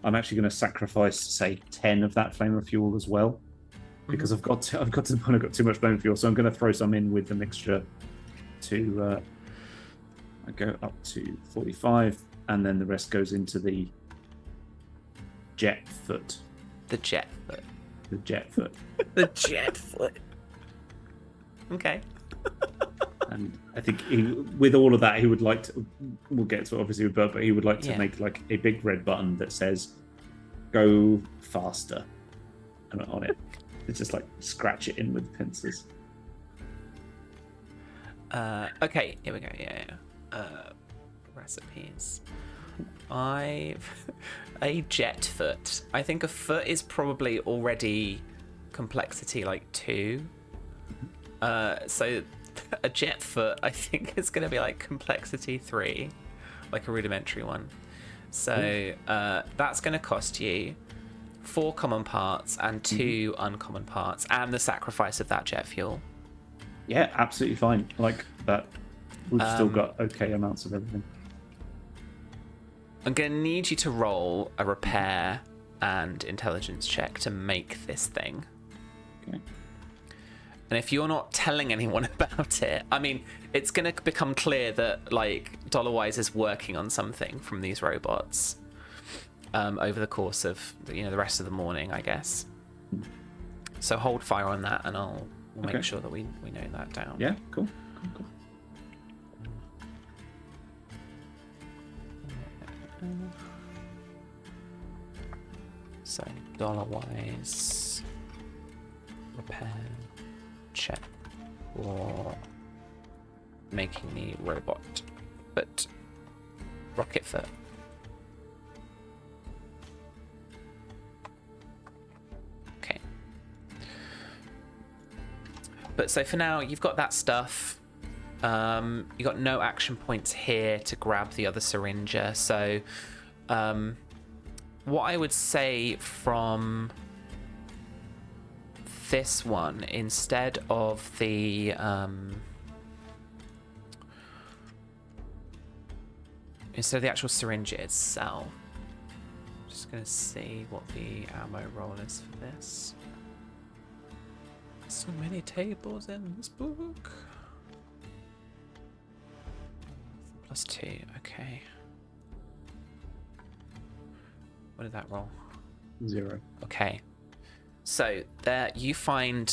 I'm actually going to sacrifice, say, 10 of that flame of fuel as well, because I've got to the point I've got too much flame fuel, so I'm going to throw some in with the mixture to I go up to 45, and then the rest goes into the jet foot. The jet foot. The jet foot. The jet foot. Okay. And I think with all of that, he would like to. We'll get to it obviously with Bert, but he would like to Yeah. make like a big red button that says "Go faster," and on it, it's just like scratch it in with pincers. Okay, here we go. Yeah. Recipes. I've a jet foot. I think a foot is probably already complexity like 2. So a jet foot I think is going to be like complexity 3, like a rudimentary one. So that's going to cost you 4 common parts and 2 uncommon parts, and the sacrifice of that jet fuel. Yeah, absolutely fine. Like that, we've still got okay amounts of everything. I'm going to need you to roll a repair and intelligence check to make this thing. Okay. And if you're not telling anyone about it, I mean, it's going to become clear that, like, Dollarwise is working on something from these robots over the course of, the rest of the morning, I guess. So hold fire on that, and we'll make sure that we note that down. Yeah, cool. So Dollarwise repair check for making the robot, but rocket foot. Okay. But so for now, you've got that stuff. You got no action points here to grab the other syringer. So, what I would say from this one, instead of the actual syringe itself, I'm just gonna see what the ammo roll is for this. So many tables in this book. +2, okay. What did that roll? 0. Okay. So there you find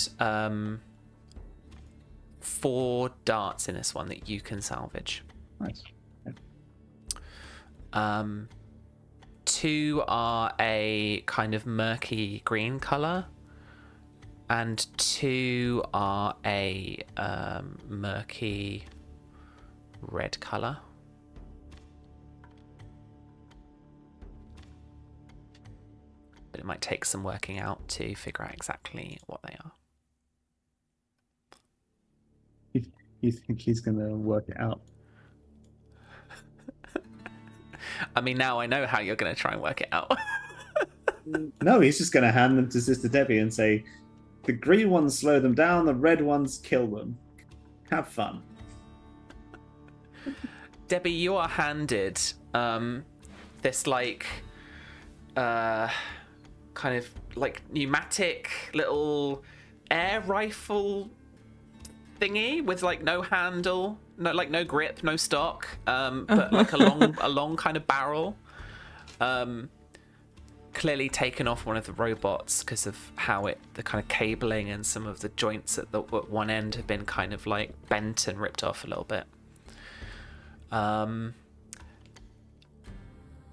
4 darts in this one that you can salvage. Nice. 2 are a kind of murky green color, and 2 are a murky red color. But it might take some working out to figure out exactly what they are. You think he's gonna work it out? I mean, now I know how you're going to try and work it out. No, he's just gonna hand them to Sister Debbie and say, "The green ones slow them down, the red ones kill them. Have fun." Debbie, you are handed this kind of like pneumatic little air rifle thingy with like no handle, no grip, no stock, but like a long kind of barrel. Clearly taken off one of the robots because of how the kind of cabling and some of the joints at one end have been kind of like bent and ripped off a little bit.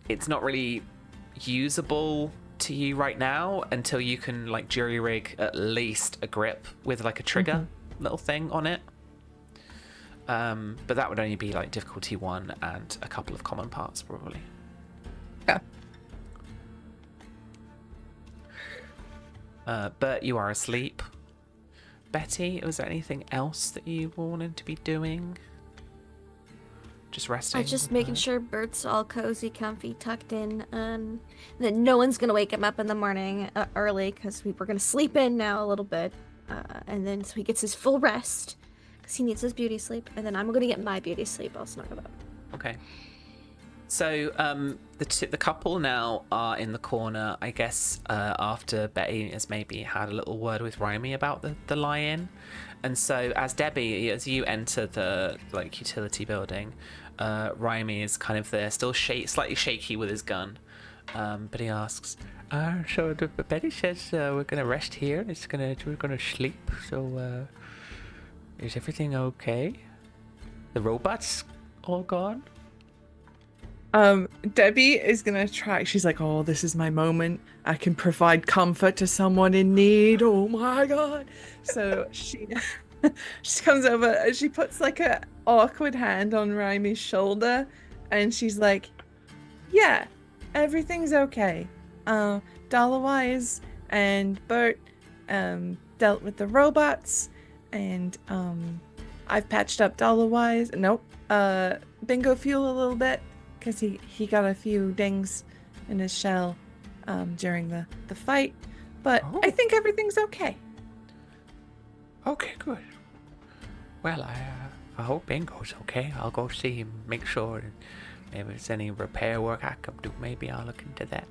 It's not really usable to you right now until you can like jury rig at least a grip with like a trigger little thing on it. But that would only be like difficulty 1 and a couple of common parts probably. Yeah. Bert, you are asleep. Betty, was there anything else that you wanted to be doing? Just resting? I'm just making sure Bert's all cozy, comfy, tucked in, and that no one's gonna wake him up in the morning early because we're gonna sleep in now a little bit, and then so he gets his full rest because he needs his beauty sleep, and then I'm gonna get my beauty sleep. I'll snuggle up. Okay. So the couple now are in the corner, I guess, after Betty has maybe had a little word with Rhymy about the lie-in. And so as you enter the like utility building, Rhymy is kind of there, still slightly shaky with his gun. But he asks, So Betty says we're gonna rest here. We're gonna sleep. So is everything okay? The robots all gone? Debbie is gonna try. She's like, "Oh, this is my moment. I can provide comfort to someone in need. Oh my god!" So she comes over and she puts like a awkward hand on Rhymy's shoulder, and she's like, "Yeah, everything's okay. Dollarwise and Bert dealt with the robots, and I've patched up Dollarwise. Nope. Bingo Fuel a little bit." Because he got a few dings in his shell during the fight. But I think everything's okay. Okay, good. Well, I hope Bingo's okay. I'll go see him, make sure that maybe there's any repair work I can do. Maybe I'll look into that.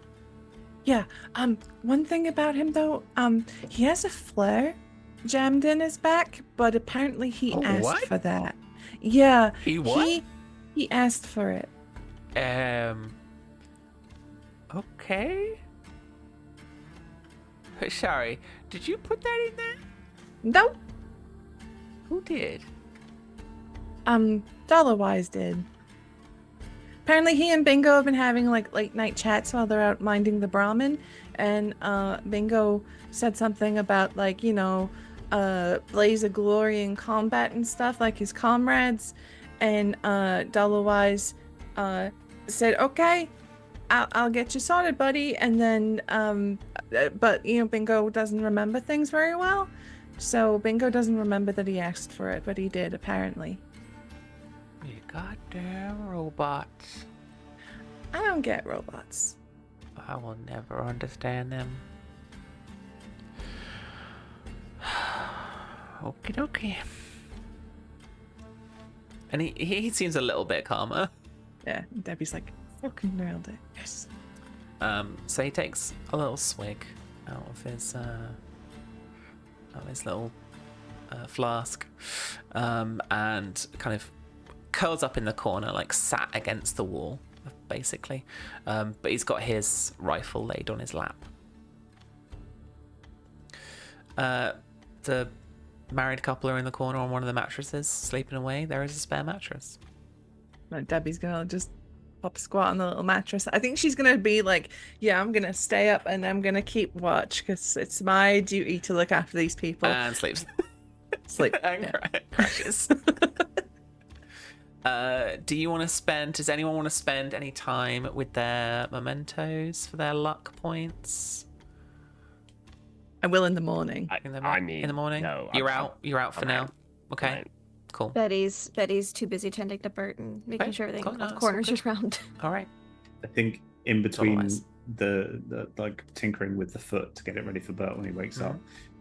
Yeah. One thing about him, though, he has a flare jammed in his back, but apparently he asked what? for that. Yeah. He what? He asked for it. Okay. Sorry, did you put that in there? Nope. Who did? Dollarwise did. Apparently he and Bingo have been having like late night chats while they're out minding the Brahmin, and Bingo said something about like, blaze of glory in combat and stuff like his comrades, and Dollarwise said, "Okay, I'll get you sorted, buddy." And then but Bingo doesn't remember things very well, so Bingo doesn't remember that he asked for it, but he did apparently. You goddamn robots. I don't get robots. I will never understand them. Okie dokie. and he seems a little bit calmer. Yeah, Debbie's like, "Fucking nailed it." Yes. So he takes a little swig out of his little flask, and kind of curls up in the corner, like sat against the wall, basically. But he's got his rifle laid on his lap. The married couple are in the corner on one of the mattresses, sleeping away. There is a spare mattress. No, Debbie's gonna just pop a squat on the little mattress. I think she's gonna be like, "Yeah, I'm gonna stay up and I'm gonna keep watch because it's my duty to look after these people." And sleeps. Sleep. And Yeah. crashes. Does anyone want to spend any time with their mementos for their luck points? I will in the morning. In the I morning? no, You're I'm- out. You're out for I'm now. out. Okay. I'm out. Cool. Betty's too busy tending to Bert and making Okay, sure everything, cool, all no, the that's all corners good. are round. All right. I think in between Otherwise. the like tinkering with the foot to get it ready for Bert when he wakes up,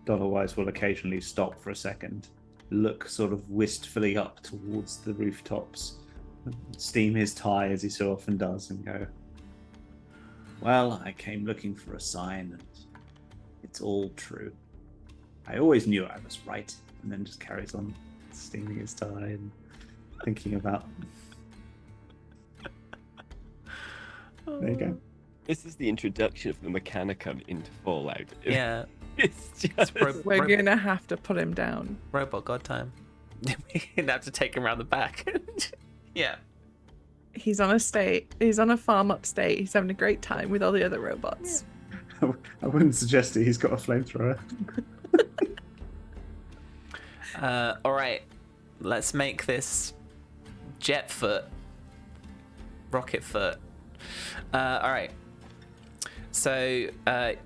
Dollarwise will occasionally stop for a second, look sort of wistfully up towards the rooftops, steam his tie as he so often does, and go, "Well, I came looking for a sign, and it's all true. I always knew I was right." And then just carries on steaming his tie and thinking about. There you go. This is the introduction of the Mechanicum into Fallout. Yeah. It's just... We're gonna have to put him down. Robot god time. We're gonna have to take him around the back. Yeah. He's on a farm upstate. He's having a great time with all the other robots. I wouldn't suggest it. He's got a flamethrower. All right. Let's make this jet foot, rocket foot. All right. So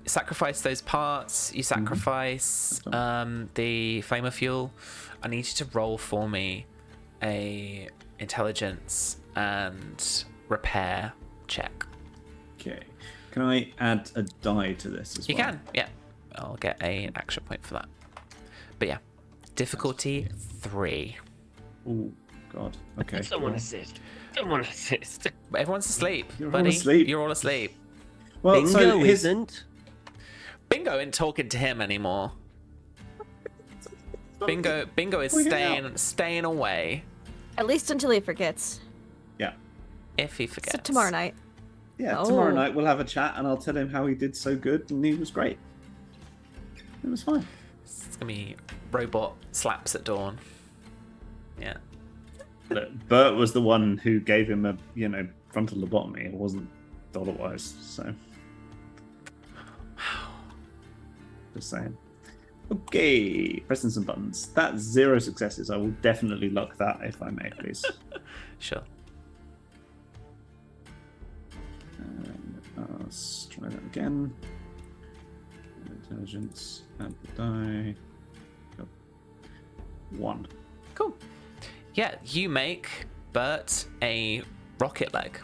sacrifice those parts. You sacrifice the flamer fuel. I need you to roll for me a intelligence and repair check. Okay. Can I add a die to this as You well? can, yeah. I'll get an action point for that. But yeah, difficulty 3. Oh God. Okay. Someone assist. Someone assist. Everyone's asleep, You're all buddy. asleep. You're all asleep. Well, Bingo so his isn't. Bingo ain't talking to him anymore. Bingo is Freaking out. staying away. At least until he forgets. Yeah. If he forgets. So tomorrow night. Yeah. Oh. Tomorrow night we'll have a chat and I'll tell him how he did so good and he was great. It was fine. It's gonna be robot slaps at dawn. Yeah. Look, Bert was the one who gave him a frontal lobotomy. It wasn't dollar-wise. So. Just saying. Okay, pressing some buttons. That's 0 successes. I will definitely luck that if I may, please. Sure. Let's try that again. Intelligence, add the die. Go. 1. Cool. Yeah, you make Bert a rocket leg.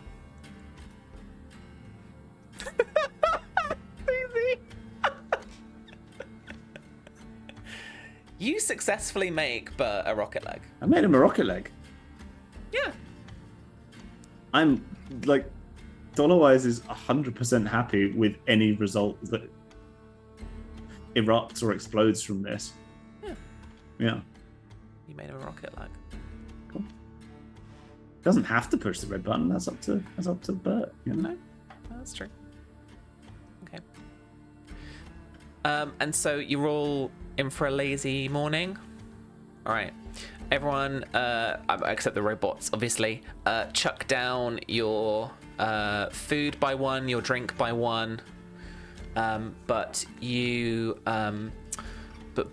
You successfully make Bert a rocket leg. I made him a rocket leg. Yeah. I'm like, dollar-wise is 100% happy with any result that erupts or explodes from this. Yeah. Yeah. You made him a rocket leg. Cool. Doesn't have to push the red button. That's up to Bert. You know? No, that's true. Okay. And so you're all in for a lazy morning. All right, everyone, except the robots, obviously, chuck down your food by 1, your drink by 1. But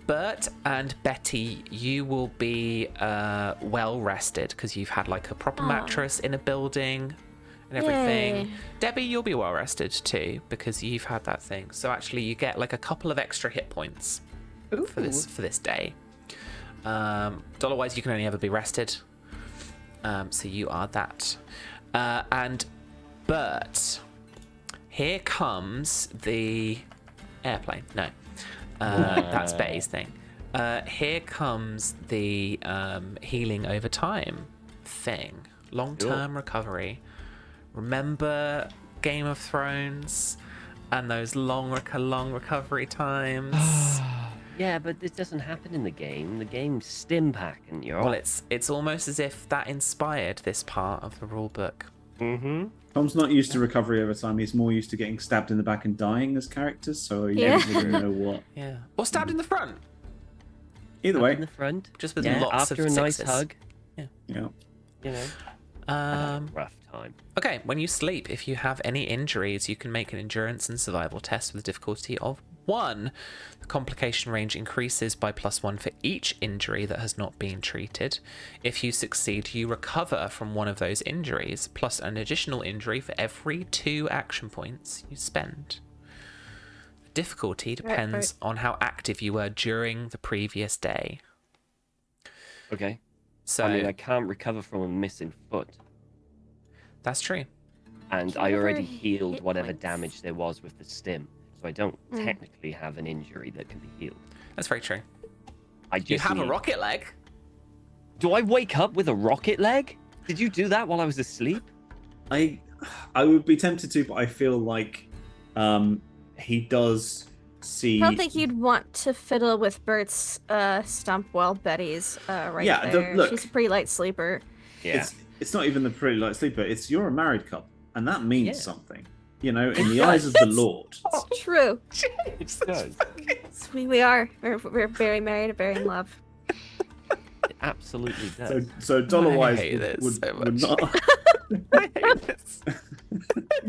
Bert and Betty, you will be well rested because you've had like a proper mattress in a building and everything. Yay. Debbie, you'll be well rested too because you've had that thing. So actually, you get like a couple of extra hit points for this day. Dollar-wise, you can only ever be rested. So you are that. And Bert, here comes the airplane. No. That's Betty's thing. Here comes the healing over time thing. Long-term recovery. Remember Game of Thrones and those long recovery times? Yeah, but this doesn't happen in the game. The game's stim pack and you're Well, off. it's almost as if that inspired this part of the rule book. Mm-hmm. Tom's not used to recovery over time. He's more used to getting stabbed in the back and dying as characters, so you Yeah. don't really know what. Yeah. Or stabbed in the front. Either In way, the front, Just with yeah, lots after of a nice sixes. yeah. hug, you know. I had a rough time. Okay, when you sleep, if you have any injuries, you can make an endurance and survival test with a difficulty of 1. The complication range increases by +1 for each injury that has not been treated. If you succeed, you recover from one of those injuries, plus an additional injury for every 2 action points you spend. The difficulty depends on how active you were during the previous day. Okay. So I mean, I can't recover from a missing foot, that's true. and Can I you already ever healed hit whatever points? damage there was with the stim, so I don't technically have an injury that can be healed. That's very true. I just You have a need- rocket leg. Do I wake up with a rocket leg? Did you do that while I was asleep? I would be tempted to, but I feel like he does see. I don't think you'd want to fiddle with Bert's stump while Betty's right Yeah, there. look. She's a pretty light sleeper. Yeah. It's not even the pretty light sleeper. It's you're a married couple, and that means Yeah. something. You know, in the eyes of the Lord. It's true. James, does. We are. We're very married, very in love. It absolutely does. So dollar-wise hate this would so would much. not. I hate this.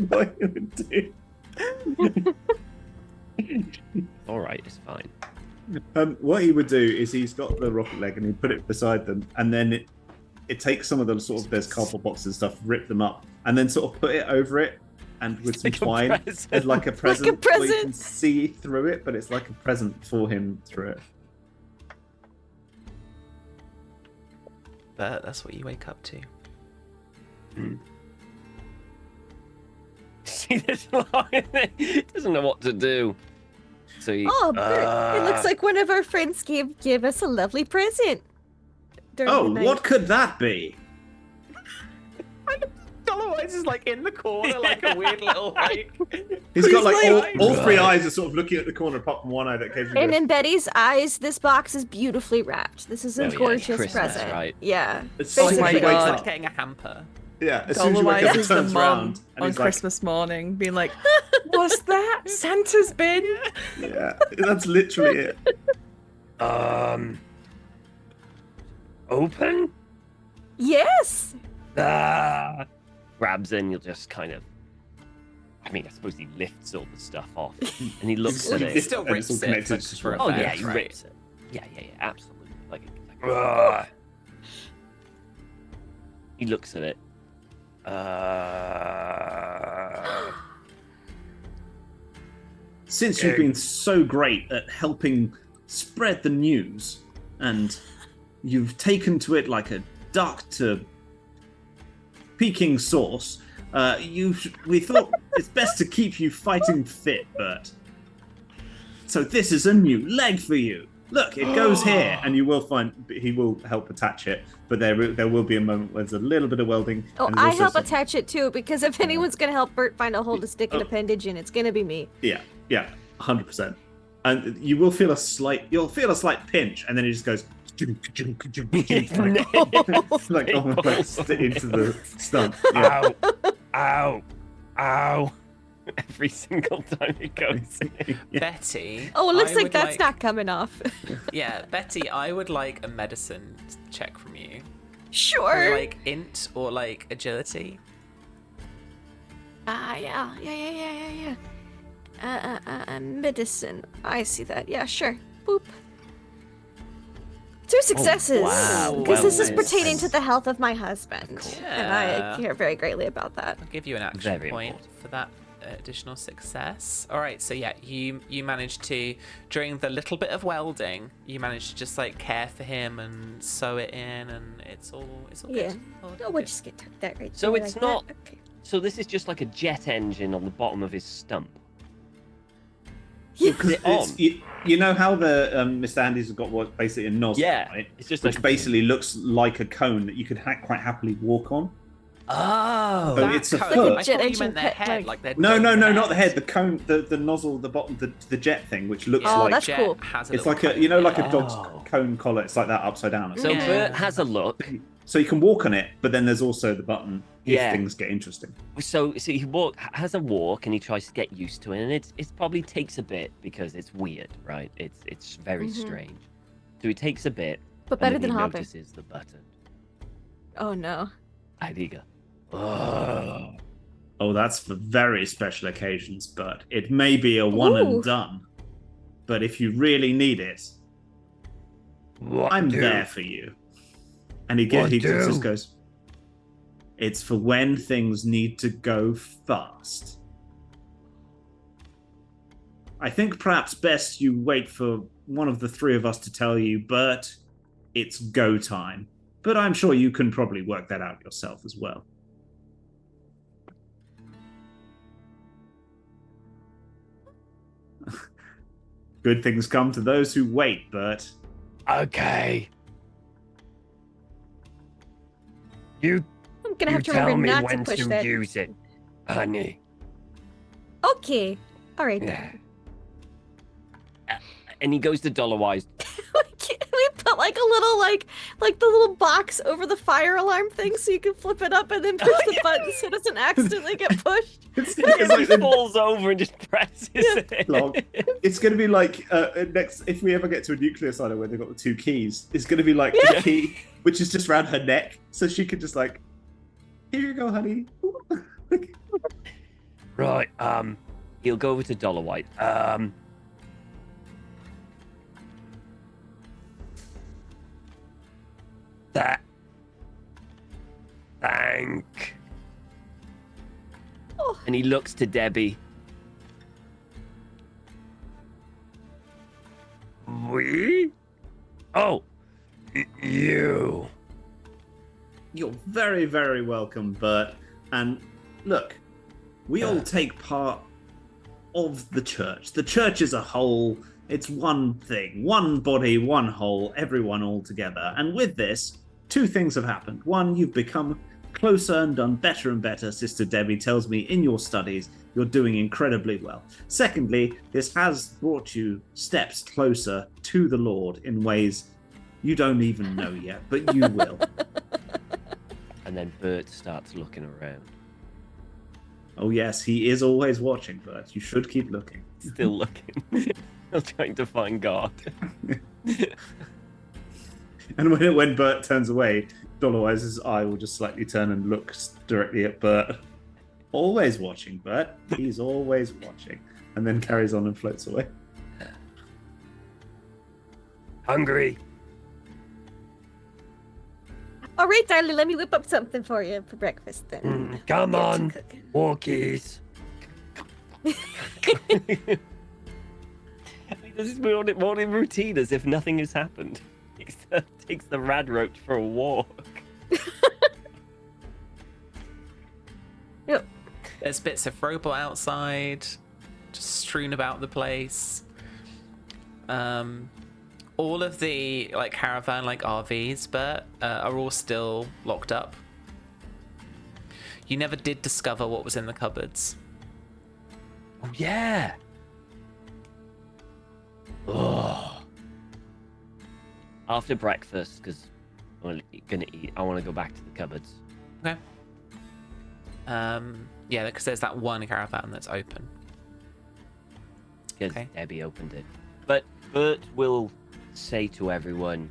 What you would do. All right, it's fine. What he would do is he's got the rocket leg and he'd put it beside them, and then it takes some of the sort of there's cardboard boxes and stuff, rip them up, and then sort of put it over it, and with some Like a twine, present. as like a present, where you can present. see through it, but it's like a present for him through it. That's what you wake up to. See this line? He doesn't know what to do. So he, Oh, Bert, it looks like one of our friends gave us a lovely present. during Oh, the night. what could that be? Otherwise, is like in the corner, like a weird little like. He's got like like- all three eyes are sort of looking at the corner, apart from one eye that occasionally And goes, in Betty's eyes, this box is beautifully wrapped. This is a Oh, yeah, gorgeous Christmas, present. right? Yeah. As soon as Oh my he wakes God. Like up, getting a hamper. yeah, as soon as he wakes Otherwise, up, he is the turns mom around and on he's like, Christmas morning being like, "What's that? Santa's bin." yeah, that's literally it. Open? Yes. Ah. Grabs in, you'll just kind of. I mean, I suppose he lifts all the stuff off and he looks at He it. still And it's all rips it connected just to for the Oh, effect, yeah, he right? rips it. Yeah, absolutely. Like "Ugh." He looks at it. Since you've been so great at helping spread the news, and you've taken to it like a duck to Peking sauce, we thought it's best to keep you fighting fit, Bert. So this is a new leg for you. Look, it goes here, and you will find he will help attach it. But there will be a moment where there's a little bit of welding. Oh, and there's I also help some- attach it too, because if anyone's gonna help Bert find a hole to stick an Oh. appendage in, it's gonna be me. Yeah, 100%. And you'll feel a slight pinch, and then it just goes like almost like into the stump. Yeah. Ow! Ow! Every single time it goes in. Yeah. Betty. Oh, it looks I like would that's not coming off. Yeah, Betty, I would like a medicine check from you. Sure. Like int or like agility. Yeah. Medicine. I see that. Yeah, sure. Boop. 2 successes. wow. Because this is Well, pertaining it's- to the health of my husband. And I Yeah. care very greatly about that. I'll give you an action Very point important. for that additional success. All right, so yeah, you managed to, during the little bit of welding, you managed to just like care for him and sew it in, and it's all Yeah. good. All Oh, good. we'll just get that right So there it's like not- that. Okay. So this is just like a jet engine on the bottom of his stump. Yeah. Because Is it on? you know how the Mr. Andy's has got what basically a nozzle, Yeah, right? it's just Which like basically looks like a cone that you could quite happily walk on. Oh, So That it's a cone, foot. I Jet thought you engine meant their pet head, tank. like their No, dome not the head. The cone, the nozzle, the bottom, the jet thing, which looks Oh, like that's Jet cool. has a it's little like a cone. like a dog's Oh. cone collar. It's like that upside down. so Yeah. Bert has a look. So you can walk on it, but then there's also the button if Yeah. things get interesting. So he has a walk and he tries to get used to it, and it probably takes a bit because it's weird, right? It's very Mhm. strange. So it takes a bit. But and better then than he hopping. notices the button. Oh no. And he goes, "Oh." Oh, that's for very special occasions, but it may be a one Ooh. and done. But if you really need it, What I'm do? there for you. And he What just do? goes, it's for when things need to go fast. I think perhaps best you wait for one of the three of us to tell you, but it's go time. But I'm sure you can probably work that out yourself as well. Good things come to those who wait, Bert. Okay. You I'm gonna you have to tell remember me not when to push to that. use it, honey. Okay. All right Yeah. then. And he goes to dollar wise. we got like a little like the little box over the fire alarm thing, so you can flip it up and then push the button so it doesn't accidentally get pushed. It's He like the falls over and just presses it. log. It's going to be like next if we ever get to a nuclear silo where they've got the 2 keys. It's going to be like the key, which is just around her neck, so she could just like, here you go, honey. Right. He'll go over to Dollar White. That. Thank. Oh. And he looks to Debbie. We? Oh, you. You're very, very welcome, Bert. And look, we all take part of the church. The church is a whole. It's one thing, one body, one whole, everyone all together. And with this, 2 things have happened. One, you've become closer and done better and better. Sister Debbie tells me in your studies you're doing incredibly well. Secondly, this has brought you steps closer to the Lord in ways you don't even know yet, but you will. And then Bert starts looking around. Oh yes, he is always watching, Bert. You should keep looking. Still looking. Still trying to find God. And when Bert turns away, Dollarwise's eye will just slightly turn and look directly at Bert. Always watching, Bert. He's always watching. And then carries on and floats away. Hungry. All right, darling, let me whip up something for you for breakfast then. Come Get you on, cooking. walkies. This is morning routine as if nothing has happened. Takes the rad roach for a walk. Yep. There's bits of robot outside, just strewn about the place. All of the like caravan, like RVs, but are all still locked up. You never did discover what was in the cupboards. Oh yeah. Oh. After breakfast, because I'm gonna eat. I want to go back to the cupboards. Okay. Yeah, because there's that one caravan that's open. Because Okay. Debbie opened it. But Bert will say to everyone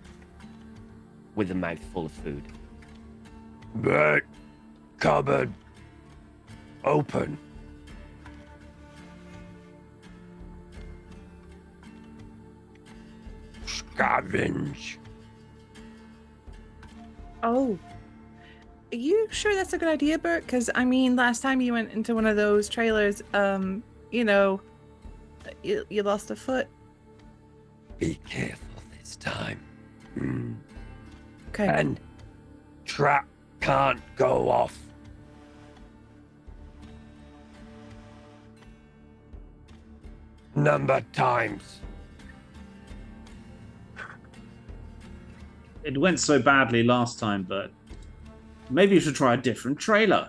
with a mouthful of food, Bert, cupboard, open. Scavenge. Oh. Are you sure that's a good idea, Bert? Because, I mean, last time you went into one of those trailers, you know, you lost a foot. Be careful this time. Okay. And trap can't go off. Number times. It went so badly last time, but maybe you should try a different trailer.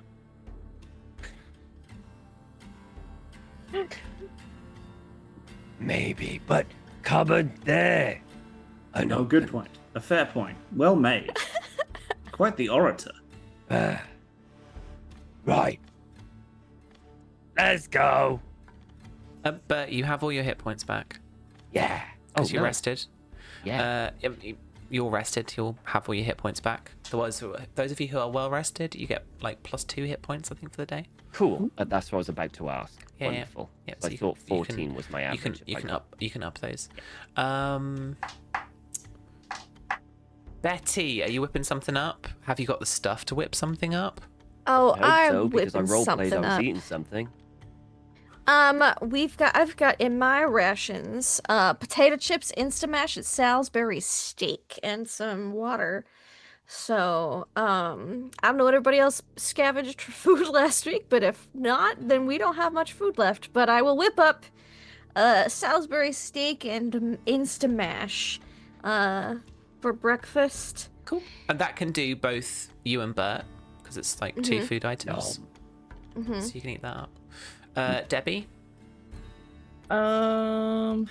Maybe, but cupboard there. I Oh, know. good point. A fair point. Well made. Quite the orator. Right. Let's go. But you have all your hit points back Yeah. because you nice. rested. Yeah. You're rested. You'll have all your hit points back. Those of you who are well rested, you get like +2 hit points, I think, for the day. Cool. That's what I was about to ask. Yeah, yeah. Wonderful. Yeah, So so I thought you 14 was my average. You if can I got- up those. Betty, are you whipping something up? Have you got the stuff to whip something up? Oh, I hope I'm so, because I whipping roleplayed something I was up. eating something. I've got in my rations, potato chips, Instamash, and Salisbury steak, and some water. So, I don't know what everybody else scavenged for food last week, but if not, then we don't have much food left. But I will whip up, Salisbury steak and Instamash, for breakfast. Cool. And that can do both you and Bert, because it's like 2 food items. Mm-hmm. So you can eat that up. Debbie? Does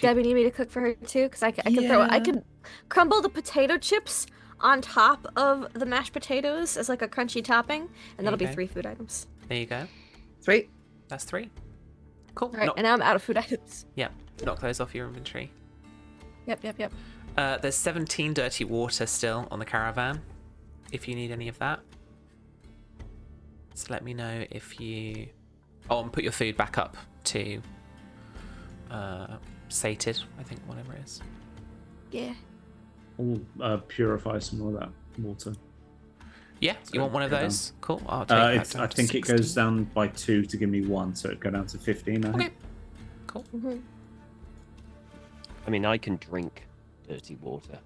Debbie need me to cook for her too? Because I could throw. I Yeah. could crumble the potato chips on top of the mashed potatoes as like a crunchy topping, and that'll be Okay. 3 food items. There you go. Sweet. That's 3. Cool. All right, and now I'm out of food items. Yeah, knock those off your inventory. Yep. There's 17 dirty water still on the caravan, if you need any of that. So let me know if you... Oh, and put your food back up to sated, I think, whatever it is. Yeah. I'll purify some more of that water. Yeah, you So want one of go down. those? Cool. I'll take that I down to think it goes 16. down by 2 to give me 1, so it'd go down to 15. I think. Okay. Cool. Mm-hmm. I mean, I can drink dirty water.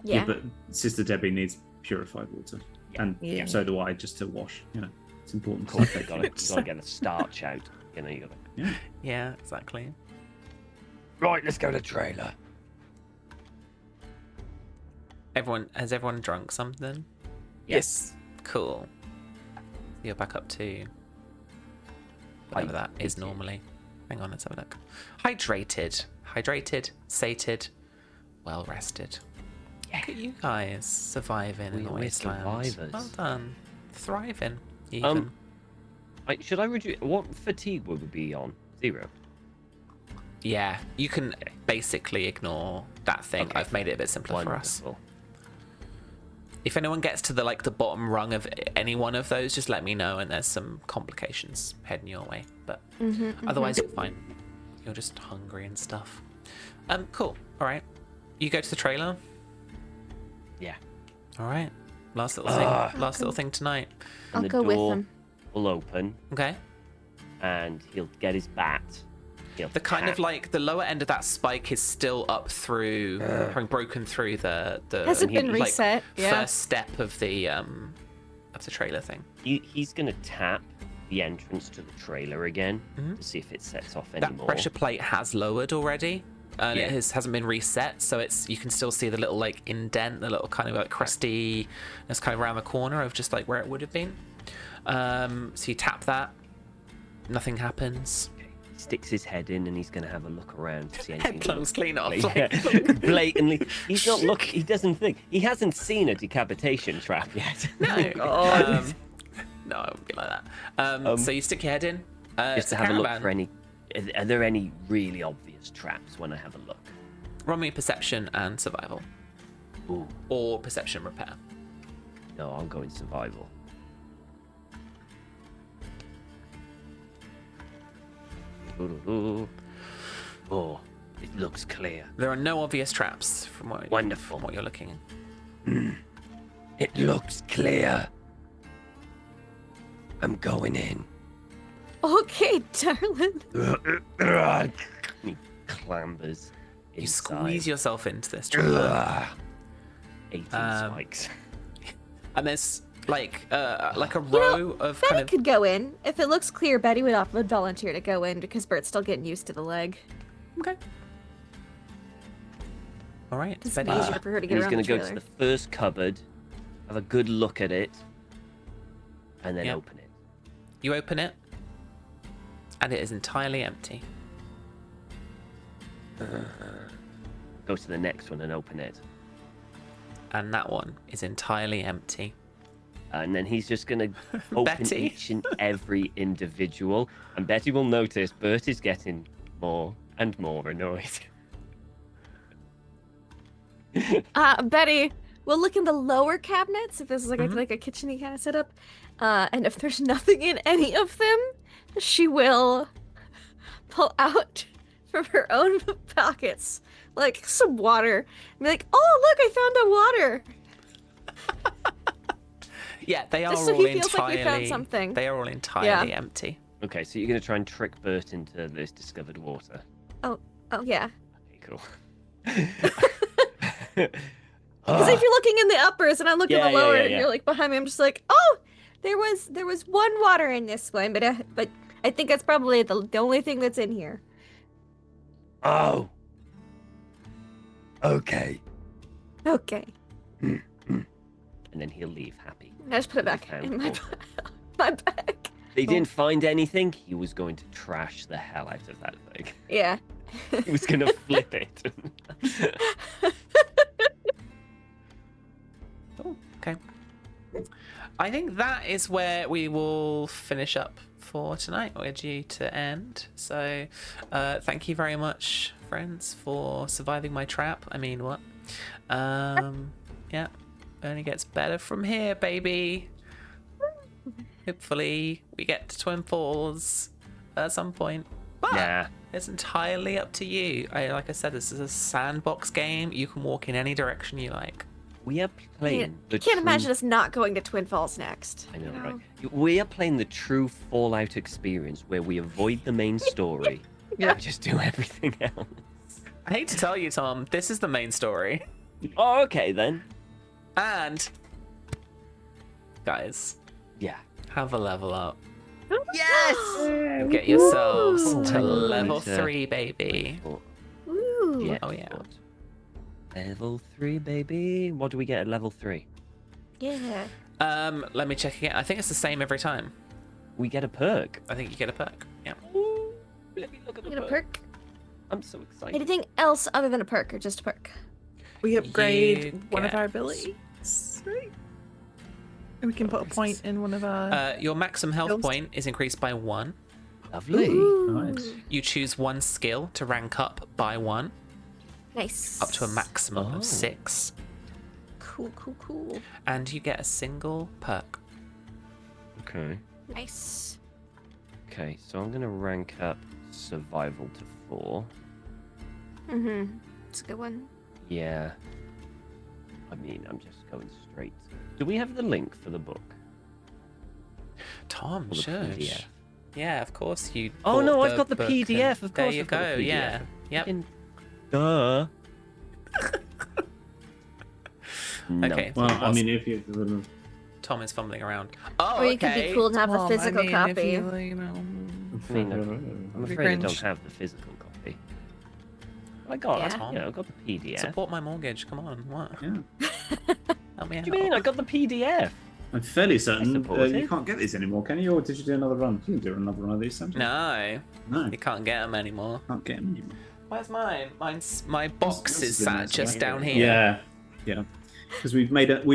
Yeah. But Sister Debbie needs purified water, and Yeah. so do I, just to wash. You know, it's important. Of course, you gotta get the starch out. You know, you gotta. Yeah, exactly. Right, let's go to trailer. Has everyone drunk something? Yes. Cool. You're back up to whatever that is normally. Hang on, let's have a look. Hydrated, sated, well rested. Look at you guys surviving in the We're wasteland. survivors. Well done. Thriving, even. Should I reduce what fatigue would we be on? 0. Yeah, you can basically ignore that thing. Okay. I've made it a bit simpler for us. Wonderful. If anyone gets to the bottom rung of any one of those, just let me know, and there's some complications heading your way. But otherwise, you're fine. You're just hungry and stuff. Cool. All right. You go to the trailer. Yeah. All right. Last little thing. Last little thing tonight. I'll And the go with door him. will open, Okay. and he'll get his bat. He'll The kind of tap. the lower end of that spike is still up through, having broken through the Hasn't he- been reset. Yeah. first step of the trailer thing. He's gonna tap the entrance to the trailer again Mhm. to see if it sets off That anymore. pressure plate has lowered already, and Yeah. hasn't been reset, so you can still see the little indent, the little kind of crusty, that's kind of around the corner of just where it would have been. So you tap that, nothing happens. He sticks his head in, and he's gonna have a look around to see anything. Head close, clean off. Yeah. Blatantly, he's not look. He doesn't think. He hasn't seen a decapitation trap yet. No, no, I wouldn't be like that. So you stick your head in. Just It's to a have a look caravan. for any. Are there any really obvious traps when I have a look? Roll me perception and survival, Ooh, or perception repair. no, I'll go in survival. Ooh. Oh, it looks clear. There are no obvious traps from Wonderful. what you're looking It looks clear. I'm going in. Okay, darling. He clambers You inside. squeeze yourself into this trailer. 18 Um, spikes. And there's a row of Betty kind of could go in. If it looks clear, Betty would volunteer to go in because Bert's still getting used to the leg. okay. All right, It's Betty. easier for her to get He's around going the to go to trailer. the first cupboard, have a good look at it, and then Yep. open it. You open it, and it is entirely empty. Go to the next one and open it. And that one is entirely empty. And then he's just going to open Betty. each and every individual. And Betty will notice Bert is getting more and more annoyed. Betty, we'll look in the lower cabinets if this is like a kitchen-y kind of setup. And if there's nothing in any of them, she will pull out from her own pockets like some water and be like, "Oh, look, I found a water." Yeah, they are Just so all he feels like we entirely. found something. They are all entirely empty. Okay, so you're going to try and trick Bert into this discovered water. Oh yeah. Okay, cool. Because if you're looking in the uppers and I look in Yeah, the yeah, lower yeah, and yeah. you're like behind me, I'm just like, "Oh, there was one water in this one, but I think that's probably the only thing that's in here." Oh. Okay. Okay. And then he'll leave happy. I just put it back in my my bag. They didn't find anything. He was going to trash the hell out of that thing. Yeah. He was going to flip it. Okay. I think that is where we will finish up for tonight. We're due to end. So thank you very much, friends, for surviving my trap. I mean, what? Yeah. Only gets better from here, baby. Hopefully we get to Twin Falls at some point. But Nah. it's entirely up to you. Like I said, this is a sandbox game. You can walk in any direction you like. We are I playing the can't true... imagine us not going to Twin Falls next. I know, you know? right? We are playing the true Fallout experience where we avoid the main story. Yeah. We just do everything else. I hate to tell you, Tom, this is the main story. Oh, okay then. And, guys, Yeah. have a level up. Yes! Get yourselves Ooh. to Oh, level need to- 3, baby. Ooh. Yeah. Oh, yeah. Level 3, baby. What do we get at level 3? Yeah. Let me check again. I think it's the same every time. We get a perk. I think you get a perk. Yeah. Ooh, let me look at the You get a perk. perk? I'm so excited. Anything else other than a perk or just a perk? We upgrade You one of get- our abilities, right? And we can put a point in one of our. Your maximum health Skills. point is increased by 1. Lovely. Nice. You choose 1 skill to rank up by 1, Nice. up to a maximum Oh. of 6. Cool, cool, cool. And you get a single perk. Okay. Nice. Okay, so I'm going to rank up survival to 4. Mm-hmm. It's a good one. Yeah. I mean, I'm just going straight. Do we have the link for the book? Tom, Or the sure. PDF? Yeah, of course you. Oh, bought no, I've the got the book PDF. and Of there course you I've got go. the PDF. Yeah. Yep. Fucking duh. No. Okay. Well, I Whilst mean, if you. Tom is fumbling around. Oh, Or you okay. could be cool and have Well, the physical I mean, copy. If you know, I mean, I'm Be afraid I don't cringe. have the physical copy. I got, Yeah. you know, I got the PDF. Support my mortgage. Come on. What? Yeah. Help me out. What do you mean? I got the PDF. I'm fairly certain support you it. can't get these anymore, can you? Or did you do another run? You can do another run of these, don't you? No, No, you can't get them anymore. can't get them anymore. Where's mine? My box This is has been sat nice, just right? down here. Yeah, yeah. Because we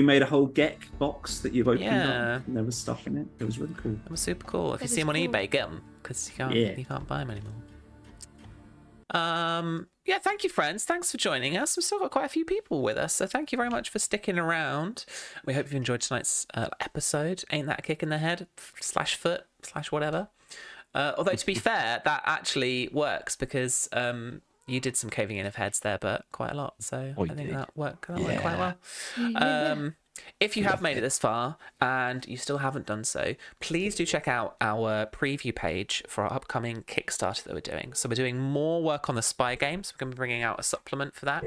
made a whole Gek box that you've opened Yeah. up. And there was stuff in it. It was really cool. That was super cool. If you That see is them on cool. eBay, get them because Yeah. you can't buy them anymore. Yeah, thank you, friends. Thanks for joining us. We've still got quite a few people with us, so thank you very much for sticking around. We hope you enjoyed tonight's episode. Ain't that a kick in the head? /foot /whatever. Although to be fair, that actually works because you did some caving in of heads there, but quite a lot. So I I think did. that worked quite well. Yeah. If you have made it this far and you still haven't done so, please do check out our preview page for our upcoming Kickstarter that we're doing. So we're doing more work on the spy games. We're going to be bringing out a supplement for that,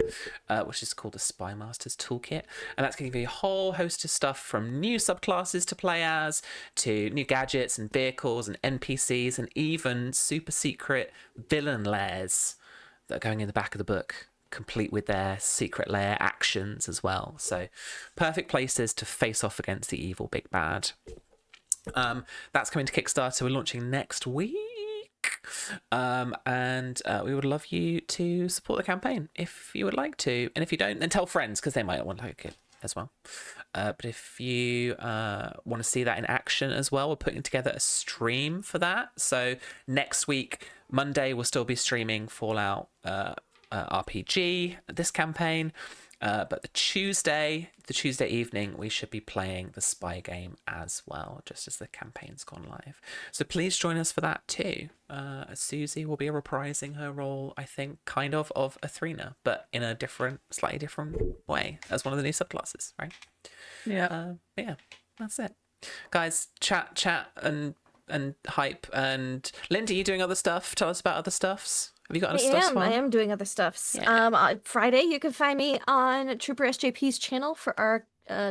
which is called the Spy Masters Toolkit. And that's going to give you a whole host of stuff from new subclasses to play as, to new gadgets and vehicles and NPCs, and even super secret villain lairs that are going in the back of the book, complete with their secret lair actions as well. So perfect places to face off against the evil big bad. That's coming to Kickstarter. We're launching next week. And we would love you to support the campaign if you would like to. And if you don't, then tell friends because they might want to like it as well. But if you want to see that in action as well, we're putting together a stream for that. So next week, Monday, we'll still be streaming Fallout RPG, this campaign, but the Tuesday evening we should be playing the spy game as well, just as the campaign's gone live. So please join us for that too. Susie will be reprising her role, I think, kind of Athrena, but in a slightly different way as one of the new subclasses, right? yeah. Yeah, that's it, guys. Chat and hype. And Linda, you doing other stuff? Tell us about other stuffs. Have you got other stuff? I am doing other stuffs. Yeah. On Friday, you can find me on Trooper SJP's channel for our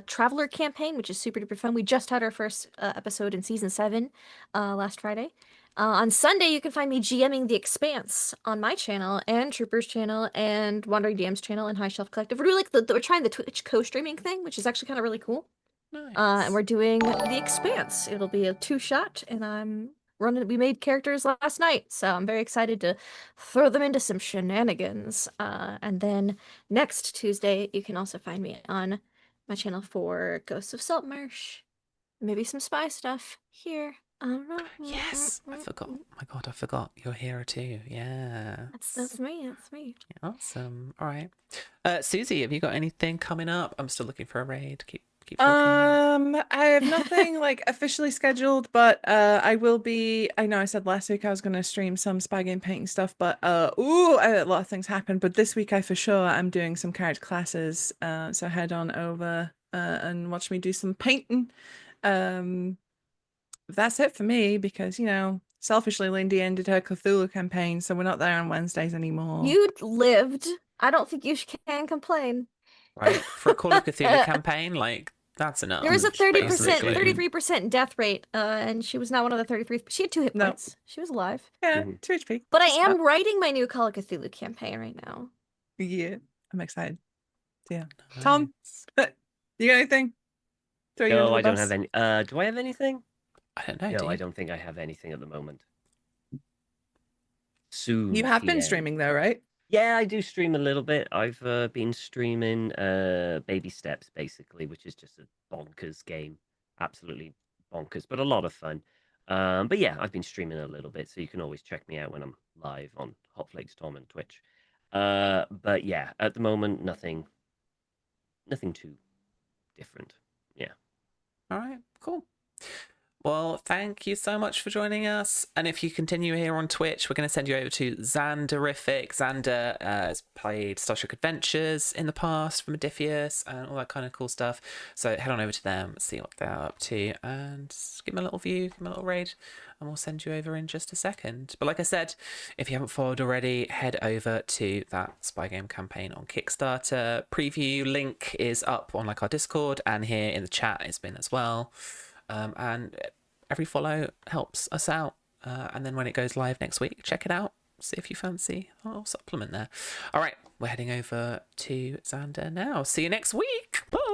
Traveler campaign, which is super duper fun. We just had our first episode in season 7 last Friday. On Sunday, you can find me GMing The Expanse on my channel and Trooper's channel and Wandering DM's channel and High Shelf Collective. We're doing we're trying the Twitch co-streaming thing, which is actually kind of really cool. Nice. And we're doing The Expanse. It'll be a 2-shot, and we made characters last night, so I'm very excited to throw them into some shenanigans. And then next Tuesday, you can also find me on my channel for Ghosts of Saltmarsh. Maybe some spy stuff here. I don't know. Yes, I forgot. Oh my god, I forgot. You're here too. Yeah. That's me. That's me. Awesome. All right. Susie, have you got anything coming up? I'm still looking for a raid. Keep looking. I have nothing like officially scheduled, but I will be. I know I said last week I was going to stream some spy game painting stuff, but a lot of things happened. But this week I for sure I'm doing some character classes. So head on over and watch me do some painting. That's it for me because selfishly Lindy ended her Cthulhu campaign, so we're not there on Wednesdays anymore. You lived. I don't think you can complain. Right. For a Call of Cthulhu campain, like, that's enough. There was a 30%, basically. 33% death rate, and she was not one of the 33. She had 2 hit No. points. She was alive. Yeah, Mhm. 2 HP. But I am writing my new Call of Cthulhu campaign right now. Yeah, I'm excited. Yeah, Tom, you got anything? Throw you No, under the I don't bus? have any. Do I have anything? I don't know. No, do I you? don't think I have anything at the moment. Soon. You have been PM. streaming though, right? Yeah, I do stream a little bit. I've been streaming Baby Steps, basically, which is just a bonkers game. Absolutely bonkers, but a lot of fun. But yeah, I've been streaming a little bit, so you can always check me out when I'm live on Hot Flakes Tom and Twitch. But yeah, at the moment, nothing too different. Yeah. All right, cool. Well, thank you so much for joining us. And if you continue here on Twitch, we're going to send you over to Xanderific. Xander has played Star Trek Adventures in the past from Modiphius and all that kind of cool stuff. So head on over to them, see what they're up to, and give them a little view, give them a little raid, and we'll send you over in just a second. But like I said, if you haven't followed already, head over to that spy game campaign on Kickstarter. Preview link is up on like our Discord, and here in the chat it's been as well. And every follow helps us out. And then when it goes live next week, check it out. See if you fancy a little supplement there. All right, we're heading over to Xander now. See you next week. Bye.